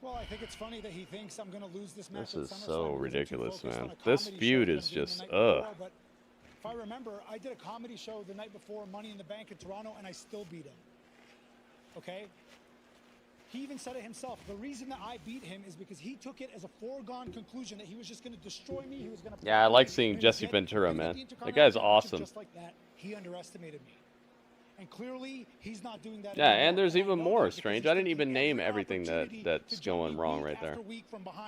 Well, I think it's funny that he thinks I'm going to lose this match. This is so ridiculous, man. This feud is just ugh. But if I remember, I did a comedy show the night before Money in the Bank in Toronto, and I still beat him. Okay? He even said it himself. The reason that I beat him is because he took it as a foregone conclusion that he was just going to destroy me. He was going to. Yeah, I like seeing Jesse Ventura, man. That guy's awesome. Just like that, he underestimated me. And clearly, he's not doing that. Yeah, and there's even more, Strange. I didn't even name everything that's going wrong right there.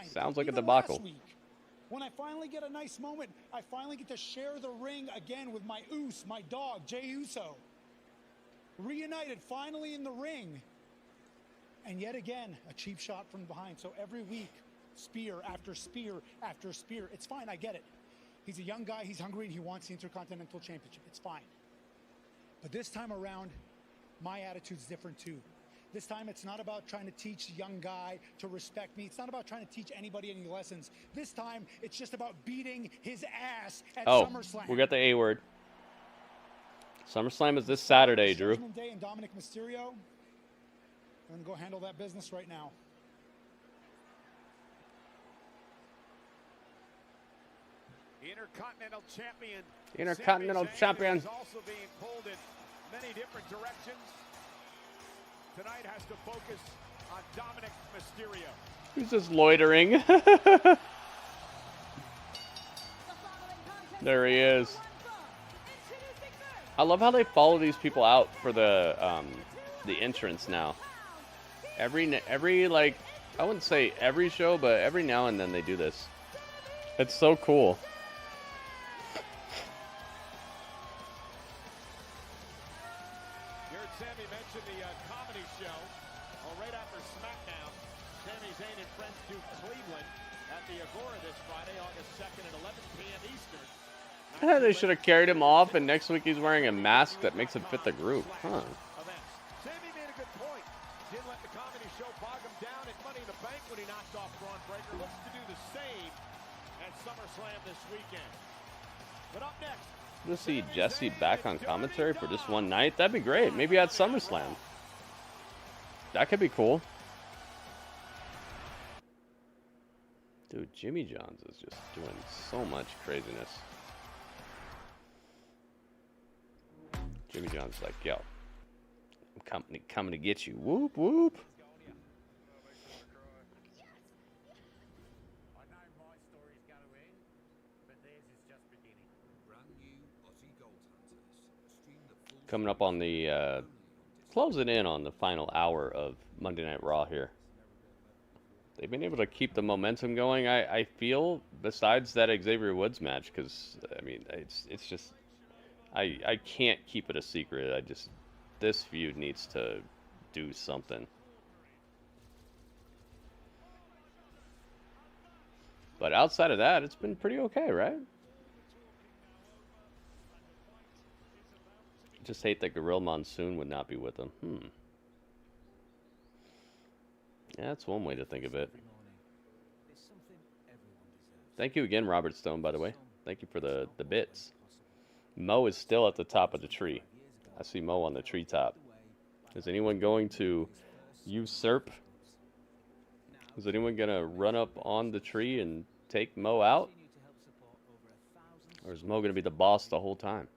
Sounds like a debacle. When I finally get a nice moment, I finally get to share the ring again with my Oos, my dog, Jey Uso. Reunited, finally in the ring. And yet again, a cheap shot from behind. So every week, spear after spear after spear. It's fine, I get it. He's a young guy, he's hungry, and he wants the Intercontinental Championship. It's fine. But this time around, my attitude's different too. This time it's not about trying to teach the young guy to respect me. It's not about trying to teach anybody any lessons. This time it's just about beating his ass at SummerSlam. We got the A word. SummerSlam is this Saturday, Drew. Judgment Day and Dominic Mysterio. I'm going to go handle that business right now. Intercontinental champion. Intercontinental champion. Is also being pulled in many different directions. Tonight has to focus on Dominic Mysterio. Who's just loitering? There he is. I love how they follow these people out for the entrance now. Every like, I wouldn't say every show, but every now and then they do this. It's so cool. You heard Sami mention the comedy show. Well, right after SmackDown, Sami Zayn and friends do Cleveland at the Agora this Friday, August 2nd at 11 p.m. Eastern. They should have carried him off, and next week he's wearing a mask that makes him fit the group. Huh. Sami made a good point. Didn't let the comedy show bog him down at Money in the Bank when he knocked off Braun Breaker. Looks to do the same at SummerSlam this weekend. But up next, Let's see Jesse back on commentary for just one night. That'd be great. Maybe at SummerSlam. That could be cool. Dude, Jimmy Johns is just doing so much craziness. Jimmy John's like, yo, I'm coming to get you. Whoop, whoop. Coming up on the, closing in on the final hour of Monday Night Raw here. They've been able to keep the momentum going, I feel, besides that Xavier Woods match, because, I mean, it's just, I can't keep it a secret. This feud needs to do something. But outside of that, it's been pretty okay, right? Just hate that Gorilla Monsoon would not be with them. Yeah, that's one way to think of it. Thank you again, Robert Stone, by the way. Thank you for the bits. Mo is still at the top of the tree. I see Mo on the treetop. Is anyone going to usurp? Is anyone going to run up on the tree and take Mo out? Or is Mo going to be the boss the whole time?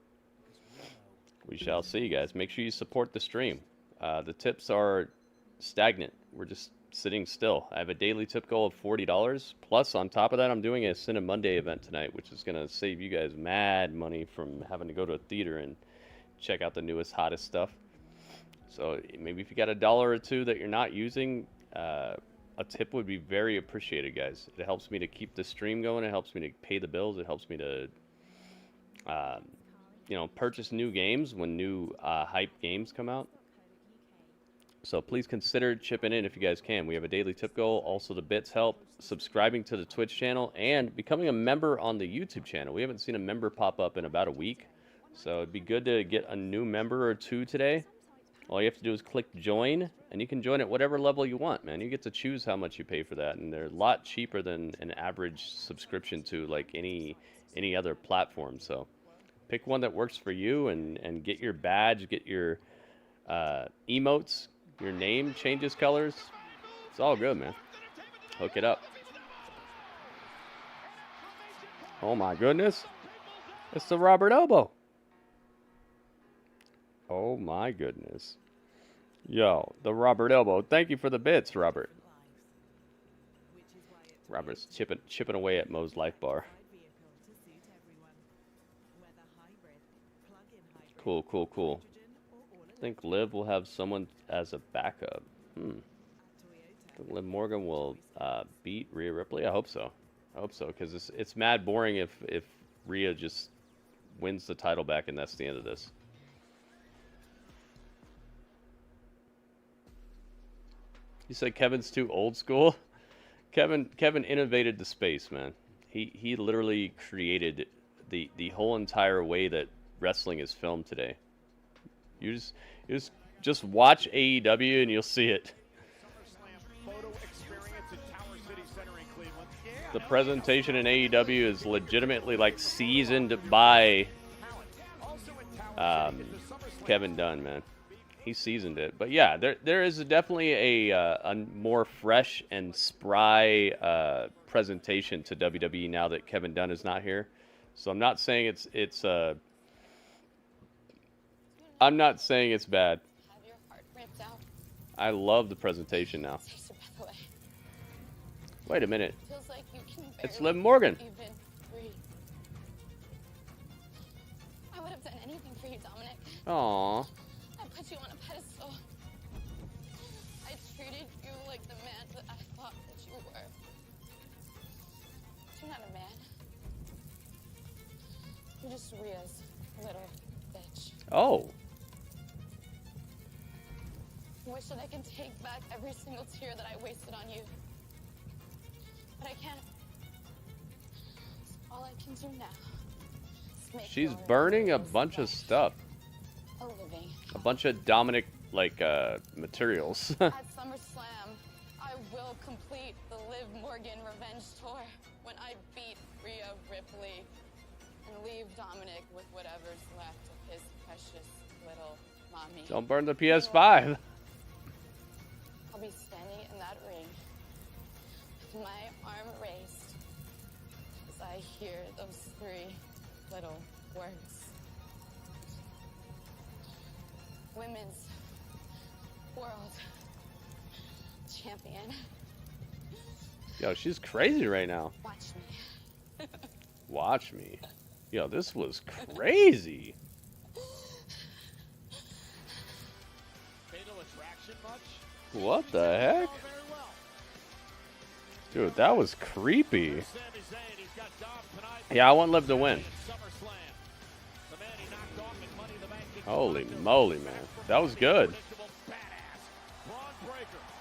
We shall see, guys. Make sure you support the stream. The tips are stagnant. We're just sitting still. I have a daily tip goal of $40. Plus, on top of that, I'm doing a Cinema Monday event tonight, which is going to save you guys mad money from having to go to a theater and check out the newest, hottest stuff. So maybe if you got $1 or $2 that you're not using, a tip would be very appreciated, guys. It helps me to keep the stream going. It helps me to pay the bills. It helps me to, purchase new games when new hype games come out. So please consider chipping in if you guys can. We have a daily tip goal. Also, the bits help. Subscribing to the Twitch channel and becoming a member on the YouTube channel. We haven't seen a member pop up in about a week. So it'd be good to get a new member or two today. All you have to do is click join, and you can join at whatever level you want, man. You get to choose how much you pay for that, and they're a lot cheaper than an average subscription to like any other platform. So pick one that works for you and get your badge, get your emotes. Your name changes colors. It's all good, man. Hook it up. Oh my goodness. It's the Robert Elbow. Oh my goodness. Yo, the Robert Elbow. Thank you for the bits, Robert. Robert's chipping away at Mo's Life Bar. Cool, cool, cool. I think Liv will have someone as a backup. I think Liv Morgan will beat Rhea Ripley. I hope so. I hope so, because it's mad boring if Rhea just wins the title back and that's the end of this. You said Kevin's too old school? Kevin innovated the space, man. He literally created the whole entire way that wrestling is filmed today. You just Just watch AEW and you'll see it. The presentation in AEW is legitimately like seasoned by Kevin Dunn, man. He seasoned it. But yeah, there is definitely a more fresh and spry presentation to WWE now that Kevin Dunn is not here. So I'm not saying it's I'm not saying it's bad. I love the presentation now. Wait a minute. It's Liv Morgan. I would have done anything for you, Dominic. Aww. I put you on a pedestal. I treated you like the man that I thought that you were. You're not a man. You're just Rhea's little bitch. Oh. I wish that I could take back every single tear that I wasted on you. But I can't. All I can do now is make She's your burning a bunch of stuff. a living. A bunch of Dominic, like, materials. At SummerSlam, I will complete the Liv Morgan revenge tour when I beat Rhea Ripley and leave Dominic with whatever's left of his precious little mommy. Don't burn the PS5. I'll be standing in that ring with my arm raised as I hear those three little words. Women's World Champion. Yo, she's crazy right now. Watch me. Watch me. Yo, this was crazy. Fatal attraction much? What the heck? Dude, that was creepy. Yeah, I want Liv to win. Holy moly, man. That was good.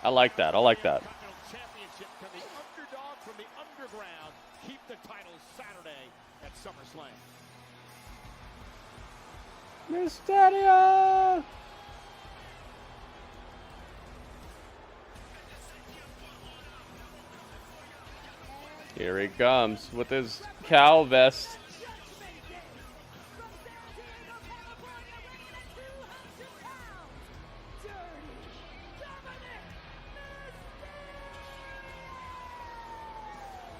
I like that. I like that. Championship. Can the underdog from the underground keep the title Saturday at SummerSlam? Mysterio! Here he comes with his cow vest.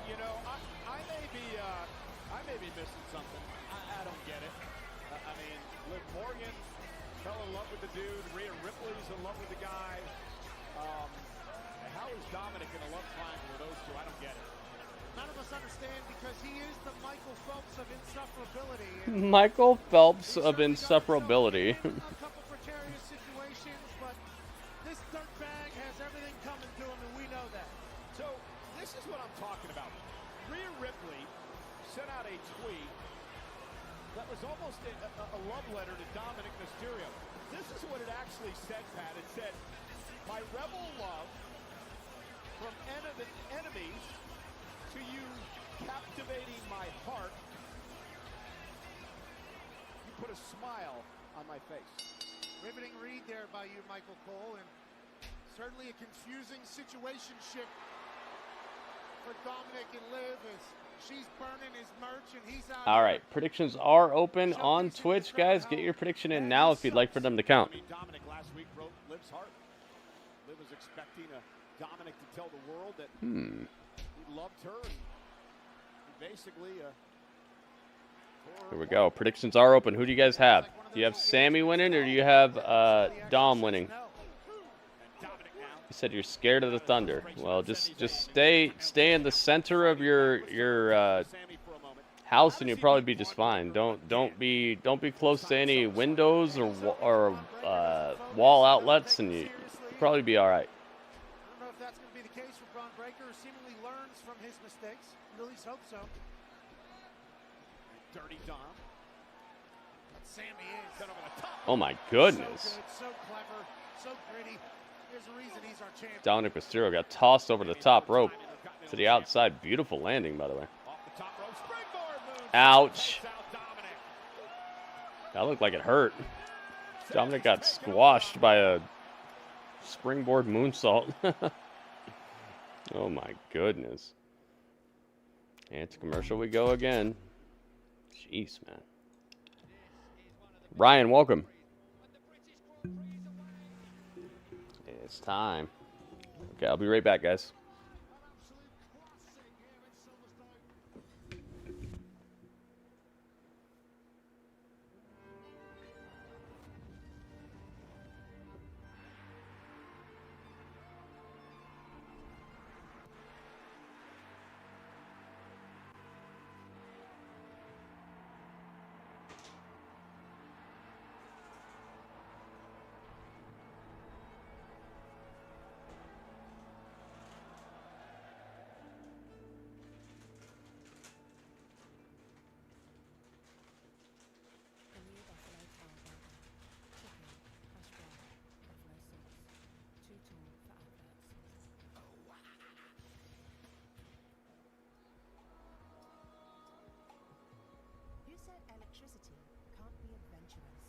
You know, I may be missing something. I don't get it. I mean, Liv Morgan fell in love with the dude. Rhea Ripley's in love with the guy. How is Dominic in a love triangle with those two? I don't get it. None of us understand because he is the Michael Phelps of insufferability. Michael Phelps of insufferability. A couple precarious situations, but this dirtbag has everything coming to him, and we know that. So, this is what I'm talking about. Rhea Ripley sent out a tweet that was almost a love letter to Dominic Mysterio. This is what it actually said, Pat. It said, "My rebel love from enemies to you captivating my heart. You put a smile on my face." Riveting read there by you, Michael Cole, and certainly a confusing situationship for Dominic and Liv as she's burning his merch and he's out. All right, predictions are open on Twitch, guys. Get your prediction in now if you'd like for them to count. I mean, Dominic last week broke Liv's heart. Liv was expecting Dominic to tell the world that he loved her. And he basically. Here we go. Predictions are open. Who do you guys have? Do you have Sami winning or do you have Dom winning? You said you're scared of the Thunder. Well, just stay in the center of your house and you'll probably be just fine. Don't be close to any windows or wall outlets and you'll probably be all right. I don't know if that's going to be the case for Braun Breaker, who seemingly learns from his mistakes. At least hope so. Dirty Dom. But Sami is. Sent over the top. Oh my goodness. So good, so clever, so gritty. There's a reason he's our champion. Dominic Mysterio got tossed over the top rope to the outside. Beautiful landing, by the way. Ouch. That looked like it hurt. Dominic got squashed by a springboard moonsault. Oh my goodness. And to commercial we go again. Jeez, man. Ryan, welcome. It's time. Okay, I'll be right back, guys. Electricity can't be adventurous.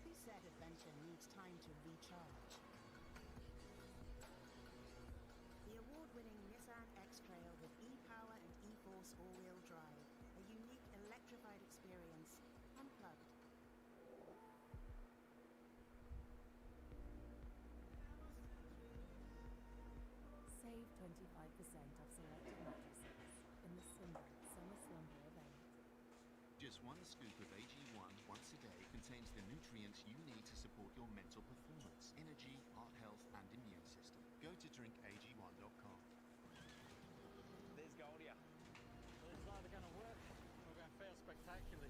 Who said adventure needs time to recharge? The award-winning Nissan X-Trail with e-power and e-force all-wheel drive. A unique electrified experience, unplugged. Save 25% off selected mattresses in the Summer Slumber event. Just one scoop of AG1 once a day contains the nutrients you need to support your mental performance, energy, heart health, and immune system. Go to drinkag1.com. There's Goldia. Well, it's either going to work or going to fail spectacularly.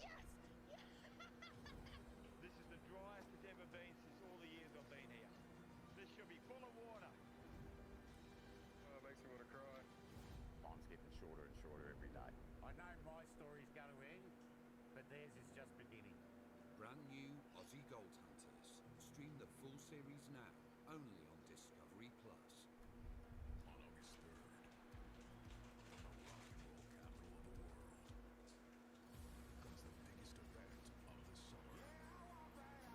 Yes! This is the driest it's ever been since all the years I've been here. This should be full of water. Oh, it makes me want to cry. Time's getting shorter and shorter every day. I know my story's going to end, but theirs is just beginning. Brand new Aussie Gold Hunters. Stream the full series now, only on Discovery Plus. On August 3rd, from the rock and roll capital of the world, comes the biggest event of the summer. WWE SummerSlam.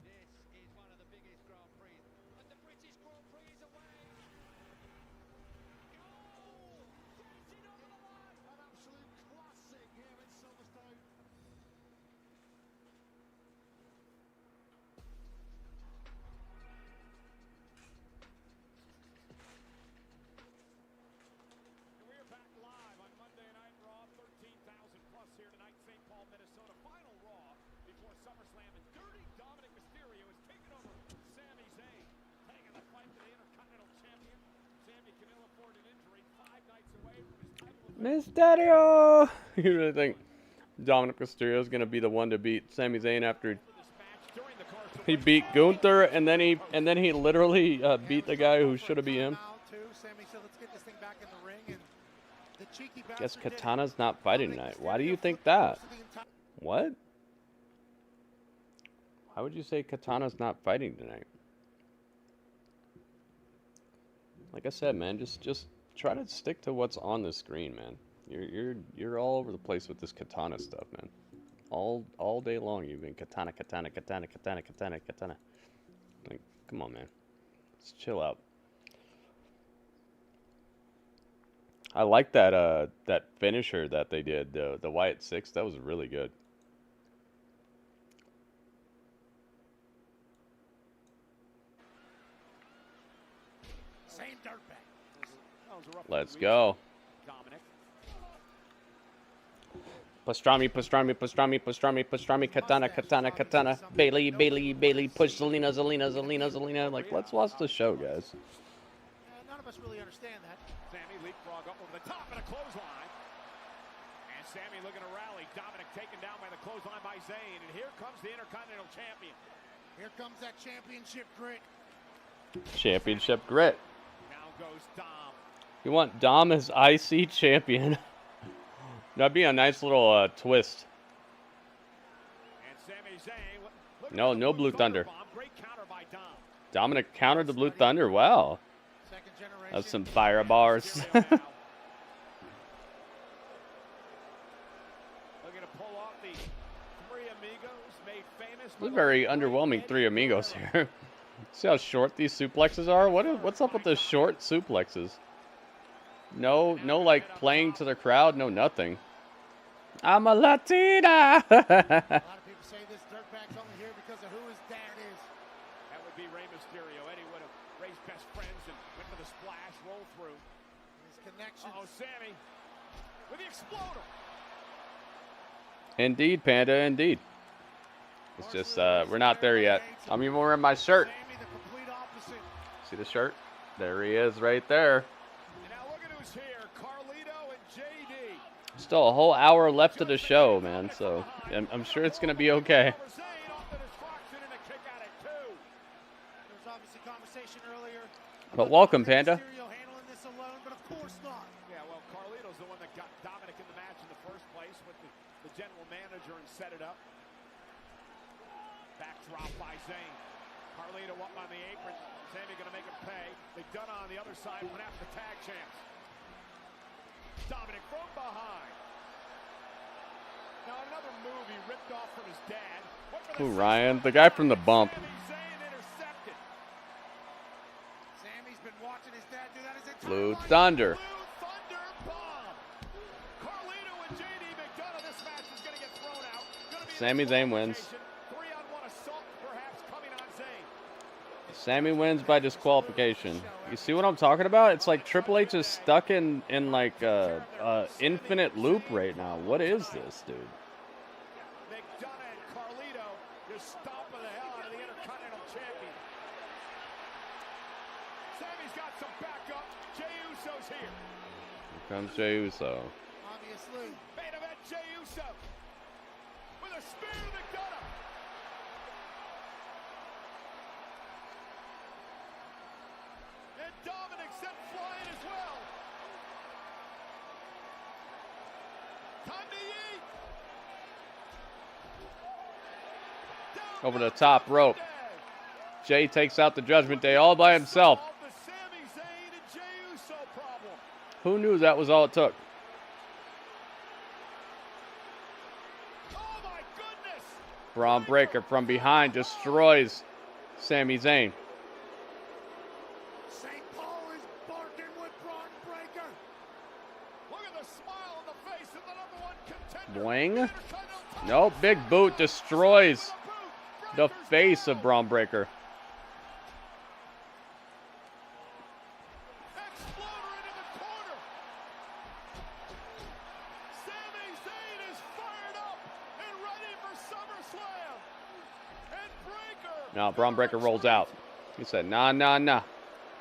This is one of the biggest Grand Prix, and the British Grand Prix is away. Oh! Gets it over the line! An absolute classic here in Silverstone. We're back live on Monday Night Raw, 13,000 plus here tonight, St. Paul, Minnesota. Final Raw before SummerSlam, and Dirty Dominic Mysterio is taking over Sami Zayn, taking the fight to the Intercontinental Champion. Sami can ill afford an injury 5 nights away from his title. Mysterio! You really think Dominic Mysterio is gonna be the one to beat Sami Zayn after he beat Gunther, and then he literally beat the guy who should have beat him? Sami said, let's get this thing back in the ring, and the cheeky Guess bastard did it. Katana's not fighting tonight. Why do you think that? What? Why would you say Katana's not fighting tonight? Like I said, man, just try to stick to what's on the screen, man. You're all over the place with this Katana stuff, man. All day long you've been Katana. Like, come on, man. Let's chill out. I like that that finisher that they did, the Wyatt 6. That was really good. Same dirtbag. Let's go. Pastrami, Katana. Bailey, push Zelina. Like, let's watch the show, guys. None of us really understand that. Sami leapfrog up over the top and a clothesline. And Sami looking to rally. Dominic taken down by the clothesline by Zayn. And here comes the Intercontinental Champion. Here comes that championship grit. Championship grit. Now goes Dom. You want Dom as IC champion? That'd be a nice little twist. And Sami Zayn. No, no Blue Thunder. Great counter by Dom. Dominic countered the Blue Thunder. Wow. That's some fire bars. Looking to pull off the Three Amigos made famous. This is very underwhelming Three Amigos here. See how short these suplexes are? What's up with the short suplexes? No, like playing to the crowd. No, nothing. I'm a Latina. A lot of people say this dirtbag's only here because of who his dad is. That would be Rey Mysterio. Eddie would have raised best friends and went for the splash, roll through. His connection. Oh, Sami with the exploder. Indeed, Panda, indeed. It's just, we're not there yet. I'm even wearing my shirt. See the shirt? There he is right there. And now look at who's here. Carlito and JD. Still a whole hour left of the show, man, so I'm sure it's going to be okay. But welcome, Panda. Yeah, well, Carlito's the one that got Dominic in the match in the first place with the general manager and set it up. Backdrop by Zayn. Carlito up on the apron. Sami going to make him pay. They've done on the other side, went after the tag champs. Dominic from behind. Now another move he ripped off from his dad. Who, Ryan? The guy from the bump. Sami's been watching his dad do that his entire Blue life. Thunder. Thunder bomb. Carlito and JD McDonough. This match is going to get thrown out. Sami Zayn wins. 3-on-1 assault perhaps coming on Zayn. Sami wins by disqualification. You see what I'm talking about? It's like Triple H is stuck in like infinite loop right now. What is this, dude? McDonough and Carlito just stomping the hell out of the Intercontinental Champion. Sami's got some backup. Jey Uso's here. Here comes Jey Uso. Obviously. Main event, Jey Uso. With a spear to McDonough. And Dominic sent flying as well. Time to eat. Over the top rope. Jey takes out the Judgment Day all by himself. The Sami Zayn and Jey Uso problem. Who knew that was all it took? Oh my goodness. Braun Breaker from behind destroys Sami Zayn. St. Paul is barking with Braun Breaker. Look at the smile on the face of the #1 contender. Boing. Nope, big boot destroys the face of Braun Breaker. Exploder into the corner. Sami Zayn is fired up and ready for SummerSlam. And Breaker. Now Braun Breaker rolls out. He said, nah, nah, nah.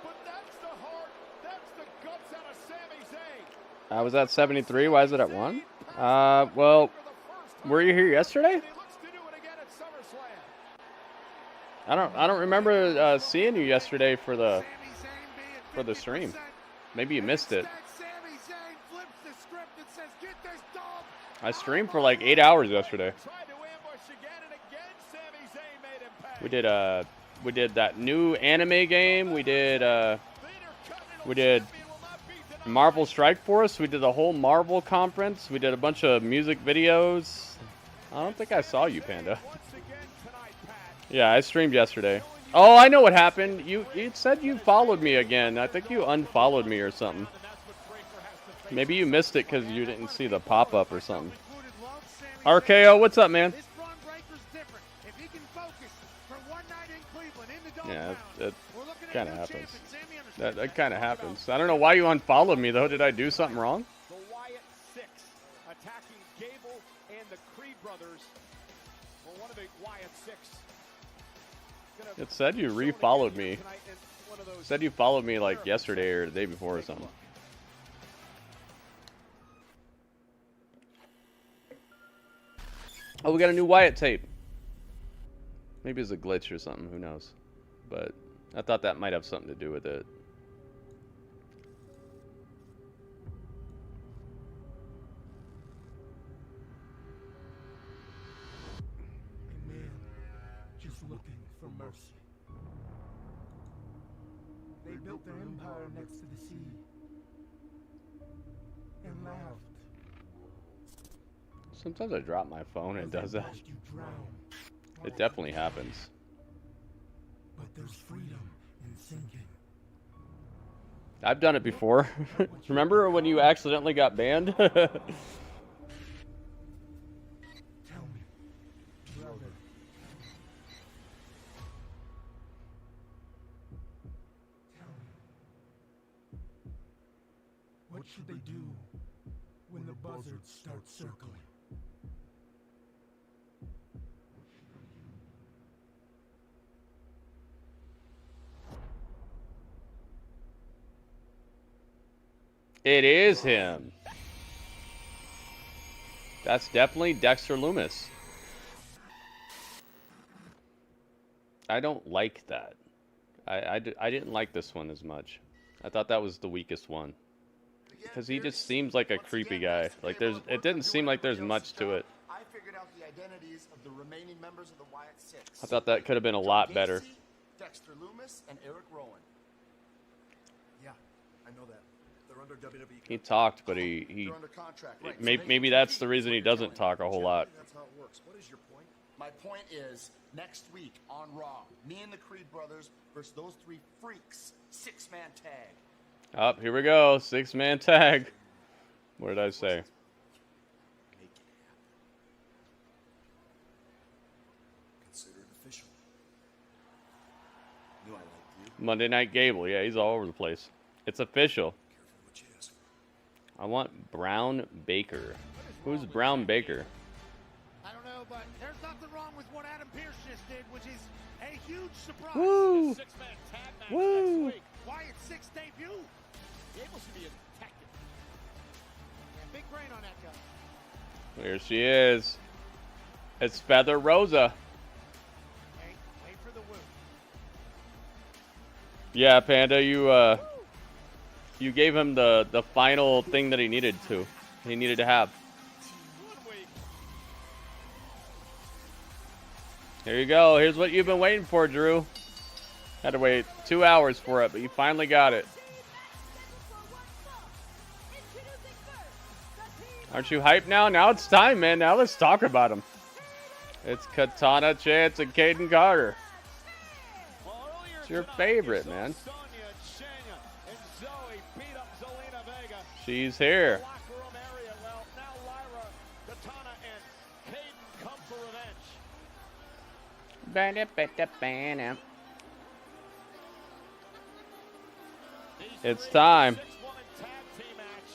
But that's the heart, that's the guts out of Sami Zayn. I was at 73. Why is it at 1? Well, were you here yesterday? He looks to do it again at SummerSlam. I don't remember seeing you yesterday for the stream. Maybe you missed it. Sami Zayn flips the script and says, "Get this dog." I streamed for like 8 hours yesterday. Tried to ambush again and again. Sami Zayn made him pay. We did that new anime game. We did Marvel Strike Force. We did the whole Marvel conference. We did a bunch of music videos. I don't think I saw you, Panda. Yeah, I streamed yesterday. Oh, I know what happened. You said you followed me again. I think you unfollowed me or something. Maybe you missed it because you didn't see the pop-up or something. RKO, what's up, man? Yeah, that kind of happens. That kind of happens. I don't know why you unfollowed me, though. Did I do something wrong? The Wyatt 6 attacking Gable and the Creed brothers. Well, one of the Wyatt 6. It said you re-followed me. It said you followed me like yesterday or the day before or something. Oh, we got a new Wyatt tape. Maybe it's a glitch or something. Who knows? But I thought that might have something to do with it. A man just looking for mercy. They built their empire next to the sea and laughed. Sometimes I drop my phone and it does that. It definitely happens. But there's freedom in sinking. I've done it before. Remember when you accidentally got banned? Tell me, brother. Tell me. What should they do when the buzzards start circling? It is him. That's definitely Dexter Lumis. I don't like that. I didn't like this one as much. I thought that was the weakest one. Because he just seems like a creepy guy. Like it didn't seem like there's much to it. I figured out the identities of the remaining members of the Wyatt Six. I thought that could have been a lot better. Dexter Lumis and Eric Rowan. Yeah, I know that. They're under WWE. He talked, but he They're under contract. Right. maybe that's the reason he doesn't talk a whole lot. That's how it works. What is your point? My point is, next week on Raw, me and the Creed brothers versus those three freaks, 6-man tag. Up, here we go. 6-man tag. What did I say? Consider it official. Knew I liked you. Monday Night Gable. Yeah, he's all over the place. It's official. What you ask. I want Brown Baker. Who's Brown Baker? I don't know, but there's nothing wrong with what Adam Pearce just did, which is a huge surprise. Woo! Six-man tag match Woo! next week. Wyatt's sixth debut. Gable should be a detective. Yeah, big brain on that guy. There she is. It's Feather Rosa. Hey, wait for the woo. Yeah, Panda, you gave him the final thing that he needed to have. Here you go. Here's what you've been waiting for, Drew. Had to wait 2 hours for it, but you finally got it. Aren't you hyped now? Now it's time, man. Now let's talk about him. It's Katana Chance and Kayden Carter. It's your favorite, man. Sonya, Shayna, and Zoey beat up Zelina Vega. She's here. Locker room area. Well, now Lyra, Katana, and Kayden come for revenge. It's time. Six-woman tag team match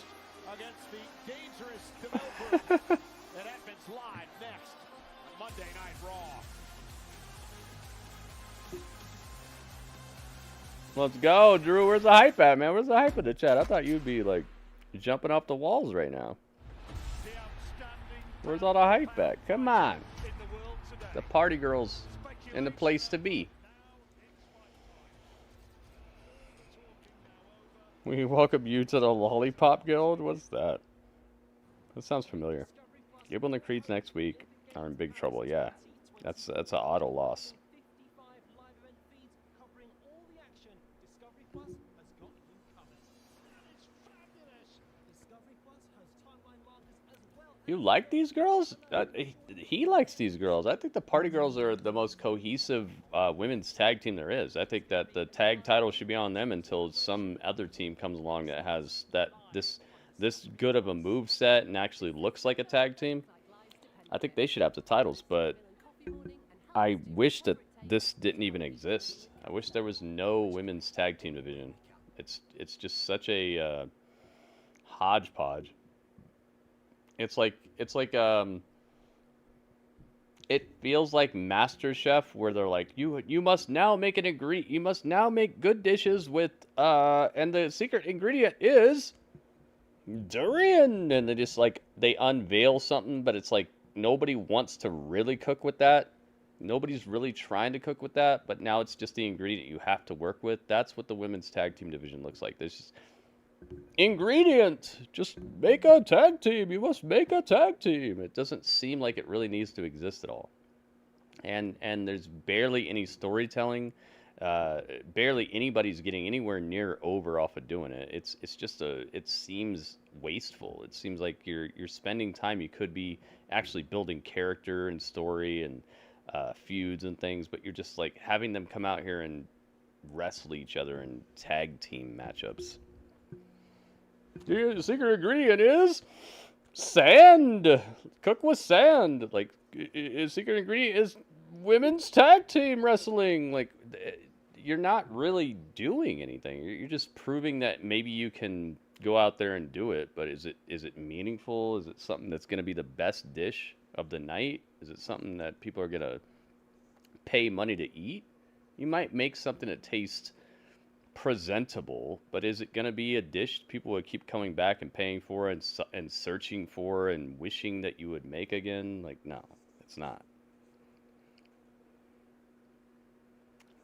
against the dangerous Deville group at Edmonds Live next on Monday Night Raw. Let's go, Drew. Where's the hype at, man? Where's the hype in the chat? I thought you'd be like jumping off the walls right now. Where's all the hype at? Come on. The party girls in the place to be. We welcome you to the Lollipop Guild. What's that? That sounds familiar. Gable and the Creeds next week are in big trouble. Yeah, that's an auto loss. You like these girls? He likes these girls. I think the Party Girls are the most cohesive women's tag team there is. I think that the tag title should be on them until some other team comes along that has this good of a move set and actually looks like a tag team. I think they should have the titles, but I wish that this didn't even exist. I wish there was no women's tag team division. It's just such a hodgepodge. It feels like MasterChef, where they're like, you must now make you must now make good dishes with and the secret ingredient is durian, and they just like they unveil something, but it's like nobody wants to really cook with that. Nobody's really trying to cook with that, but now it's just the ingredient you have to work with. That's what the women's tag team division looks like. There's just ingredient. Just make a tag team. You must make a tag team. It doesn't seem like it really needs to exist at all. And there's barely any storytelling. Barely anybody's getting anywhere near over off of doing it. It's just it seems wasteful. It seems like you're spending time you could be actually building character and story and feuds and things, but you're just like having them come out here and wrestle each other in tag team matchups. The secret ingredient is sand. Cook with sand. Like, secret ingredient is women's tag team wrestling. Like, you're not really doing anything. You're just proving that maybe you can go out there and do it, but is it meaningful? Is it something that's going to be the best dish of the night? Is it something that people are going to pay money to eat? You might make something that tastes presentable, but is it going to be a dish people would keep coming back and paying for and searching for and wishing that you would make again? Like, no, it's not.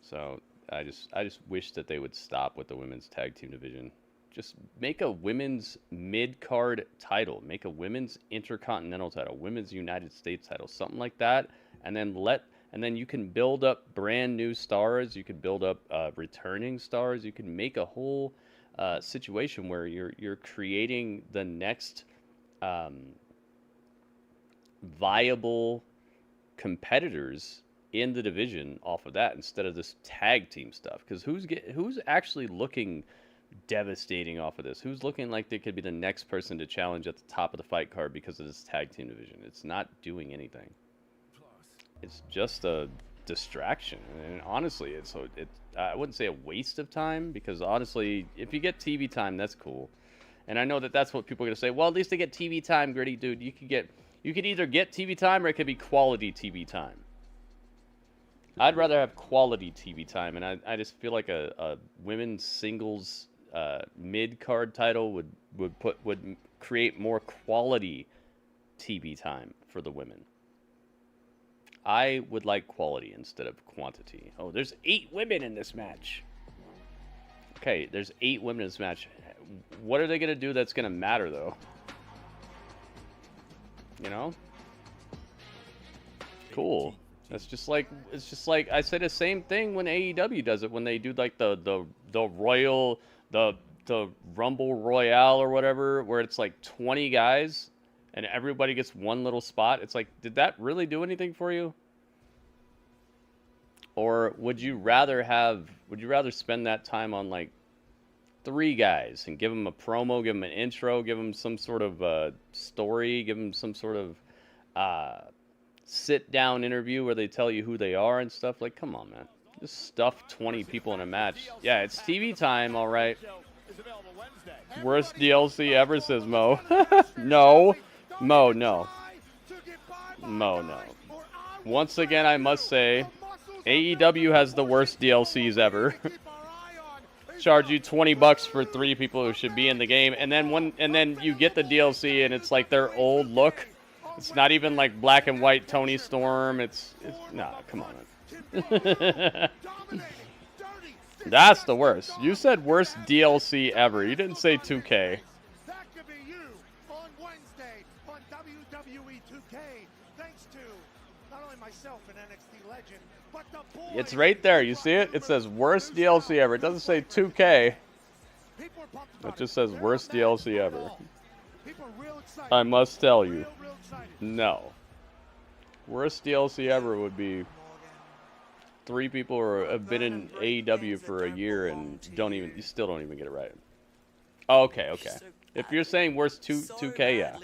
So I just wish that they would stop with the women's tag team division. Just make a women's mid-card title. Make a women's intercontinental title, women's United States title, something like that. And then you can build up brand new stars. You can build up returning stars. You can make a whole situation where you're creating the next viable competitors in the division off of that instead of this tag team stuff. Because who's actually looking devastating off of this? Who's looking like they could be the next person to challenge at the top of the fight card because of this tag team division? It's not doing anything. It's just a distraction, and honestly, I wouldn't say a waste of time, because honestly, if you get TV time, that's cool. And I know that that's what people are gonna say. Well, at least they get TV time, Gritty dude. You could either get TV time or it could be quality TV time. I'd rather have quality TV time, and I just feel like a women's singles mid-card title would create more quality TV time for the women. I would like quality instead of quantity. Oh, there's 8 women in this match. Okay, there's 8 women in this match. What are they gonna do that's gonna matter, though? You know? Cool. It's just like I say the same thing when AEW does it, when they do like the Royal, the Rumble Royale or whatever, where it's like 20 guys and everybody gets one little spot. It's like, did that really do anything for you? Or would you rather spend that time on like 3 guys and give them a promo, give them an intro, give them some sort of story, give them some sort of sit-down interview where they tell you who they are and stuff? Like, come on, man. Just stuff 20 people in a match. Yeah, it's TV time, all right. Worst DLC ever, says Mo. No. Mo, no. Mo, no. Once again, I must say, AEW has the worst DLCs ever. Charge you $20 for 3 people who should be in the game, and then you get the DLC and it's like their old look. It's not even like black and white Tony Storm. It's nah, come on. That's the worst. You said worst DLC ever. You didn't say 2K. That could be you on Wednesday on WWE 2K. Thanks to not only myself and NXT legend, but the boys. It's right there. You see it? It says worst DLC ever. It doesn't say 2K. It just says worst DLC ever. I must tell you. No. Worst DLC ever would be 3 people who have been in AEW for a year and you still don't even get it right. Oh, okay. If you're saying worst 2K, yeah.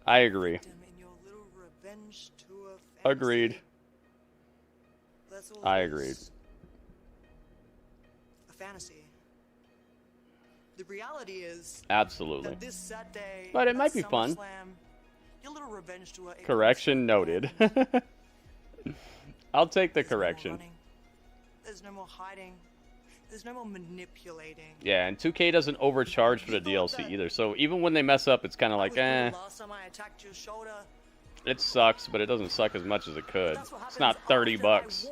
I agree. Agreed. I agreed. A fantasy. The reality is absolutely. That this Saturday, but it might be fun. Your little revenge tour. Correction noted. I'll take the correction. There's no more hiding. There's no more manipulating. Yeah, and 2K doesn't overcharge for the DLC either. So even when they mess up, it's kind of like, eh. Last time I attacked your shoulder, It sucks, but it doesn't suck as much as it could. It's not 30 bucks.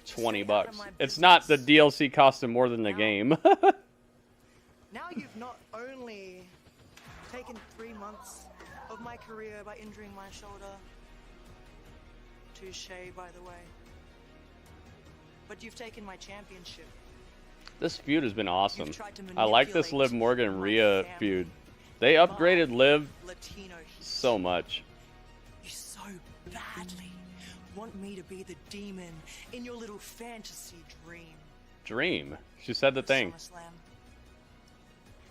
20 bucks. It's not the DLC costing more than the game. Now you've not only taken 3 months of my career by injuring my shoulder, touche by the way, but you've taken my championship. This feud has been awesome. I like this Liv Morgan Rhea feud. They upgraded Liv so much. You so badly want me to be the demon in your little fantasy dream. Dream. She said the thing. SummerSlam.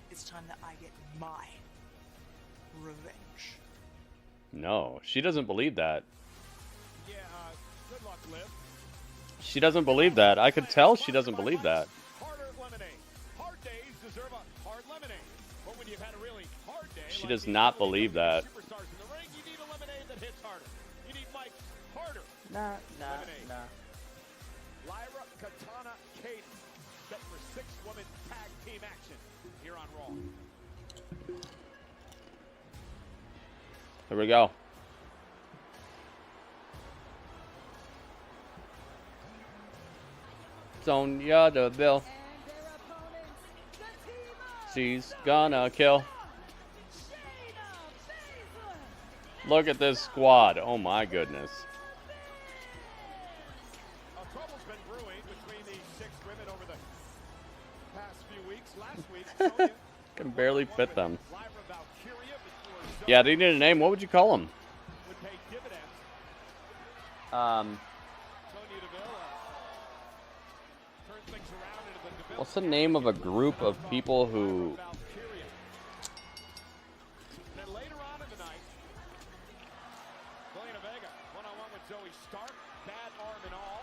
It's time that I get my revenge. No, she doesn't believe that. Yeah, good luck, Liv. She doesn't believe that. I could tell she doesn't believe that. Harder lemonade. Hard days deserve a hard lemonade. But when you've had a really hard day, She does not believe that. superstars in the ring, you need a lemonade that hits harder. You need Mike harder. Nah. Lyra, Katana, Kayden, set for 6-woman tag team action here on Raw. Here we go. Sonya Deville. She's gonna kill. Look at this squad. Oh my goodness. Trouble's been brewing between these 6 women over the past few weeks. Last week, Sonya Can barely fit them. Lyra, Valkyria before Zoey Yeah, they need a name. What would you call them? would pay dividends. Um, Sonya Deville turned things around into the Deville. what's the name of a group of people who... Valkyria. And then later on in the night, Zelina Vega one-on-one with Zoey Stark, bad arm and all.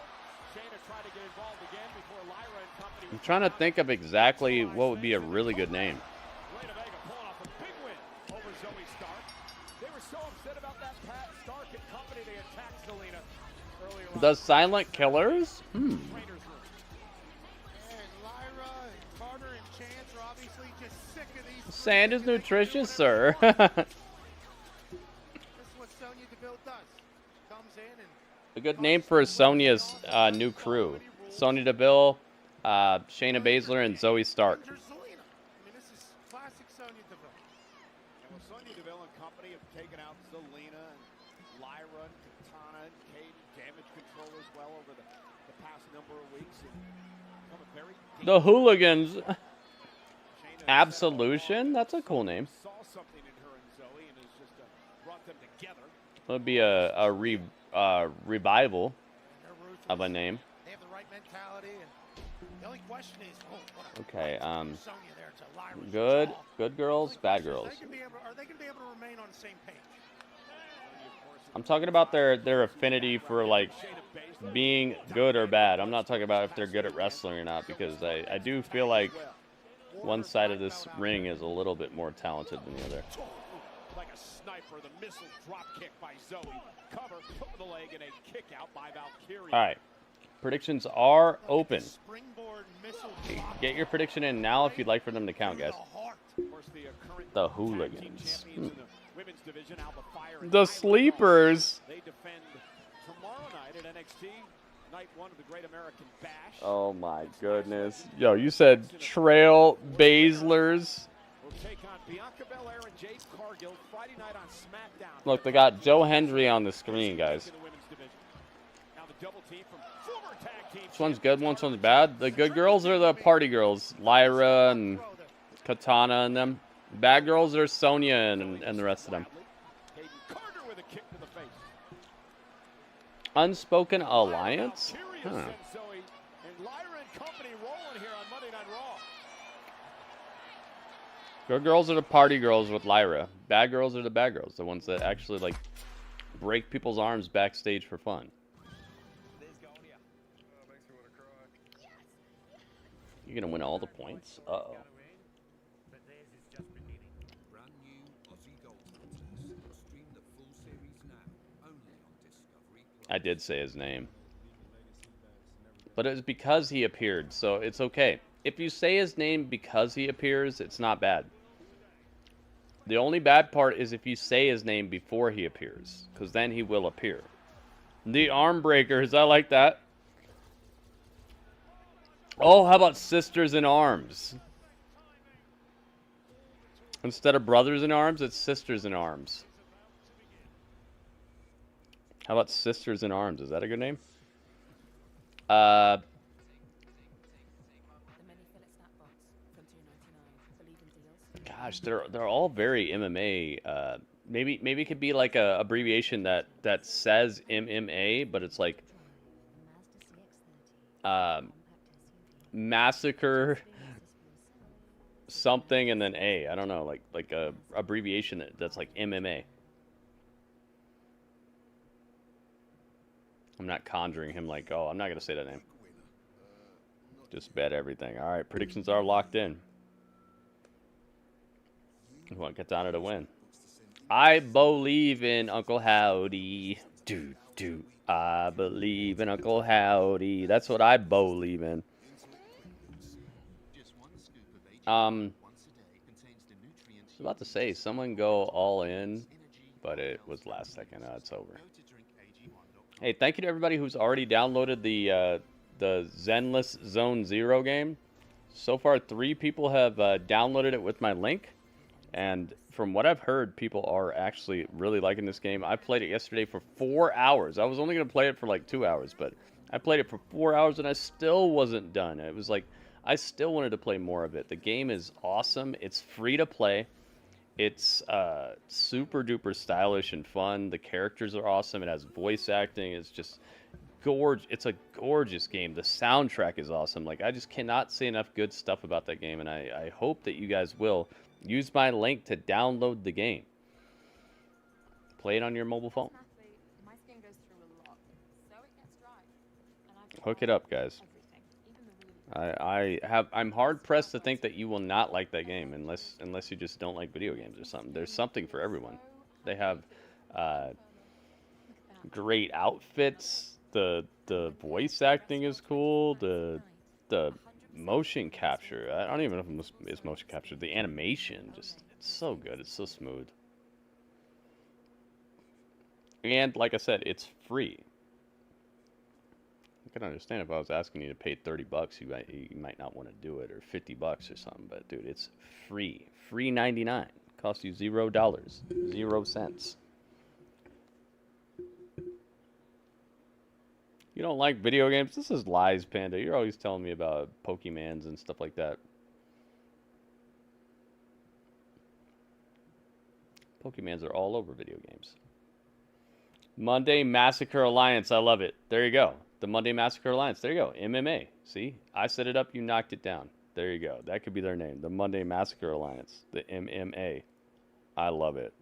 Shayna tried to get involved again before Lyra and company. I'm trying to think of exactly what would be a really good name. Zelina Vega pulling off a big win over Zoey Stark. They were so upset about that Pat Stark and company they attacked Zelina earlier on. The Silent Killers? Trainer's room. And Lyra and Carter and Chance are obviously just sick of these. Sand is nutritious, sir. This is what Sonya Deville does. Comes in and A good name for Sonya's new crew. Sonya Deville, Shayna Baszler, and Zoey Stark. Zelina. I mean, this is classic Sonya Deville. And well, Sonya Deville and company have taken out Zelina and Lyra and Katana and Kayden, damage control as well over the past number of weeks. And become a very The Hooligans. Absolution? That's a cool name. saw something in her and Zoey and has just brought them together. That would be a revival of a name. They have the right mentality, and the only question is, Okay, Sonya there to Lyra's good, jaw. good girls, bad girls. Are they going to be able to remain on the same page? I'm talking about their affinity for like being good or bad. I'm not talking about if they're good at wrestling or not, because I do feel like one side of this ring is a little bit more talented than the other. Like a sniper, the missile drop kick by Zoey. Cover, hook of the leg, and a kick out by Valkyria. All right, predictions are open. Springboard missile Get your prediction in now if you'd like for them to count, guys. Of course, the current The tag team Hooligans. champions in the women's division, Alba Fire and The Lyra. Sleepers. They defend tomorrow night at NXT, night 1 of the Great American Bash. Oh my goodness. Yo, you said Trail Baszlers. Will take on Bianca Belair and Jade Cargill Friday night on SmackDown. Look, they got Joe Hendry on the screen, guys. In the women's division. Now the double team from former tag team. Which one's good, which one's bad? The good girls are the party girls. Lyra and Katana and them. Bad girls are Sonya and the rest of them. Kayden Carter with a kick to the face. Unspoken Alliance? Huh. Zoey and Lyra and company rolling here on Monday Night Raw. Good girls are the party girls with Lyra. Bad girls are the bad girls. The ones that actually like break people's arms backstage for fun. You're gonna win all the points? Uh-oh. Brand new Aussie Gold Hunters. Stream the full series now, only on Discovery Plus. I did say his name. But it was because he appeared, so it's okay. If you say his name because he appears, it's not bad. The only bad part is if you say his name before he appears, because then he will appear. The arm breakers, I like that. Oh, how about sisters in arms? Instead of brothers in arms, it's sisters in arms. How about sisters in arms? Is that a good name? Gosh, they're all very MMA. Maybe it could be like a abbreviation that says MMA, but it's like massacre something and then A. I don't know, like a abbreviation that's like MMA. I'm not conjuring him like, oh, I'm not gonna say that name. Just bet everything. All right, predictions are locked in. We want Katana to win. I believe in Uncle Howdy. I believe in Uncle Howdy. That's what I believe in. I was about to say, someone go all in, but it was last second. It's over. Hey, thank you to everybody who's already downloaded the Zenless Zone Zero game. So far, 3 people have downloaded it with my link. And from what I've heard, people are actually really liking this game. I played it yesterday for 4 hours. I was only going to play it for like 2 hours, but I played it for 4 hours and I still wasn't done. It was like, I still wanted to play more of it. The game is awesome. It's free to play. It's super duper stylish and fun. The characters are awesome. It has voice acting. It's just gorgeous. It's a gorgeous game. The soundtrack is awesome. Like, I just cannot say enough good stuff about that game, and I hope that you guys will use my link to download the game. Play it on your mobile phone. Hook it up, guys. I'm hard pressed to think that you will not like that game unless you just don't like video games or something. There's something for everyone. They have great outfits. The voice acting is cool. The motion capture. I don't even know if it's motion capture. The animation, just, it's so good. It's so smooth. And like I said, it's free. I can understand if I was asking you to pay $30, you might not want to do it, or $50 or something. But dude, it's free. Free 99. Costs you $0. 0 cents. You don't like video games? This is lies, Panda. You're always telling me about Pokemans and stuff like that. Pokemans are all over video games. Monday Massacre Alliance. I love it. There you go. The Monday Massacre Alliance. There you go. MMA. See? I set it up. You knocked it down. There you go. That could be their name. The Monday Massacre Alliance. The MMA. I love it.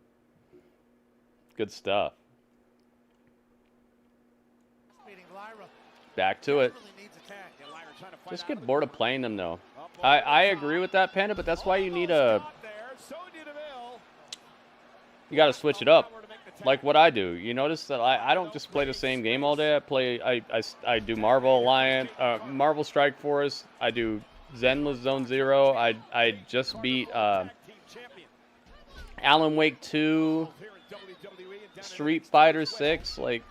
Good stuff. Back to it. Just get bored of playing them, though. I agree with that, Panda, but that's why you need a... You got to switch it up. Like what I do. You notice that I don't just play the same game all day. I do Marvel Alliance, Marvel Strike Force. I do Zenless Zone Zero. I just beat Alan Wake 2, Street Fighter 6. Like,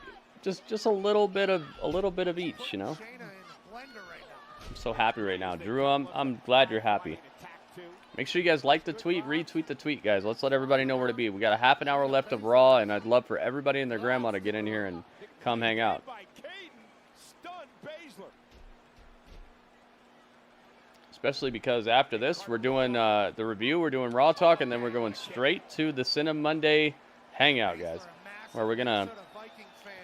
just a little bit of each, you know. I'm so happy right now, Drew. I'm glad you're happy. Make sure you guys like the tweet, retweet the tweet, guys. Let's let everybody know where to be. We got a half an hour left of Raw, and I'd love for everybody and their grandma to get in here and come hang out. Especially because after this, we're doing the review, we're doing Raw Talk, and then we're going straight to the Cine Monday Hangout, guys, where we're going to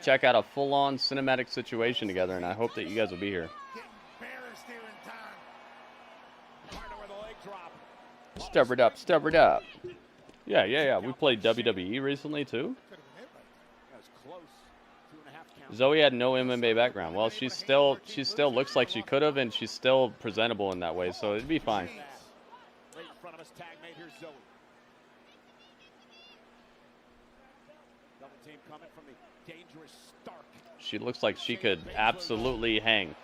check out a full-on cinematic situation together, and I hope that you guys will be here. Stub it up, stub it up. Yeah. We played WWE recently, too. Zoey had no MMA background. Well, she still looks like she could have, and she's still presentable in that way, so it'd be fine. She looks like she could absolutely hang.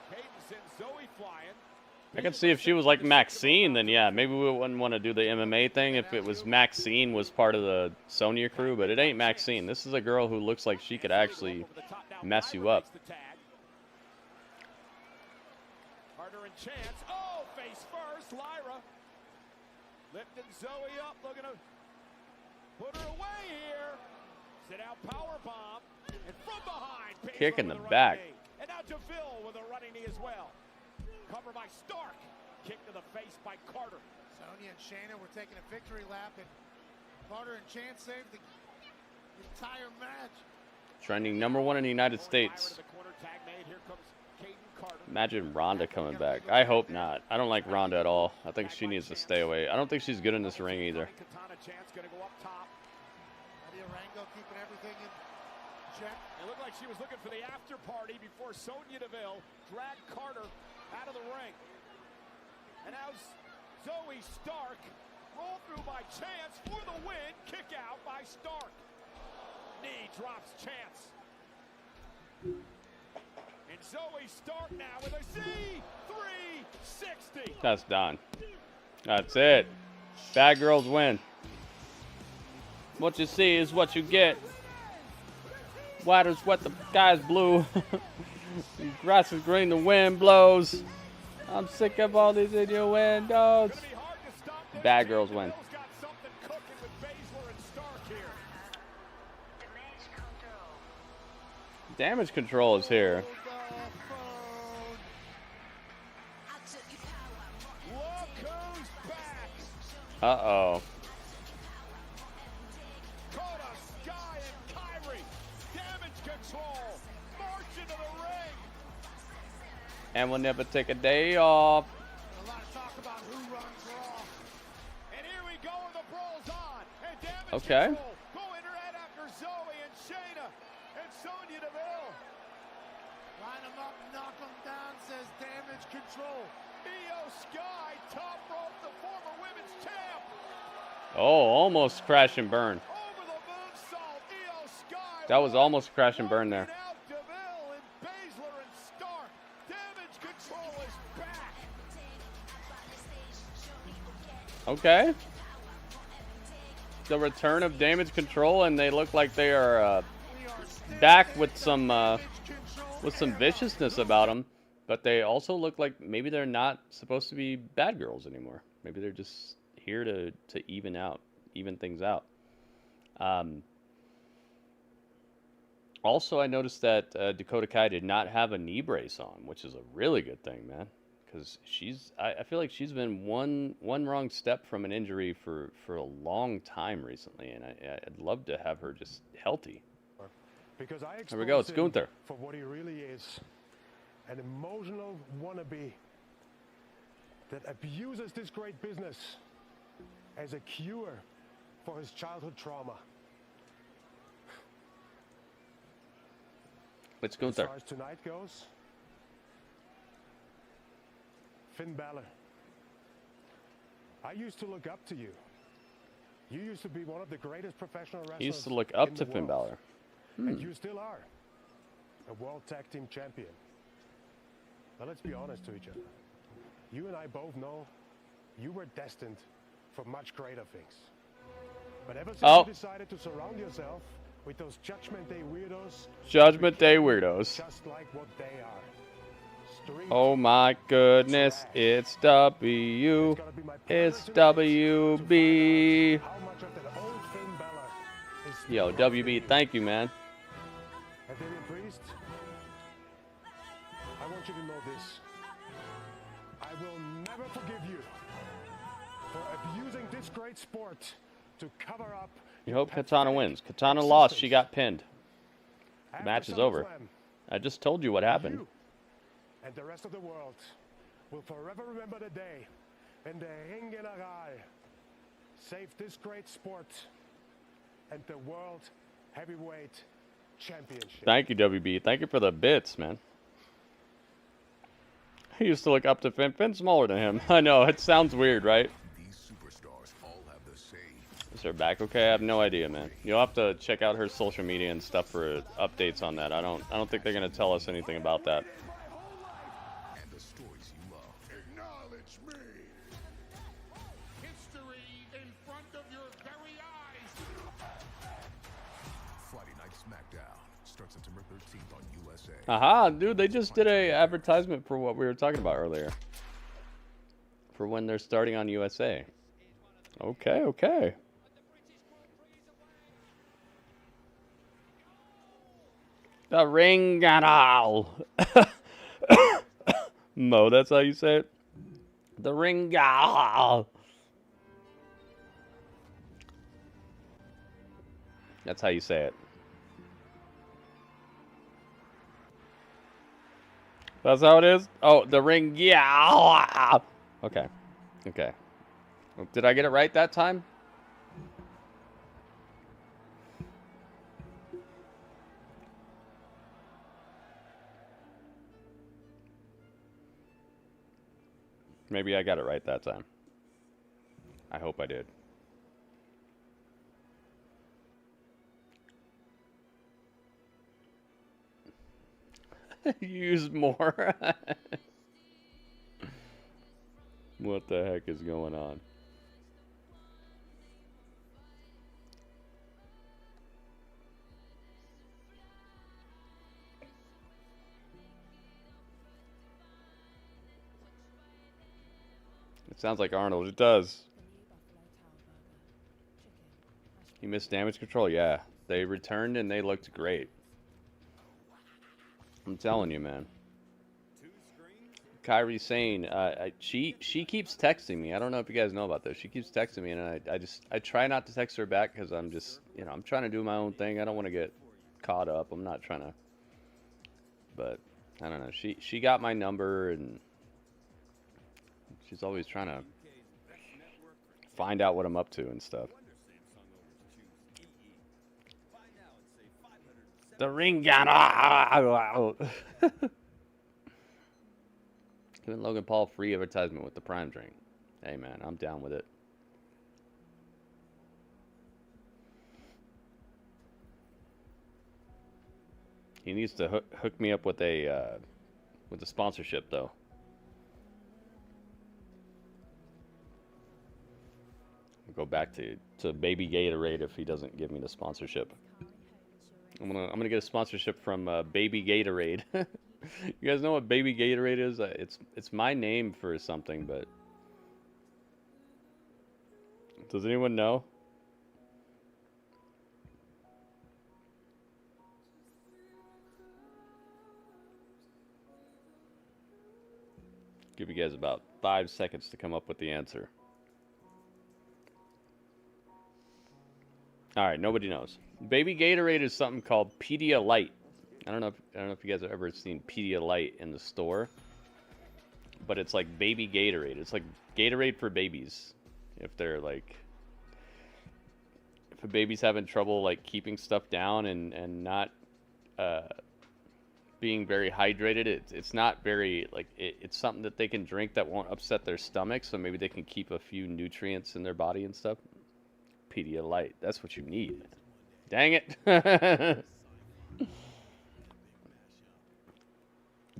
I could see if she was like Maxine, then yeah, maybe we wouldn't want to do the MMA thing if it was Maxine was part of the Sonya crew, but it ain't Maxine. This is a girl who looks like she could actually mess you up. Carter and Chance. Oh, face first, Lyra. Lifting Zoey up, looking to put her away here. Sit out power bomb. And from behind, Kick in the back. And now Deville with a running knee as well. Cover by Stark. Kick to the face by Carter. Sonya and Shayna were taking a victory lap, and Carter and Chance saved the entire match. Trending #1 in the United States. Imagine Ronda coming back. I hope not. I don't like Ronda at all. I think she needs to stay away. I don't think she's good in this ring either. Katana Chance going to go up top. Keeping everything in check. It looked like she was looking for the after party before Sonya Deville dragged Carter out of the ring. And now Zoey Stark rolled through by Chance for the win. Kick out by Stark. Knee drops Chance. And Zoey Stark now with a Z360. That's done. That's it. Bad girls win. What you see is what you get. White is what the sky's blue. The grass is green, the wind blows. I'm sick of all these innuendos. Bad girls win. Damage control is here. Uh-oh. And we'll never take a day off. A lot of talk about who runs Raw. And here we go, and the brawl's on. And Damage okay. Control going right after Zoey and Shayna and Sonya Deville. Line them up, knock them down, says Damage Control. Io Sky, top rope, the former women's champ. Oh, almost crash and burn. Over the moonsault, Io Sky. That was almost crash and burn there. Out Deville and Baszler and Stark. Damage Control is back. Okay. The return of Damage Control, and they look like they are back with some viciousness about them. But they also look like maybe they're not supposed to be bad girls anymore. Maybe they're just here to even things out. Also, I noticed that Dakota Kai did not have a knee brace on, which is a really good thing, man. Because I feel like she's been one wrong step from an injury for a long time recently, and I'd love to have her just healthy. Because Here we go, it's Gunther. For what he really is, an emotional wannabe that abuses this great business as a cure for his childhood trauma. It's Gunther. As far as tonight goes, Finn Balor. I used to look up to you. You used to be one of the greatest professional wrestlers. He used to look up in to the Finn world. Balor. And you still are a World Tag Team Champion. Now let's be honest to each other. You and I both know you were destined for much greater things. But ever since you decided to surround yourself with those Judgment Day weirdos. Judgment Day weirdos. Just like what they are. Street, Oh my goodness, it's W. It's WB. how much of that old Finn Balor is Yo, WB, thank you, man. And Damian Priest, I want you to know this. I will never forgive you for abusing this great sport to cover up. You hope Katana wins. Katana lost, she got pinned. The match is over. I just told you what happened. You and the rest of the world will forever remember the day when the Ring General saved this great sport and the World Heavyweight Championship. Thank you, WB. Thank you for the bits, man. I used to look up to Finn. Finn's smaller than him. I know, it sounds weird, right? These superstars all have the same. Is her back okay? I have no idea, man. You'll have to check out her social media and stuff for updates on that. I don't think they're gonna tell us anything about that. And the stories you love. Watch me. History in front of your very eyes. Friday Night SmackDown starts September 13th on USA. Aha, dude, they just did a advertisement for what we were talking about earlier. For when they're starting on USA. Okay, okay. The ring general. Mo, that's how you say it? The ring general. That's how you say it. That's how it is? Oh, the ring. Yeah. Okay. Okay. Did I get it right that time? Maybe I got it right that time. I hope I did. Use more. What the heck is going on? It sounds like Arnold. It does. You missed damage control? Yeah. They returned and they looked great. I'm telling you, man. Kyrie saying, she keeps texting me. I don't know if you guys know about this. She keeps texting me, and I try not to text her back because I'm just, you know, I'm trying to do my own thing. I don't want to get caught up. I'm not trying to, but I don't know. She got my number, and she's always trying to find out what I'm up to and stuff. The ring got Giving Logan Paul free advertisement with the Prime drink. Hey man, I'm down with it. He needs to hook me up with a sponsorship though. I'll go back to Baby Gatorade if he doesn't give me the sponsorship. I'm gonna get a sponsorship from Baby Gatorade. You guys know what Baby Gatorade is? It's my name for something, but does anyone know? Give you guys about 5 seconds to come up with the answer. All right, nobody knows. Baby Gatorade is something called Pedialyte. I don't know if you guys have ever seen Pedialyte in the store, but it's like baby Gatorade. It's like Gatorade for babies. If they're like, if a baby's having trouble like keeping stuff down and not being very hydrated, it's not very like it's something that they can drink that won't upset their stomach, so maybe they can keep a few nutrients in their body and stuff. Pedialyte, that's what you need. Dang it.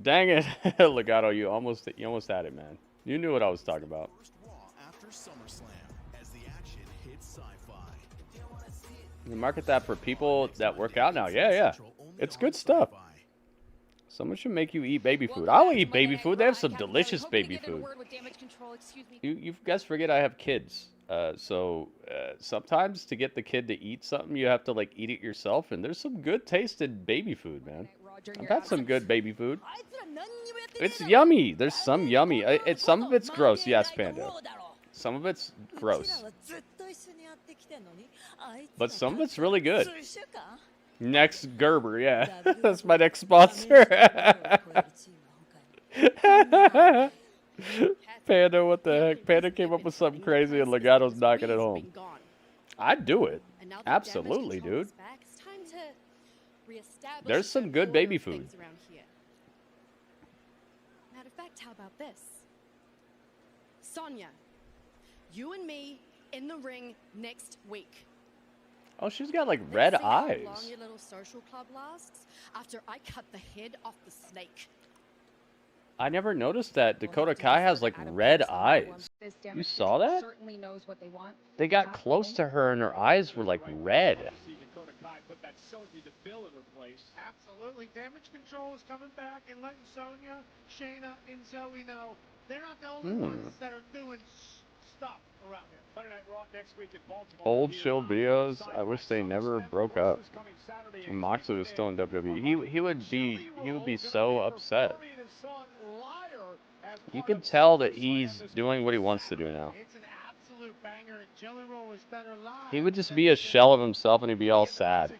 Dang it, Legato, you almost had it, man. You knew what I was talking about. After SummerSlam, as the action hits SYFY. You market that for people that work out now. Yeah. It's good stuff. Someone should make you eat baby food. I'll eat baby food. They have some delicious baby food. You guys forget I have kids. So sometimes to get the kid to eat something, you have to like eat it yourself. And there's some good tasted baby food, man. I've had some good baby food. It's yummy. There's some yummy. Some of it's gross. Yes, Panda. Some of it's gross. But some of it's really good. Next Gerber, yeah. That's my next sponsor. Panda, what the heck? Panda came up with something crazy and Legato's knocking it home. I'd do it. Absolutely, dude. There's some good baby food. Matter of fact, how about this? Sonya, you and me in the ring next week. Oh, she's got like red eyes. How long your little social club lasts after I cut the head off the snake. I never noticed that Dakota Kai has like red eyes. You saw that? Certainly knows what they want. They got close to her and her eyes were like red. Dakota Kai put that Sonya Deville in her place. Absolutely. Damage control is coming back and letting Sonya, Shayna, and Zoey know they're not the only ones that are doing stuff around here. Monday Night Raw next week in Baltimore. Old Shield videos. I wish they never broke up. When Moxley was still in WWE, he would be so upset. You can tell that he's doing what he wants to do now. It's an absolute banger. Jelly Roll is better live. He would just be a shell of himself and he'd be all sad.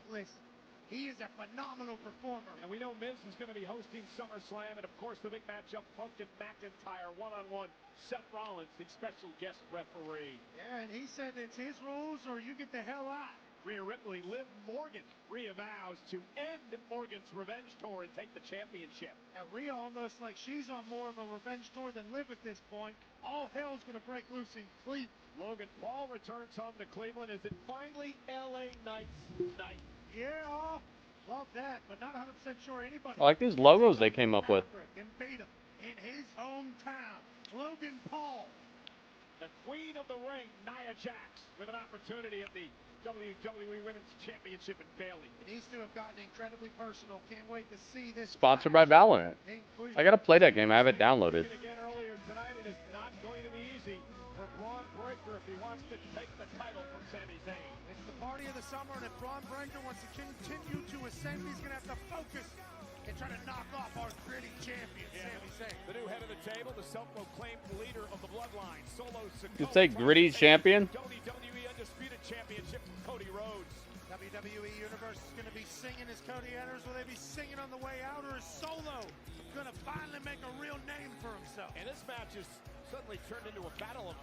He is a phenomenal performer. And we know Miz is going to be hosting SummerSlam, and of course the big matchup, Punk and McIntyre, one-on-one. Seth Rollins, the special guest referee. Yeah, and he said it's his rules or you get the hell out. Rhea Ripley, Liv Morgan. Rhea vows to end Morgan's revenge tour and take the championship. And Rhea almost like she's on more of a revenge tour than Liv at this point. All hell's going to break loose in Cleveland. Logan Paul returns home to Cleveland. Is it finally LA Knights night? Yeah, love that, but not 100% sure anybody. I like these logos they came up with. And beat him in his hometown. Logan Paul. The queen of the ring, Nia Jax, with an opportunity at the WWE Women's Championship in Bayley. These two have gotten incredibly personal. Can't wait to see this. Sponsored by Valorant. I gotta play that game. I have it downloaded. Again earlier tonight, it is not going to be easy for Braun Breaker if he wants to take the title from Sami Zayn. It's the party of the summer, and if Braun Breaker wants to continue to ascend, he's going to have to focus and try to knock off our gritty champion, Sami Zayn. The new head of the table, the self-proclaimed leader of the bloodline, Solo Sikoa. You say gritty champion? WWE Undisputed Championship, Cody Rhodes. WWE Universe is going to be singing as Cody enters. Will they be singing on the way out, or is Solo going to finally make a real name for himself? And this match has suddenly turned into a battle of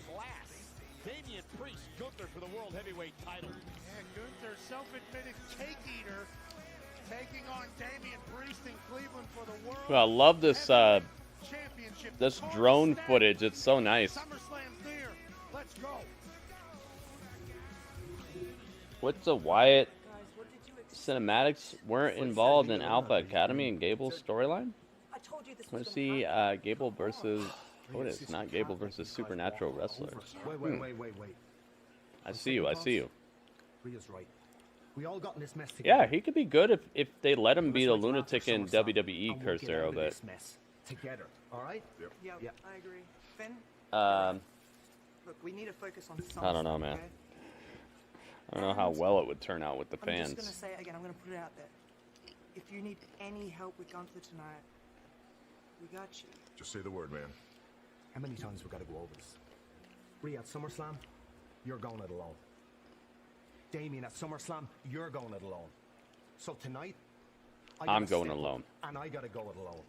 class. Damian Priest, Gunther for the World Heavyweight title. And Gunther, self-admitted cake eater, taking on Damian Priest in Cleveland for the World Well, I love this Championship. this drone footage. It's so nice. SummerSlam's there. Let's go. What's the Wyatt cinematics weren't involved in Alpha Academy and Gable's storyline? Let's see Gable versus... What is it? Not Gable versus Supernatural Wrestler. Wait. I see you. Rhea's right. We all got in this mess together. Yeah, he could be good if they let him be the lunatic in WWE Cursero, but... Together, all right? Yep. I agree. Finn? Look, we need to focus on something. I don't know, man. Okay? I don't know how well it would turn out with the fans. I'm just going to say it again. I'm going to put it out there. If you need any help with Gunther tonight, we got you. Just say the word, man. How many times we got to go over this? Rhea at SummerSlam, you're going it alone. Damian at SummerSlam, you're going it alone. So tonight, I'm going alone. And I got to go it alone.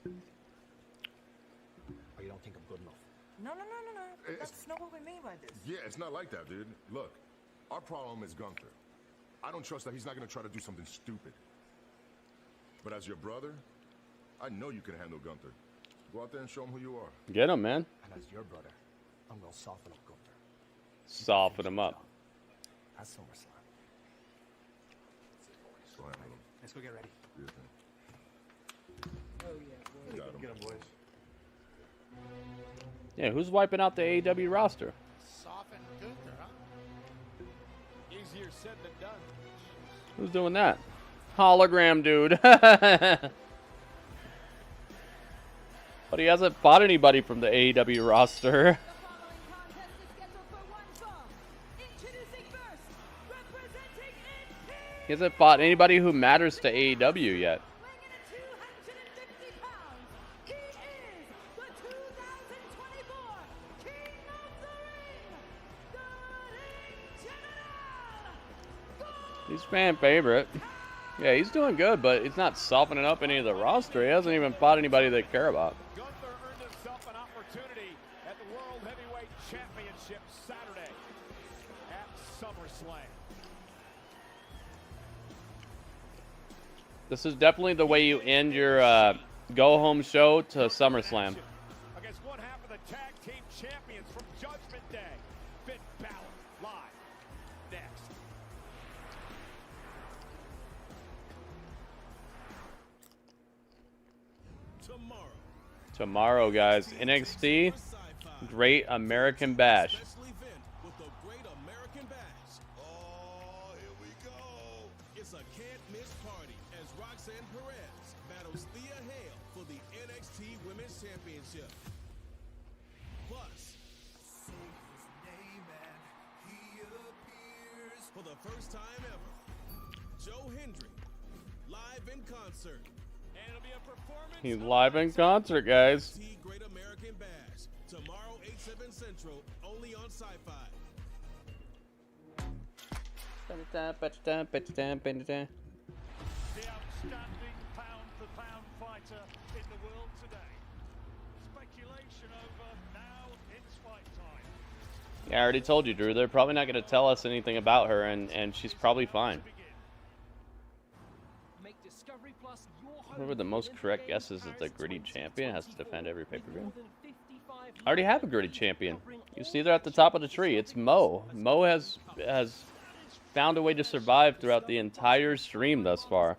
Or you don't think I'm good enough? No. That's not what we mean by this. Yeah, it's not like that, dude. Look, our problem is Gunther. I don't trust that he's not going to try to do something stupid. But as your brother, I know you can handle Gunther. Go out there and show him who you are. Get him, man. And as your brother, I'm going to soften up Gunther. Soften him up. At SummerSlam. Let's go get ready. Get him, boys. Yeah, who's wiping out the AEW roster? Soften Gunther, huh? Easier said than done. Who's doing that? Hologram dude. But he hasn't fought anybody from the AEW roster. He hasn't fought anybody who matters to AEW yet. He's fan favorite. Yeah, he's doing good, but he's not softening up any of the roster. He hasn't even fought anybody they care about. Gunther earned himself an opportunity at the World Heavyweight Championship Saturday at SummerSlam. This is definitely the way you end your go-home show to SummerSlam. Against one half of the tag team champions from Judgment Day, Finn Balor, live next. Tomorrow, guys, NXT Great American Bash. It's a can't-miss party as Roxanne Perez battles Thea Hale for the NXT Women's Championship. Plus, say his name and he appears for the first time ever. Joe Hendry, live in concert. And it'll be a performance. He's live in concert, guys. NXT Great American Bash tomorrow, 8/7 Central, only on SYFY. The outstanding pound-for-pound fighter in the world today. Speculation over, now it's fight time. Yeah, I already told you, Drew. They're probably not going to tell us anything about her, and she's probably fine. Whoever the most correct guess is that the gritty champion has to defend every pay-per-view. I already have a gritty champion. You see there at the top of the tree. It's Mo. Mo has found a way to survive throughout the entire stream thus far.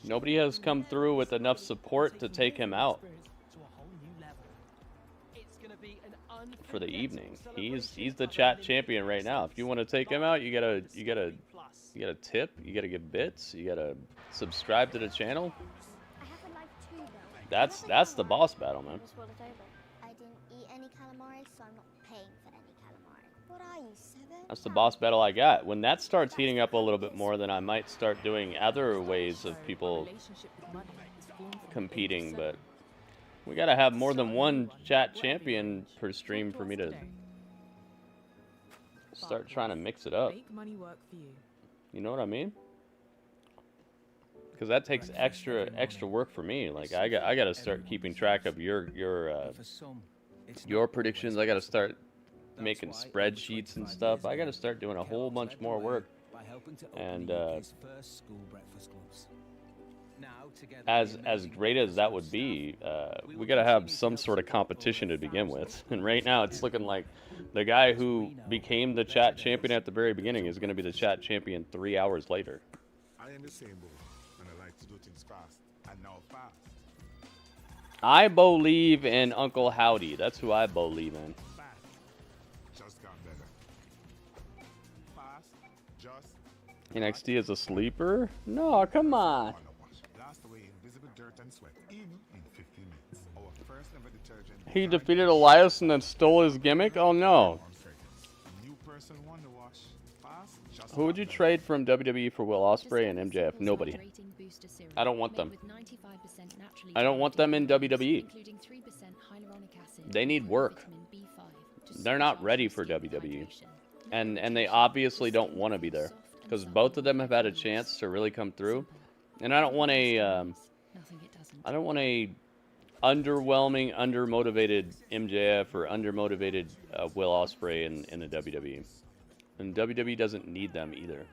Nobody has come through with enough support to take him out for the evening. He's the chat champion right now. If you want to take him out, you gotta tip, you gotta give bits, you gotta subscribe to the channel. That's the boss battle, man. I didn't eat any calamari, so I'm not paying for any calamari. What are you, 7? That's the boss battle I got. When that starts heating up a little bit more, then I might start doing other ways of people competing, but we gotta have more than one chat champion per stream for me to start trying to mix it up. You know what I mean? Because that takes extra work for me. Like I got to start keeping track of your predictions. I got to start making spreadsheets and stuff. I got to start doing a whole bunch more work. And as great as that would be, we got to have some sort of competition to begin with. And right now, it's looking like the guy who became the chat champion at the very beginning is going to be the chat champion 3 hours later. I am the same boy, and I like to do things fast, and now fast. I believe in Uncle Howdy. That's who I believe in. Just got better. Fast, just. NXT is a sleeper? No, come on. Blast away invisible dirt and sweat, even in 15 minutes. Our first ever detergent. He defeated Elias and then stole his gimmick? Oh no. New person wonder wash. Fast, just. Who would you trade from WWE for Will Ospreay and MJF? Nobody. I don't want them. I don't want them in WWE. They need work. They're not ready for WWE. And they obviously don't want to be there. Because both of them have had a chance to really come through. And I don't want a underwhelming, undermotivated MJF or undermotivated Will Ospreay in the WWE. And WWE doesn't need them either.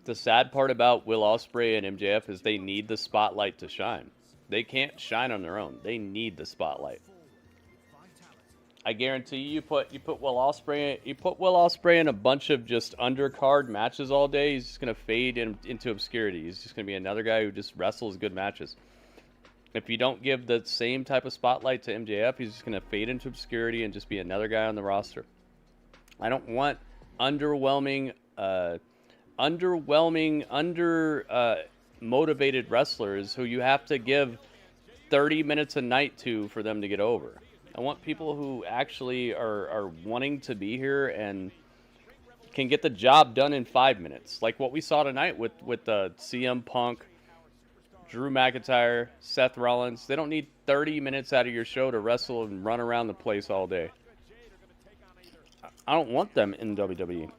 The sad part about Will Ospreay and MJF is they need the spotlight to shine. They can't shine on their own. They need the spotlight. I guarantee you put Will Ospreay in a bunch of just undercard matches all day, he's just gonna fade into obscurity. He's just gonna be another guy who just wrestles good matches. If you don't give the same type of spotlight to MJF, he's just gonna fade into obscurity and just be another guy on the roster. I don't want underwhelming, motivated wrestlers who you have to give 30 minutes a night to for them to get over. I want people who actually are wanting to be here and can get the job done in 5 minutes. Like what we saw tonight with CM Punk, Drew McIntyre, Seth Rollins. They don't need 30 minutes out of your show to wrestle and run around the place all day. I don't want them in WWE.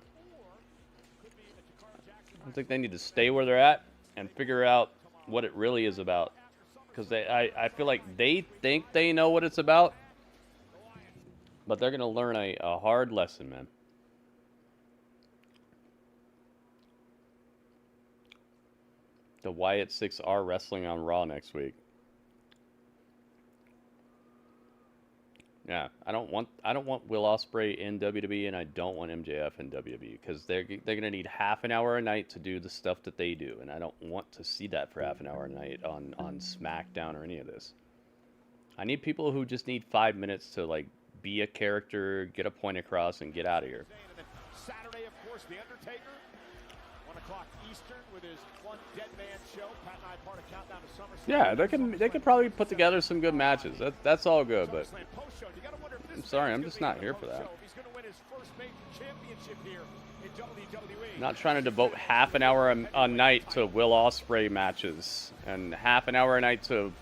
I think they need to stay where they're at and figure out what it really is about. Because I feel like they think they know what it's about. But they're going to learn a hard lesson, man. The Wyatt 6R wrestling on Raw next week. Yeah, I don't want Will Ospreay in WWE, and I don't want MJF in WWE because they're gonna need half an hour a night to do the stuff that they do, and I don't want to see that for half an hour a night on SmackDown or any of this. I need people who just need 5 minutes to like be a character, get a point across, and get out of here. Saturday, of course, The Undertaker, 1 o'clock Eastern with his One Dead Man show. Pat and I part of Countdown to SummerSlam. Yeah, they could probably put together some good matches. That's all good, but I'm sorry, I'm just not here for that. I'm not trying to devote half an hour a night to Will Ospreay matches and half an hour a night to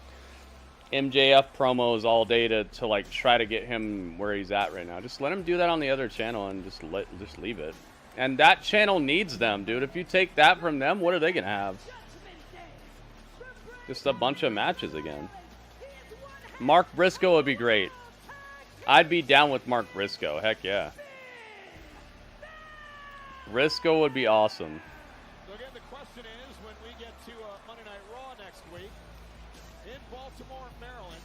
MJF promos all day to like try to get him where he's at right now. Just let him do that on the other channel and just leave it. And that channel needs them, dude. If you take that from them, what are they gonna have? Just a bunch of matches again. Mark Briscoe would be great. I'd be down with Mark Briscoe. Heck yeah. Briscoe would be awesome. So again, the question is, when we get to Monday Night Raw next week in Baltimore, Maryland,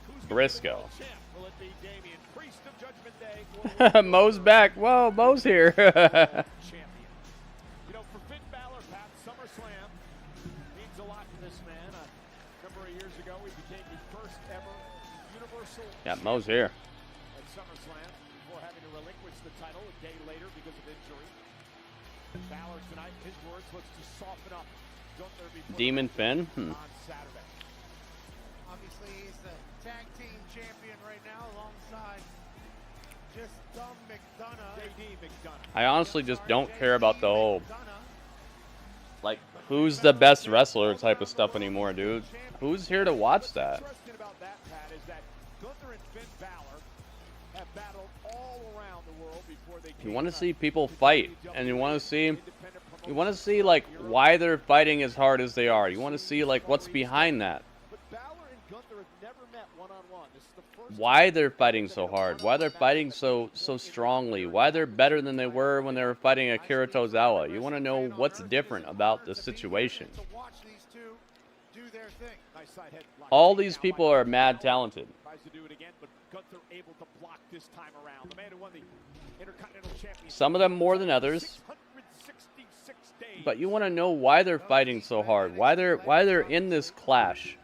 who's Briscoe. champ? Will it be Damian Priest of Judgment Day? Mo's back. Whoa, Mo's here. Champion. You know, for Finn Balor, Pat, SummerSlam means a lot to this man. A number of years ago, he became the first ever Universal Yeah, Mo's here. at SummerSlam before having to relinquish the title a day later because of injury. Balor tonight, his words, looks to soften up Gunther before Demon Finn? on Saturday. Obviously, he's the tag team champion right now alongside just dumb McDonough. JD McDonough. I honestly just don't care about the whole, like, who's the best wrestler type of stuff anymore, dude. Who's here to watch that? Interesting about that, Pat, is that Gunther and Finn Balor have battled all around the world before they You want to see people fight, and you want to see like why they're fighting as hard as they are. You want to see like what's behind that. But Balor and Gunther have never met one-on-one. This is the first Why they're fighting so hard, why they're fighting so strongly, why they're better than they were when they were fighting Akira Tozawa. You want to know what's different about the situation. To watch these two do their thing. nice side head block. All these people are mad talented. Tries to do it again, but Gunther able to block this time around. The man who won the Intercontinental Championship. Some of them more than others. 666 days. But you want to know why they're fighting so hard, why they're in this clash.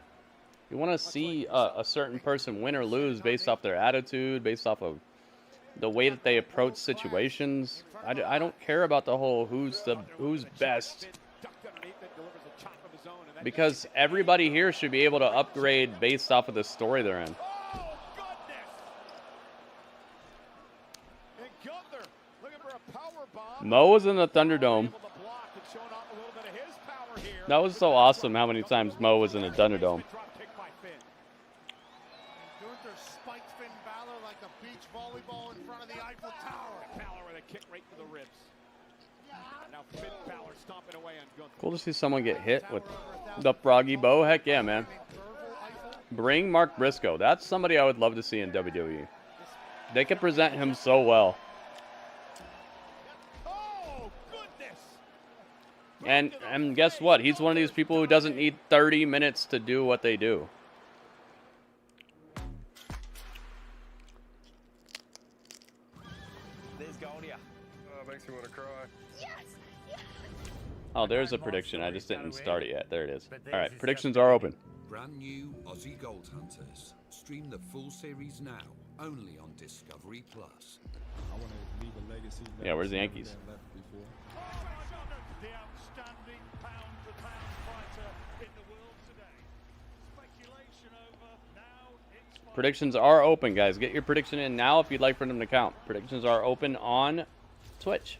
You want to see a certain person win or lose based off their attitude, based off of the way that they approach situations. I don't care about the whole who's best, because everybody here should be able to upgrade based off of the story they're in. Mo was in the Thunderdome. That was so awesome how many times Mo was in the Thunderdome. Gunther spiked Finn Balor like a beach volleyball in front of the Eiffel Tower. Balor with a kick right to the ribs. Now Finn Balor stomping away on Gunther. Cool to see someone get hit with the froggy bow. Heck yeah, man. Bring Mark Briscoe. That's somebody I would love to see in WWE. They could present him so well. And guess what? He's one of these people who doesn't need 30 minutes to do what they do. There's Goldia. Oh, makes me want to cry. Yes! Yes! Oh, there's a prediction. I just didn't start it yet. There it is. All right, predictions are open. Brand new Aussie Gold Hunters. Stream the full series now, only on Discovery Plus. I want to leave a legacy. Yeah, where's the Yankees? The outstanding pound-for-pound fighter in the world today. Speculation over now. Predictions are open, guys. Get your prediction in now if you'd like for them to count. Predictions are open on Twitch.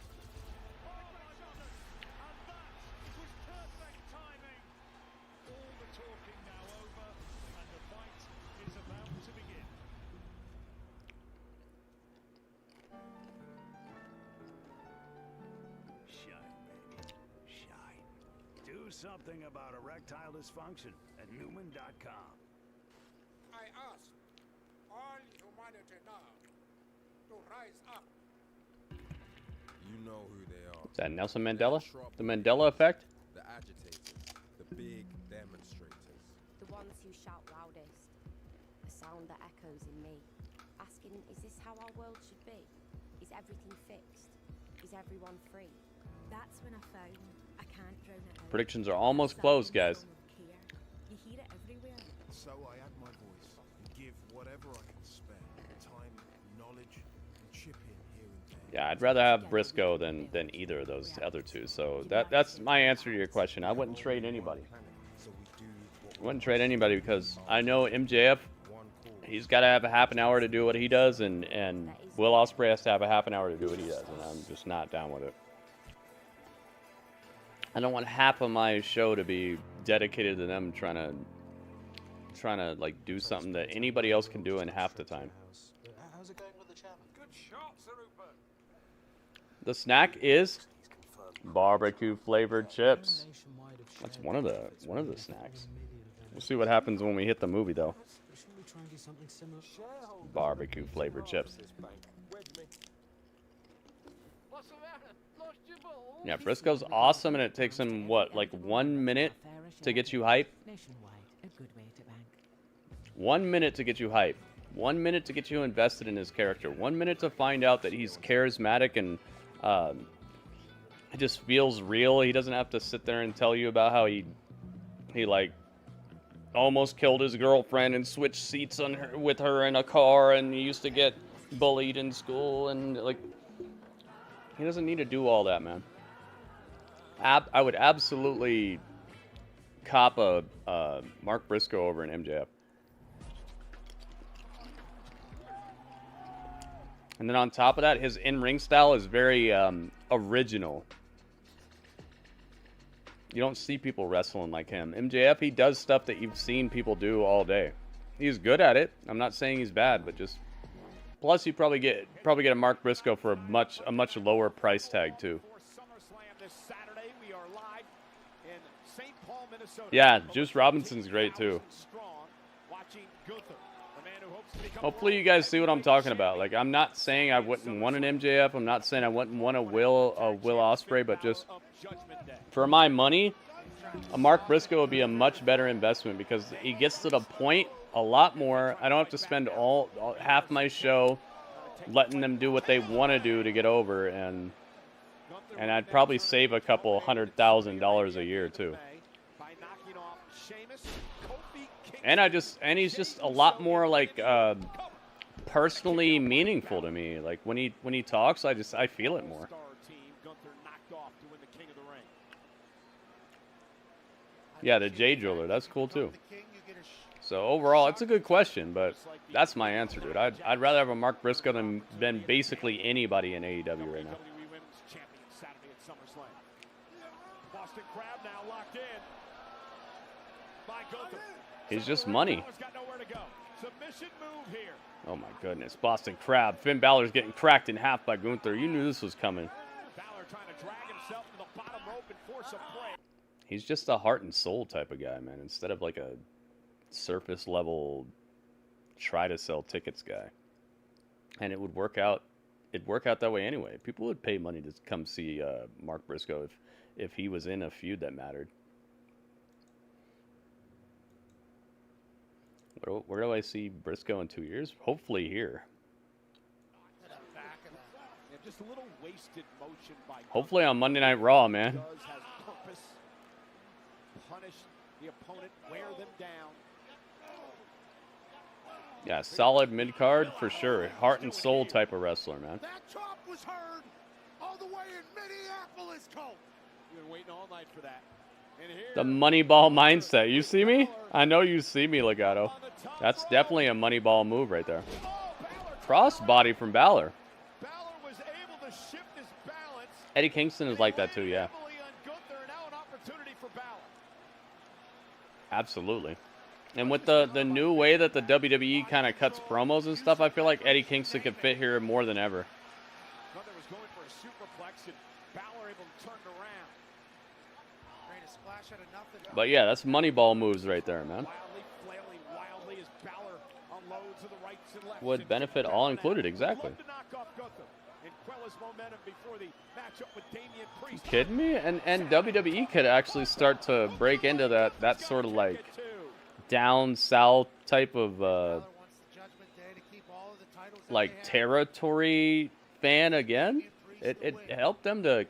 Something about erectile dysfunction at Newman.com. I ask all humanity now to rise up. You know who they are. Is that Nelson Mandela? The Mandela effect? The agitators, the big demonstrators. The ones who shout loudest, a sound that echoes in me. asking, is this how our world should be? Is everything fixed? Is everyone free? That's when I found I can't drown it out. Predictions are almost closed, guys. You hear it everywhere. So I add my voice and give whatever I can spare. Time, knowledge, and chip in here and there. Yeah, I'd rather have Briscoe than either of those other two. So that's my answer to your question. I wouldn't trade anybody. I wouldn't trade anybody because I know MJF, he's got to have a half an hour to do what he does, and Will Ospreay has to have a half an hour to do what he does, and I'm just not down with it. I don't want half of my show to be dedicated to them trying to like do something that anybody else can do in half the time. How's it going with the chairman? Good shot, Rupert. The snack is barbecue flavored chips. That's one of the snacks. We'll see what happens when we hit the movie though. Barbecue flavored chips. Yeah, Briscoe's awesome, and it takes him what, like 1 minute to get you hype? 1 minute to get you hype. 1 minute to get you invested in his character. 1 minute to find out that he's charismatic and it just feels real. He doesn't have to sit there and tell you about how he like almost killed his girlfriend and switched seats with her in a car, and he used to get bullied in school, and like he doesn't need to do all that, man. I would absolutely cop a Mark Briscoe over an MJF. And then on top of that, his in-ring style is very original. You don't see people wrestling like him. MJF, he does stuff that you've seen people do all day. He's good at it. I'm not saying he's bad, but just plus you probably get a Mark Briscoe for a much lower price tag too. Yeah, Juice Robinson's great too. Hopefully you guys see what I'm talking about. Like, I'm not saying I wouldn't want an MJF. I'm not saying I wouldn't want a Will Ospreay, but just for my money, a Mark Briscoe would be a much better investment because he gets to the point a lot more. I don't have to spend half my show letting them do what they want to do to get over, and I'd probably save a couple $100,000 a year too. And he's just a lot more like personally meaningful to me. Like when he talks, I feel it more. Yeah, the J Driller, that's cool too. So overall, it's a good question, but that's my answer, dude. I'd rather have a Mark Briscoe than basically anybody in AEW right now. He's just money. Oh my goodness, Boston Crab. Finn Balor's getting cracked in half by Gunther. You knew this was coming. He's just a heart and soul type of guy, man, instead of like a surface level try to sell tickets guy. And it would work out. It'd work out that way anyway. People would pay money to come see Mark Briscoe if he was in a feud that mattered. Where do I see Briscoe in 2 years? Hopefully here. Just a little wasted motion by hopefully on Monday Night Raw, man. Punish the opponent, wear them down. Yeah, solid mid-card for sure. Heart and soul type of wrestler, man. That chop was heard all the way in Minneapolis, Cole. You've been waiting all night for that. And here, the Moneyball mindset. You see me? I know you see me, Legato. That's definitely a Moneyball move right there. Crossbody from Baszler. Eddie Kingston is like that too, yeah. Absolutely. And with the new way that the WWE kind of cuts promos and stuff, I feel like Eddie Kingston could fit here more than ever. But yeah, that's Moneyball moves right there, man. Would benefit all included, exactly. You kidding me? And WWE could actually start to break into that sort of like down south type of like territory fan again. It helped them to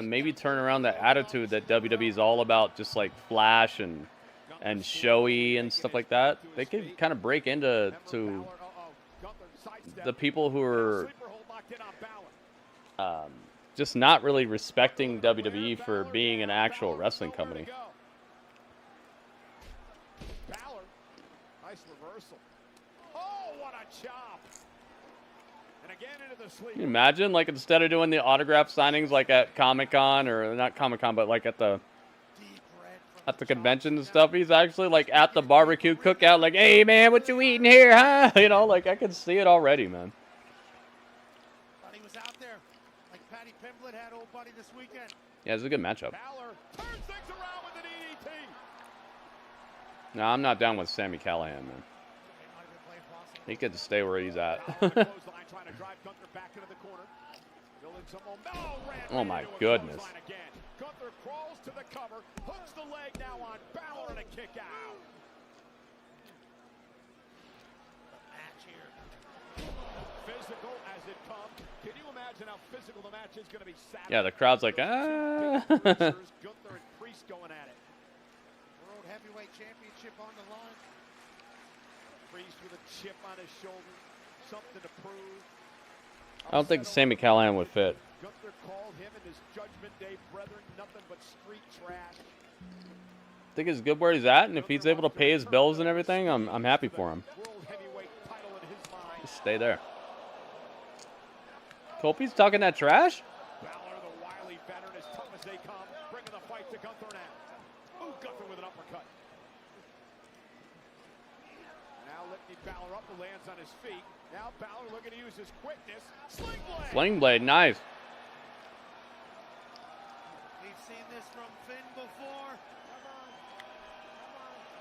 maybe turn around that attitude that WWE is all about, just like flash and showy and stuff like that. They could kind of break into the people who are just not really respecting WWE for being an actual wrestling company. Baszler, nice reversal. Oh, what a chop! And again into the sleep. Can you imagine, like, instead of doing the autograph signings like at Comic-Con, or not Comic-Con, but like at the convention and stuff, he's actually like at the barbecue cookout, like, hey man, what you eating here, huh? You know, like I can see it already, man. Thought he was out there, like Patty Pimblett had old buddy this weekend. Yeah, it's a good matchup. Baszler turns things around with an EDT. No, I'm not down with Sami Callihan, man. He could stay where he's at. Oh my goodness. Gunther crawls to the cover, hooks the leg now on Baszler and a kick out. Match here. Physical as it comes. Can you imagine how physical the match is going to be Saturday? Yeah, the crowd's like, ah. Gunther and Priest going at it. World Heavyweight Championship on the line. Priest with a chip on his shoulder. Something to prove. I don't think Sami Callihan would fit. Gunther called him and his Judgment Day brethren nothing but street trash. I think he's good where he's at, and if he's able to pay his bills and everything, I'm happy for him. World Heavyweight title in his mind. Just stay there. Kofi's talking that trash? Baszler, the wily veteran, as tough as they come, bringing the fight to Gunther now. Ooh, Gunther with an uppercut. Now lifting Baszler up, lands on his feet. Now Baszler looking to use his quickness. Sling blade. Sling blade, nice. We've seen this from Finn before.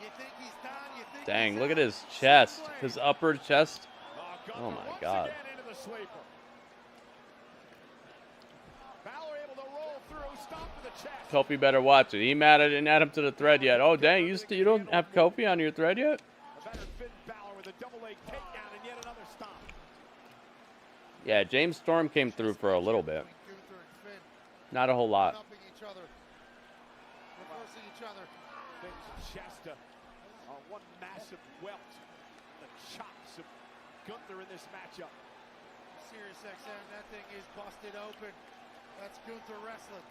You think he's done? You think Dang, he's look at out? his chest. His upper chest. Oh my god. Into the sleeper. Baszler able to roll through, stop to the chest. Kofi better watch it. He didn't add him to the thread yet. Oh dang, you don't have Kofi on your thread yet? A veteran Finn Baszler with a double leg takedown and yet another stomp. Yeah, James Storm came through for a little bit. Not a whole lot. Each other. Reversing each other. Finn's chest one massive welt. The chops of Gunther in this matchup. Sirius XM, that thing is busted open. That's Gunther wrestling.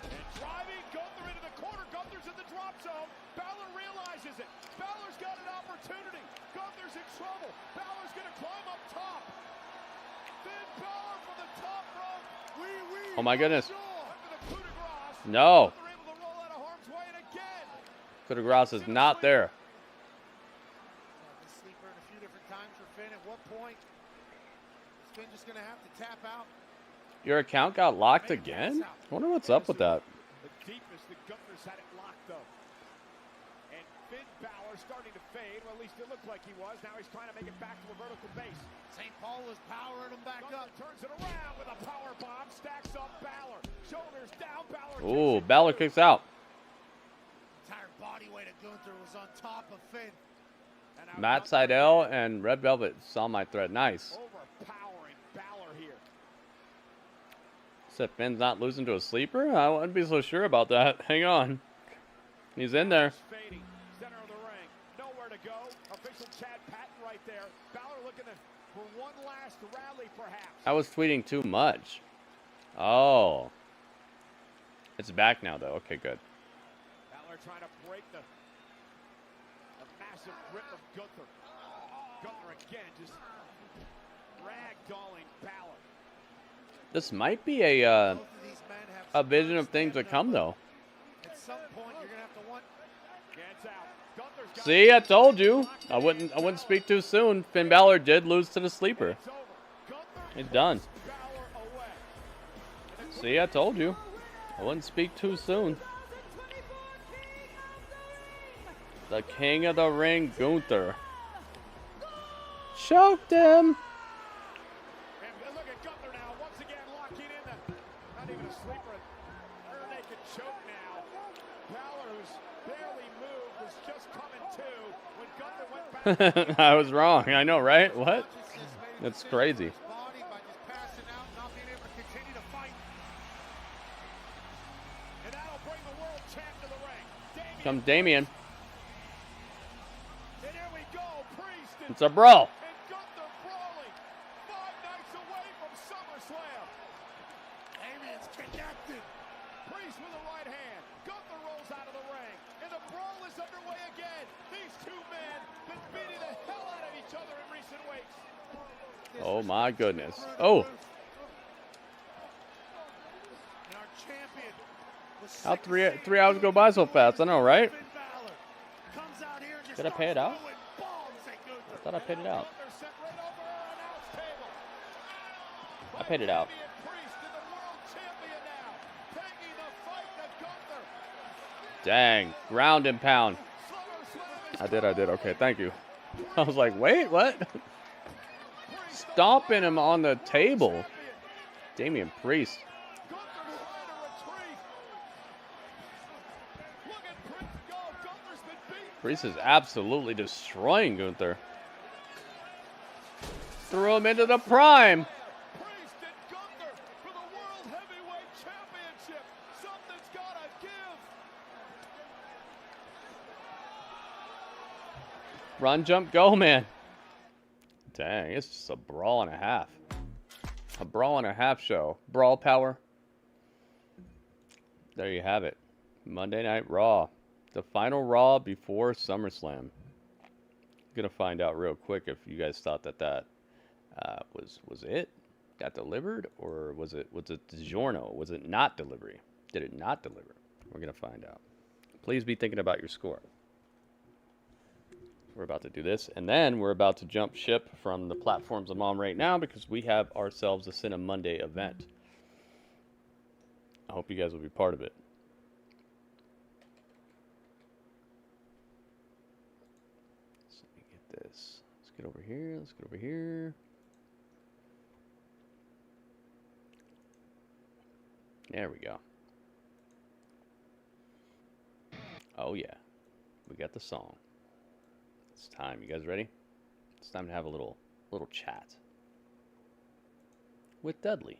And driving Gunther into the corner. Gunther's in the drop zone. Baszler realizes it. Baszler's got an opportunity. Gunther's in trouble. Baszler's going to climb up top. Finn Baszler from the top rope. Oh my goodness. No. Coup de grace is not there. Sleeper in a few different times for Finn. At what point is Finn just going to have to tap out? Your account got locked again? I wonder what's up with that. The deepest that Gunther's had it locked though. And Finn Baszler starting to fade, or at least it looked like he was. Now he's trying to make it back to a vertical base. St. Paul was powering him back up. Turns it around with a power bomb, stacks up Baszler. Shoulders down, Baszler. Ooh, Baszler kicks out. Entire body weight of Gunther was on top of Finn. Matt Seidel and Red Velvet saw my thread. Nice. Overpowering Baszler here. Said Finn's not losing to a sleeper? I wouldn't be so sure about that. Hang on. He's in there. Fading, center of the ring. Nowhere to go. Official Chad Patton right there. Baszler looking for one last rally perhaps. I was tweeting too much. Oh. It's back now though. Okay, good. Baszler trying to break the massive grip of Gunther. Gunther again just ragdolling Baszler. This might be a vision of things to come though. At some point you're gonna have to want. Gets out. Gunther's got See, I told you. I wouldn't speak too soon. Finn Baszler did lose to the sleeper. It's done. See, I told you. I wouldn't speak too soon. The King of the Ring, Gunther. Choked him. And look at Gunther now, once again locking in the, not even a sleeper, rear naked choke now. Baszler, who's barely moved, was just coming to when Gunther went back. I was wrong. I know, right? What? Consciousness made That's crazy. Body by just passing out, not being able to continue to fight. And that'll bring the world champ to the ring. Come Damian. And here we go, Priest It's a brawl. and Gunther brawling 5 nights away from SummerSlam. Damian's connected. Priest with a right hand. Gunther rolls out of the ring. And the brawl is underway again. These two men been beating the hell out of each other in recent weeks. Oh my goodness. Oh. And our champion was How three hours go by so fast? I know, right? comes out here and just Did I pay it out? throwing bombs at Gunther. I thought I paid it out. Gunther sent right over our announce table. I paid it out. Damian Priest is the world champion now, taking the fight to Gunther. Dang. Ground and pound. I did. Okay, thank you. I was like, wait, what? Stomping him on the table. Damian Priest. Priest is absolutely destroying Gunther. Threw him into the prime. Priest and Gunther for the World Heavyweight Championship. Something's gotta give. Run, jump, go, man. Dang, it's just a brawl and a half. A brawl and a half show. Brawl power. There you have it. Monday Night Raw. The final Raw before SummerSlam. Gonna find out real quick if you guys thought that was it? Got delivered? Or was it DiGiorno? Was it not delivery? Did it not deliver? We're gonna find out. Please be thinking about your score. We're about to do this, and then we're about to jump ship from the platforms I'm on right now because we have ourselves a Cinema Monday event. I hope you guys will be part of it. So let me get this. Let's get over here. Let's get over here. There we go. Oh yeah, we got the song. It's time. You guys ready? It's time to have a little chat with Dudley.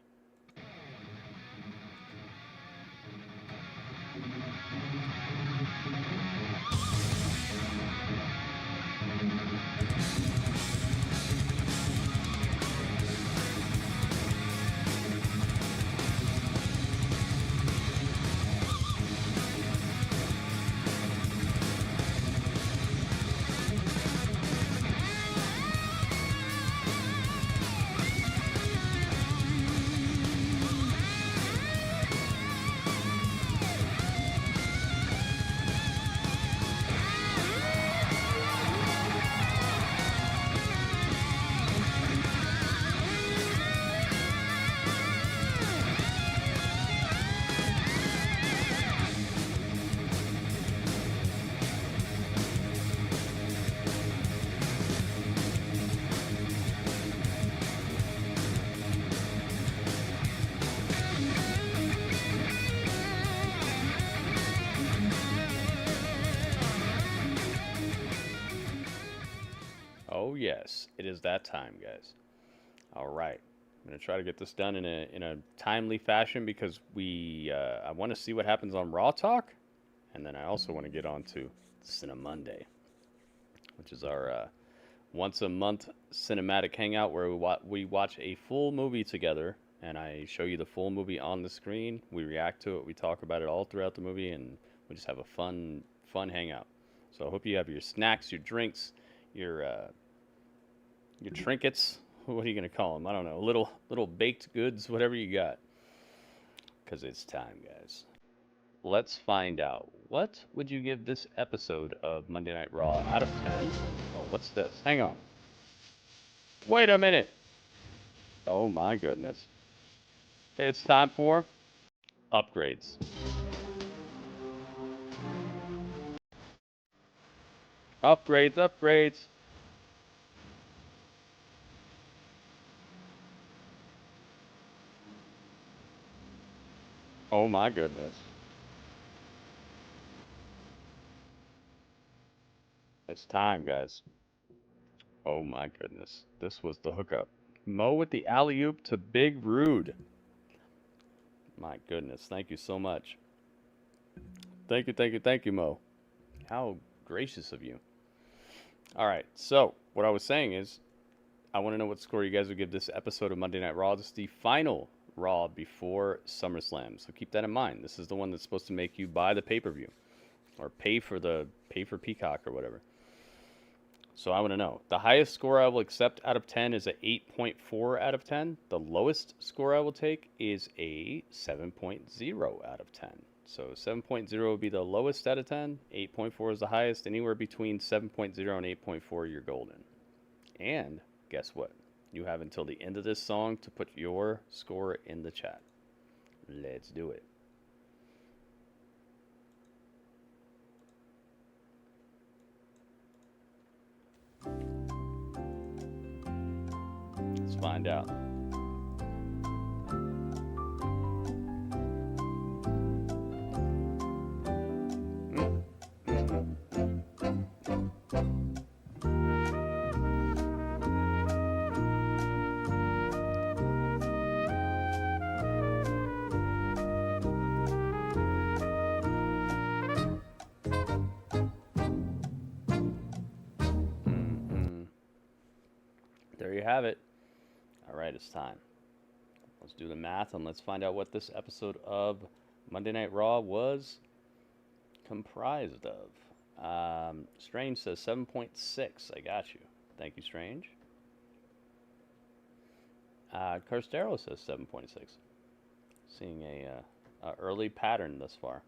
Oh yes, it is that time, guys. All right, I'm gonna try to get this done in a timely fashion because I want to see what happens on Raw Talk, and then I also want to get on to Cinema Monday, which is our once a month cinematic hangout where we watch a full movie together, and I show you the full movie on the screen. We react to it, we talk about it all throughout the movie, and we just have a fun hangout. So I hope you have your snacks, your drinks, your trinkets. What are you gonna call them? I don't know. Little baked goods, whatever you got. Because it's time, guys. Let's find out. What would you give this episode of Monday Night Raw out of 10? Oh, what's this? Hang on. Wait a minute. Oh my goodness. It's time for upgrades. Upgrades. Oh my goodness. It's time, guys. Oh my goodness. This was the hookup. Mo with the alley-oop to Big Rude. My goodness, thank you so much. Thank you, Mo. How gracious of you. All right, so what I was saying is, I want to know what score you guys would give this episode of Monday Night Raw. This is the final Raw before SummerSlam, so keep that in mind. This is the one that's supposed to make you buy the pay-per-view or pay for Peacock or whatever. So I want to know. The highest score I will accept out of 10 is a 8.4 out of 10. The lowest score I will take is a 7.0 out of 10. So 7.0 would be the lowest out of 10. 8.4 is the highest. Anywhere between 7.0 and 8.4, you're golden. And guess what? You have until the end of this song to put your score in the chat. Let's do it. Let's find out. There you have it. All right, it's time. Let's do the math and let's find out what this episode of Monday Night Raw was comprised of. Strange says 7.6. I got you. Thank you, Strange. Carstero says 7.6. Seeing a early pattern thus far.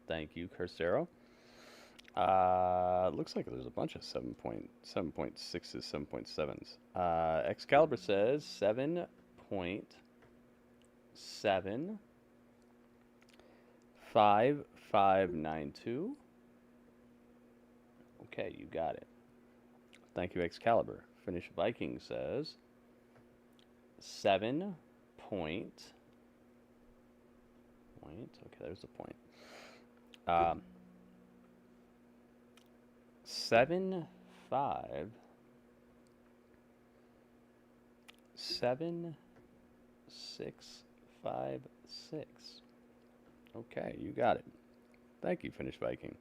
Thank you, Carstero. Looks like there's a bunch of 7.6s, 7.7s. Excalibur says 7.75592. Okay, you got it. Thank you, Excalibur. Finish Viking says 7 point. Okay, there's the point. 7 5 7 6 5 6. Okay, you got it. Thank you, Finish Viking.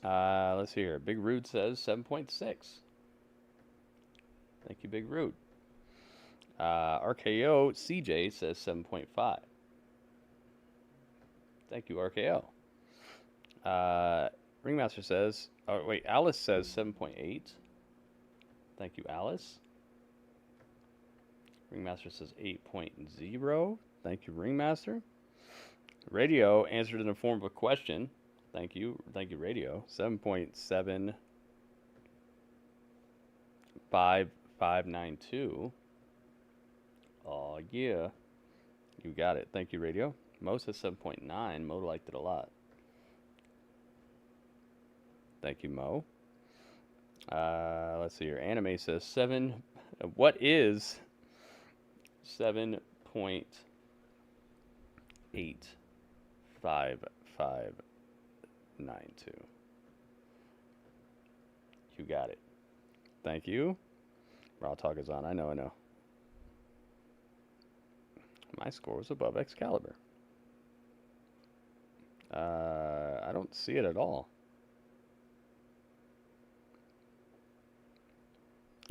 Let's see here. Big Rude says 7.6. Thank you, Big Rude. RKO CJ says 7.5. Thank you, RKO. Ringmaster says, oh wait, Alice says 7.8. Thank you, Alice. Ringmaster says 8.0. Thank you, Ringmaster. Radio answered in the form of a question. Thank you, Radio. 7.75592. Oh yeah, you got it. Thank you, Radio. Mo says 7.9. Mo liked it a lot. Thank you, Mo. Let's see here. Anime says 7. What is 7.85592? You got it. Thank you. Raw Talk is on. I know. My score was above Excalibur. I don't see it at all.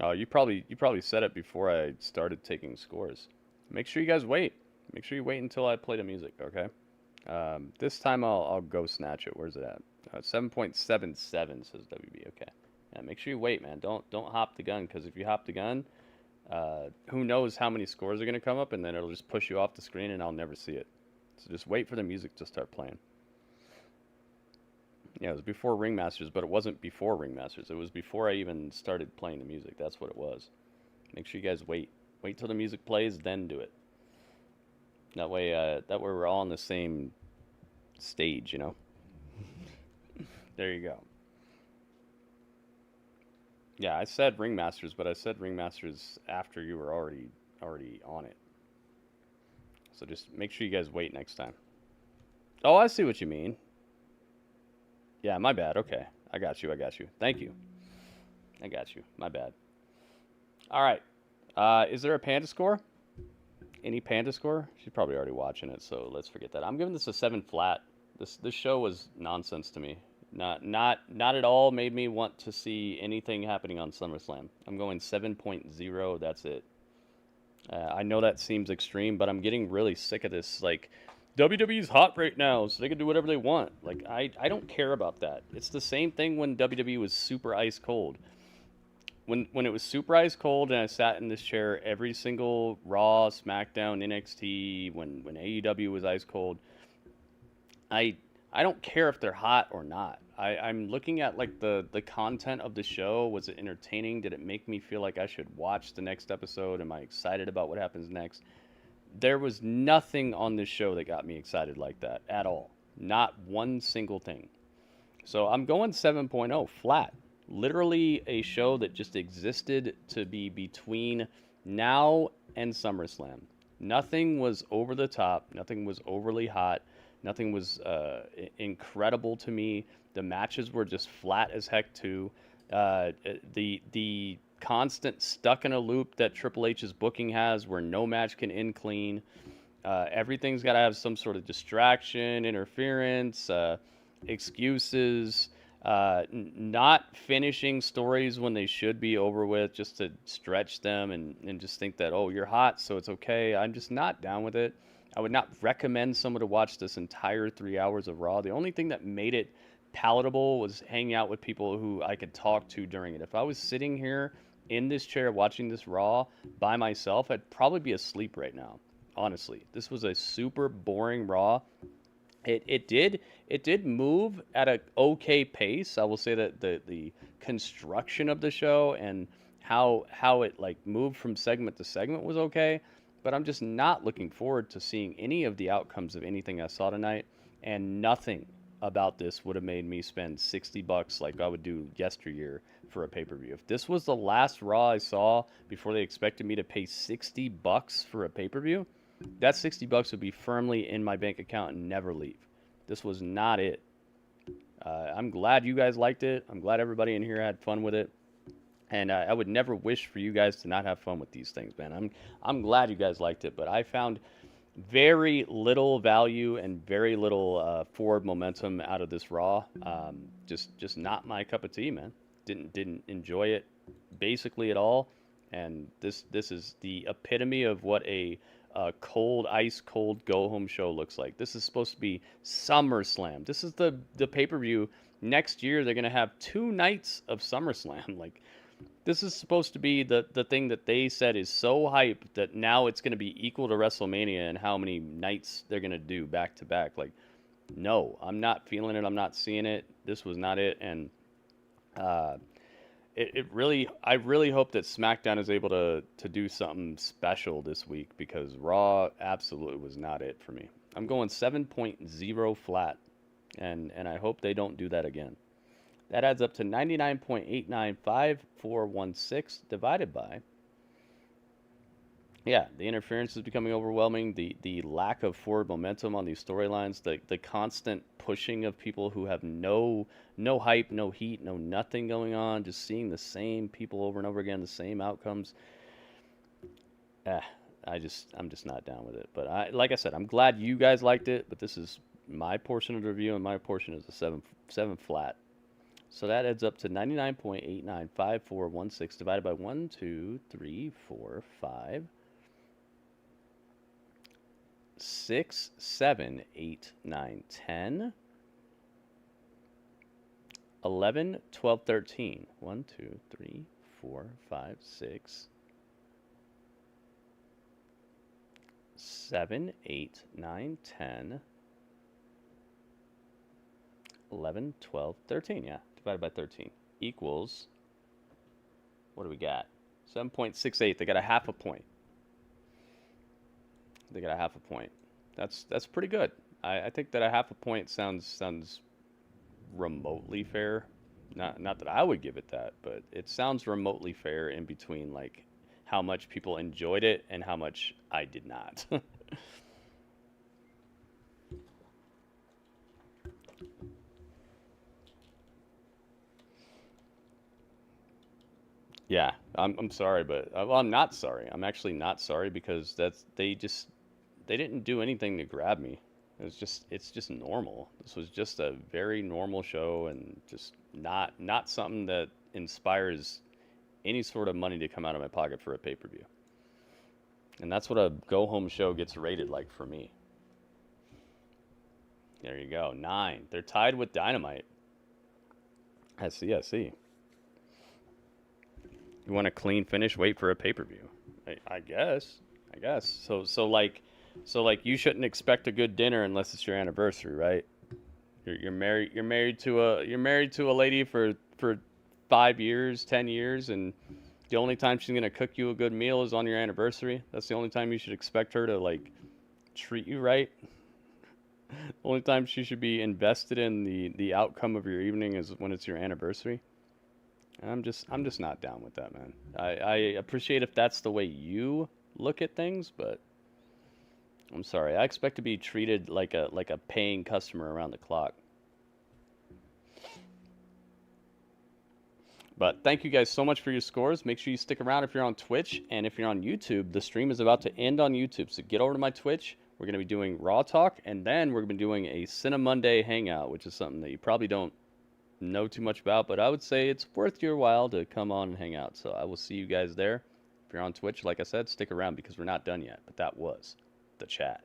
Oh, you probably said it before I started taking scores. Make sure you guys wait. Make sure you wait until I play the music, okay? This time I'll go snatch it. Where's it at? 7.77 says WB. Okay. Yeah, make sure you wait, man. Don't hop the gun, because if you hop the gun, who knows how many scores are gonna come up, and then it'll just push you off the screen, and I'll never see it. So just wait for the music to start playing. Yeah, it was before Ringmasters, but it wasn't before Ringmasters. It was before I even started playing the music. That's what it was. Make sure you guys wait. Wait till the music plays, then do it. That way we're all on the same stage, you know? There you go. Yeah, I said Ringmasters, but I said Ringmasters after you were already on it. So just make sure you guys wait next time. Oh, I see what you mean. Yeah, my bad. Okay. I got you. Thank you. I got you. My bad. All right. Is there a Panda score? Any Panda score? She's probably already watching it, so let's forget that. I'm giving this a 7 flat. This show was nonsense to me. Not at all made me want to see anything happening on SummerSlam. I'm going 7.0. That's it. I know that seems extreme, but I'm getting really sick of this. Like, WWE's hot right now, so they can do whatever they want. Like, I don't care about that. It's the same thing when WWE was super ice cold. When it was super ice cold and I sat in this chair every single Raw, SmackDown, NXT, when AEW was ice cold, I don't care if they're hot or not. I'm looking at like the content of the show. Was it entertaining? Did it make me feel like I should watch the next episode? Am I excited about what happens next? There was nothing on this show that got me excited like that at all. Not one single thing. So I'm going 7.0 flat. Literally a show that just existed to be between now and SummerSlam. Nothing was over the top. Nothing was overly hot. Nothing was incredible to me. The matches were just flat as heck too. The constant stuck in a loop that Triple H's booking has, where no match can end clean. Everything's got to have some sort of distraction, interference, excuses. Not finishing stories when they should be over with, just to stretch them and just think that, oh, you're hot, so it's okay. I'm just not down with it. I would not recommend someone to watch this entire 3 hours of Raw. The only thing that made it palatable was hanging out with people who I could talk to during it. If I was sitting here in this chair watching this Raw by myself, I'd probably be asleep right now. Honestly, this was a super boring Raw. It did move at an okay pace. I will say that the construction of the show and how it like moved from segment to segment was okay, but I'm just not looking forward to seeing any of the outcomes of anything I saw tonight, and nothing about this would have made me spend $60 like I would do yesteryear for a pay-per-view. If this was the last Raw I saw before they expected me to pay $60 for a pay-per-view, that $60 would be firmly in my bank account and never leave. This was not it. I'm glad you guys liked it. I'm glad everybody in here had fun with it. And I would never wish for you guys to not have fun with these things, man. I'm glad you guys liked it, but I found very little value and very little forward momentum out of this Raw. Just not my cup of tea, man. Didn't enjoy it basically at all. And this is the epitome of what a cold, ice cold go home show looks like. This is supposed to be SummerSlam. This is the pay-per-view. Next year they're gonna have 2 nights of SummerSlam. Like, this is supposed to be the thing that they said is so hype that now it's gonna be equal to WrestleMania and how many nights they're gonna do back to back. Like, no, I'm not feeling it. I'm not seeing it. This was not it. And I really hope that SmackDown is able to do something special this week, because Raw absolutely was not it for me. I'm going 7.0 flat, and I hope they don't do that again. That adds up to 99.895416 divided by, yeah, the interference is becoming overwhelming. The lack of forward momentum on these storylines, the constant pushing of people who have no hype, no heat, no nothing going on, just seeing the same people over and over again, the same outcomes. I'm just not down with it. But like I said, I'm glad you guys liked it, but this is my portion of the review, and my portion is a 7 flat. So that adds up to 99.895416 divided by 1, 2, 3, 4, 5, 6, 7, 8, 9, 10, 11, 12, 13. 1, 2, 3, 4, 5, 6, 7, 8, 9, 10, 11, 12, 13. Yeah, divided by 13 equals, what do we got? 7.68. They got a half a point. They got a half a point. That's pretty good. I think that a half a point sounds remotely fair. Not that I would give it that, but it sounds remotely fair in between like how much people enjoyed it and how much I did not. Yeah, I'm sorry, but well, I'm not sorry. I'm actually not sorry because they didn't do anything to grab me. It's just normal. This was just a very normal show and just not something that inspires any sort of money to come out of my pocket for a pay-per-view. And that's what a go-home show gets rated like for me. There you go, 9. They're tied with Dynamite. I see. You want a clean finish? Wait for a pay-per-view. I guess. So like you shouldn't expect a good dinner unless it's your anniversary, right? You're married to a lady for 5 years, 10 years, and the only time she's gonna cook you a good meal is on your anniversary. That's the only time you should expect her to like treat you right. The only time she should be invested in the outcome of your evening is when it's your anniversary. I'm just not down with that, man. I appreciate if that's the way you look at things, but I'm sorry. I expect to be treated like a paying customer around the clock. But thank you guys so much for your scores. Make sure you stick around if you're on Twitch, and if you're on YouTube, the stream is about to end on YouTube. So get over to my Twitch. We're going to be doing Raw Talk, and then we're going to be doing a Cinema Monday Hangout, which is something that you probably don't know too much about, but I would say it's worth your while to come on and hang out. So I will see you guys there. If you're on Twitch, like I said, stick around because we're not done yet. But that was the chat.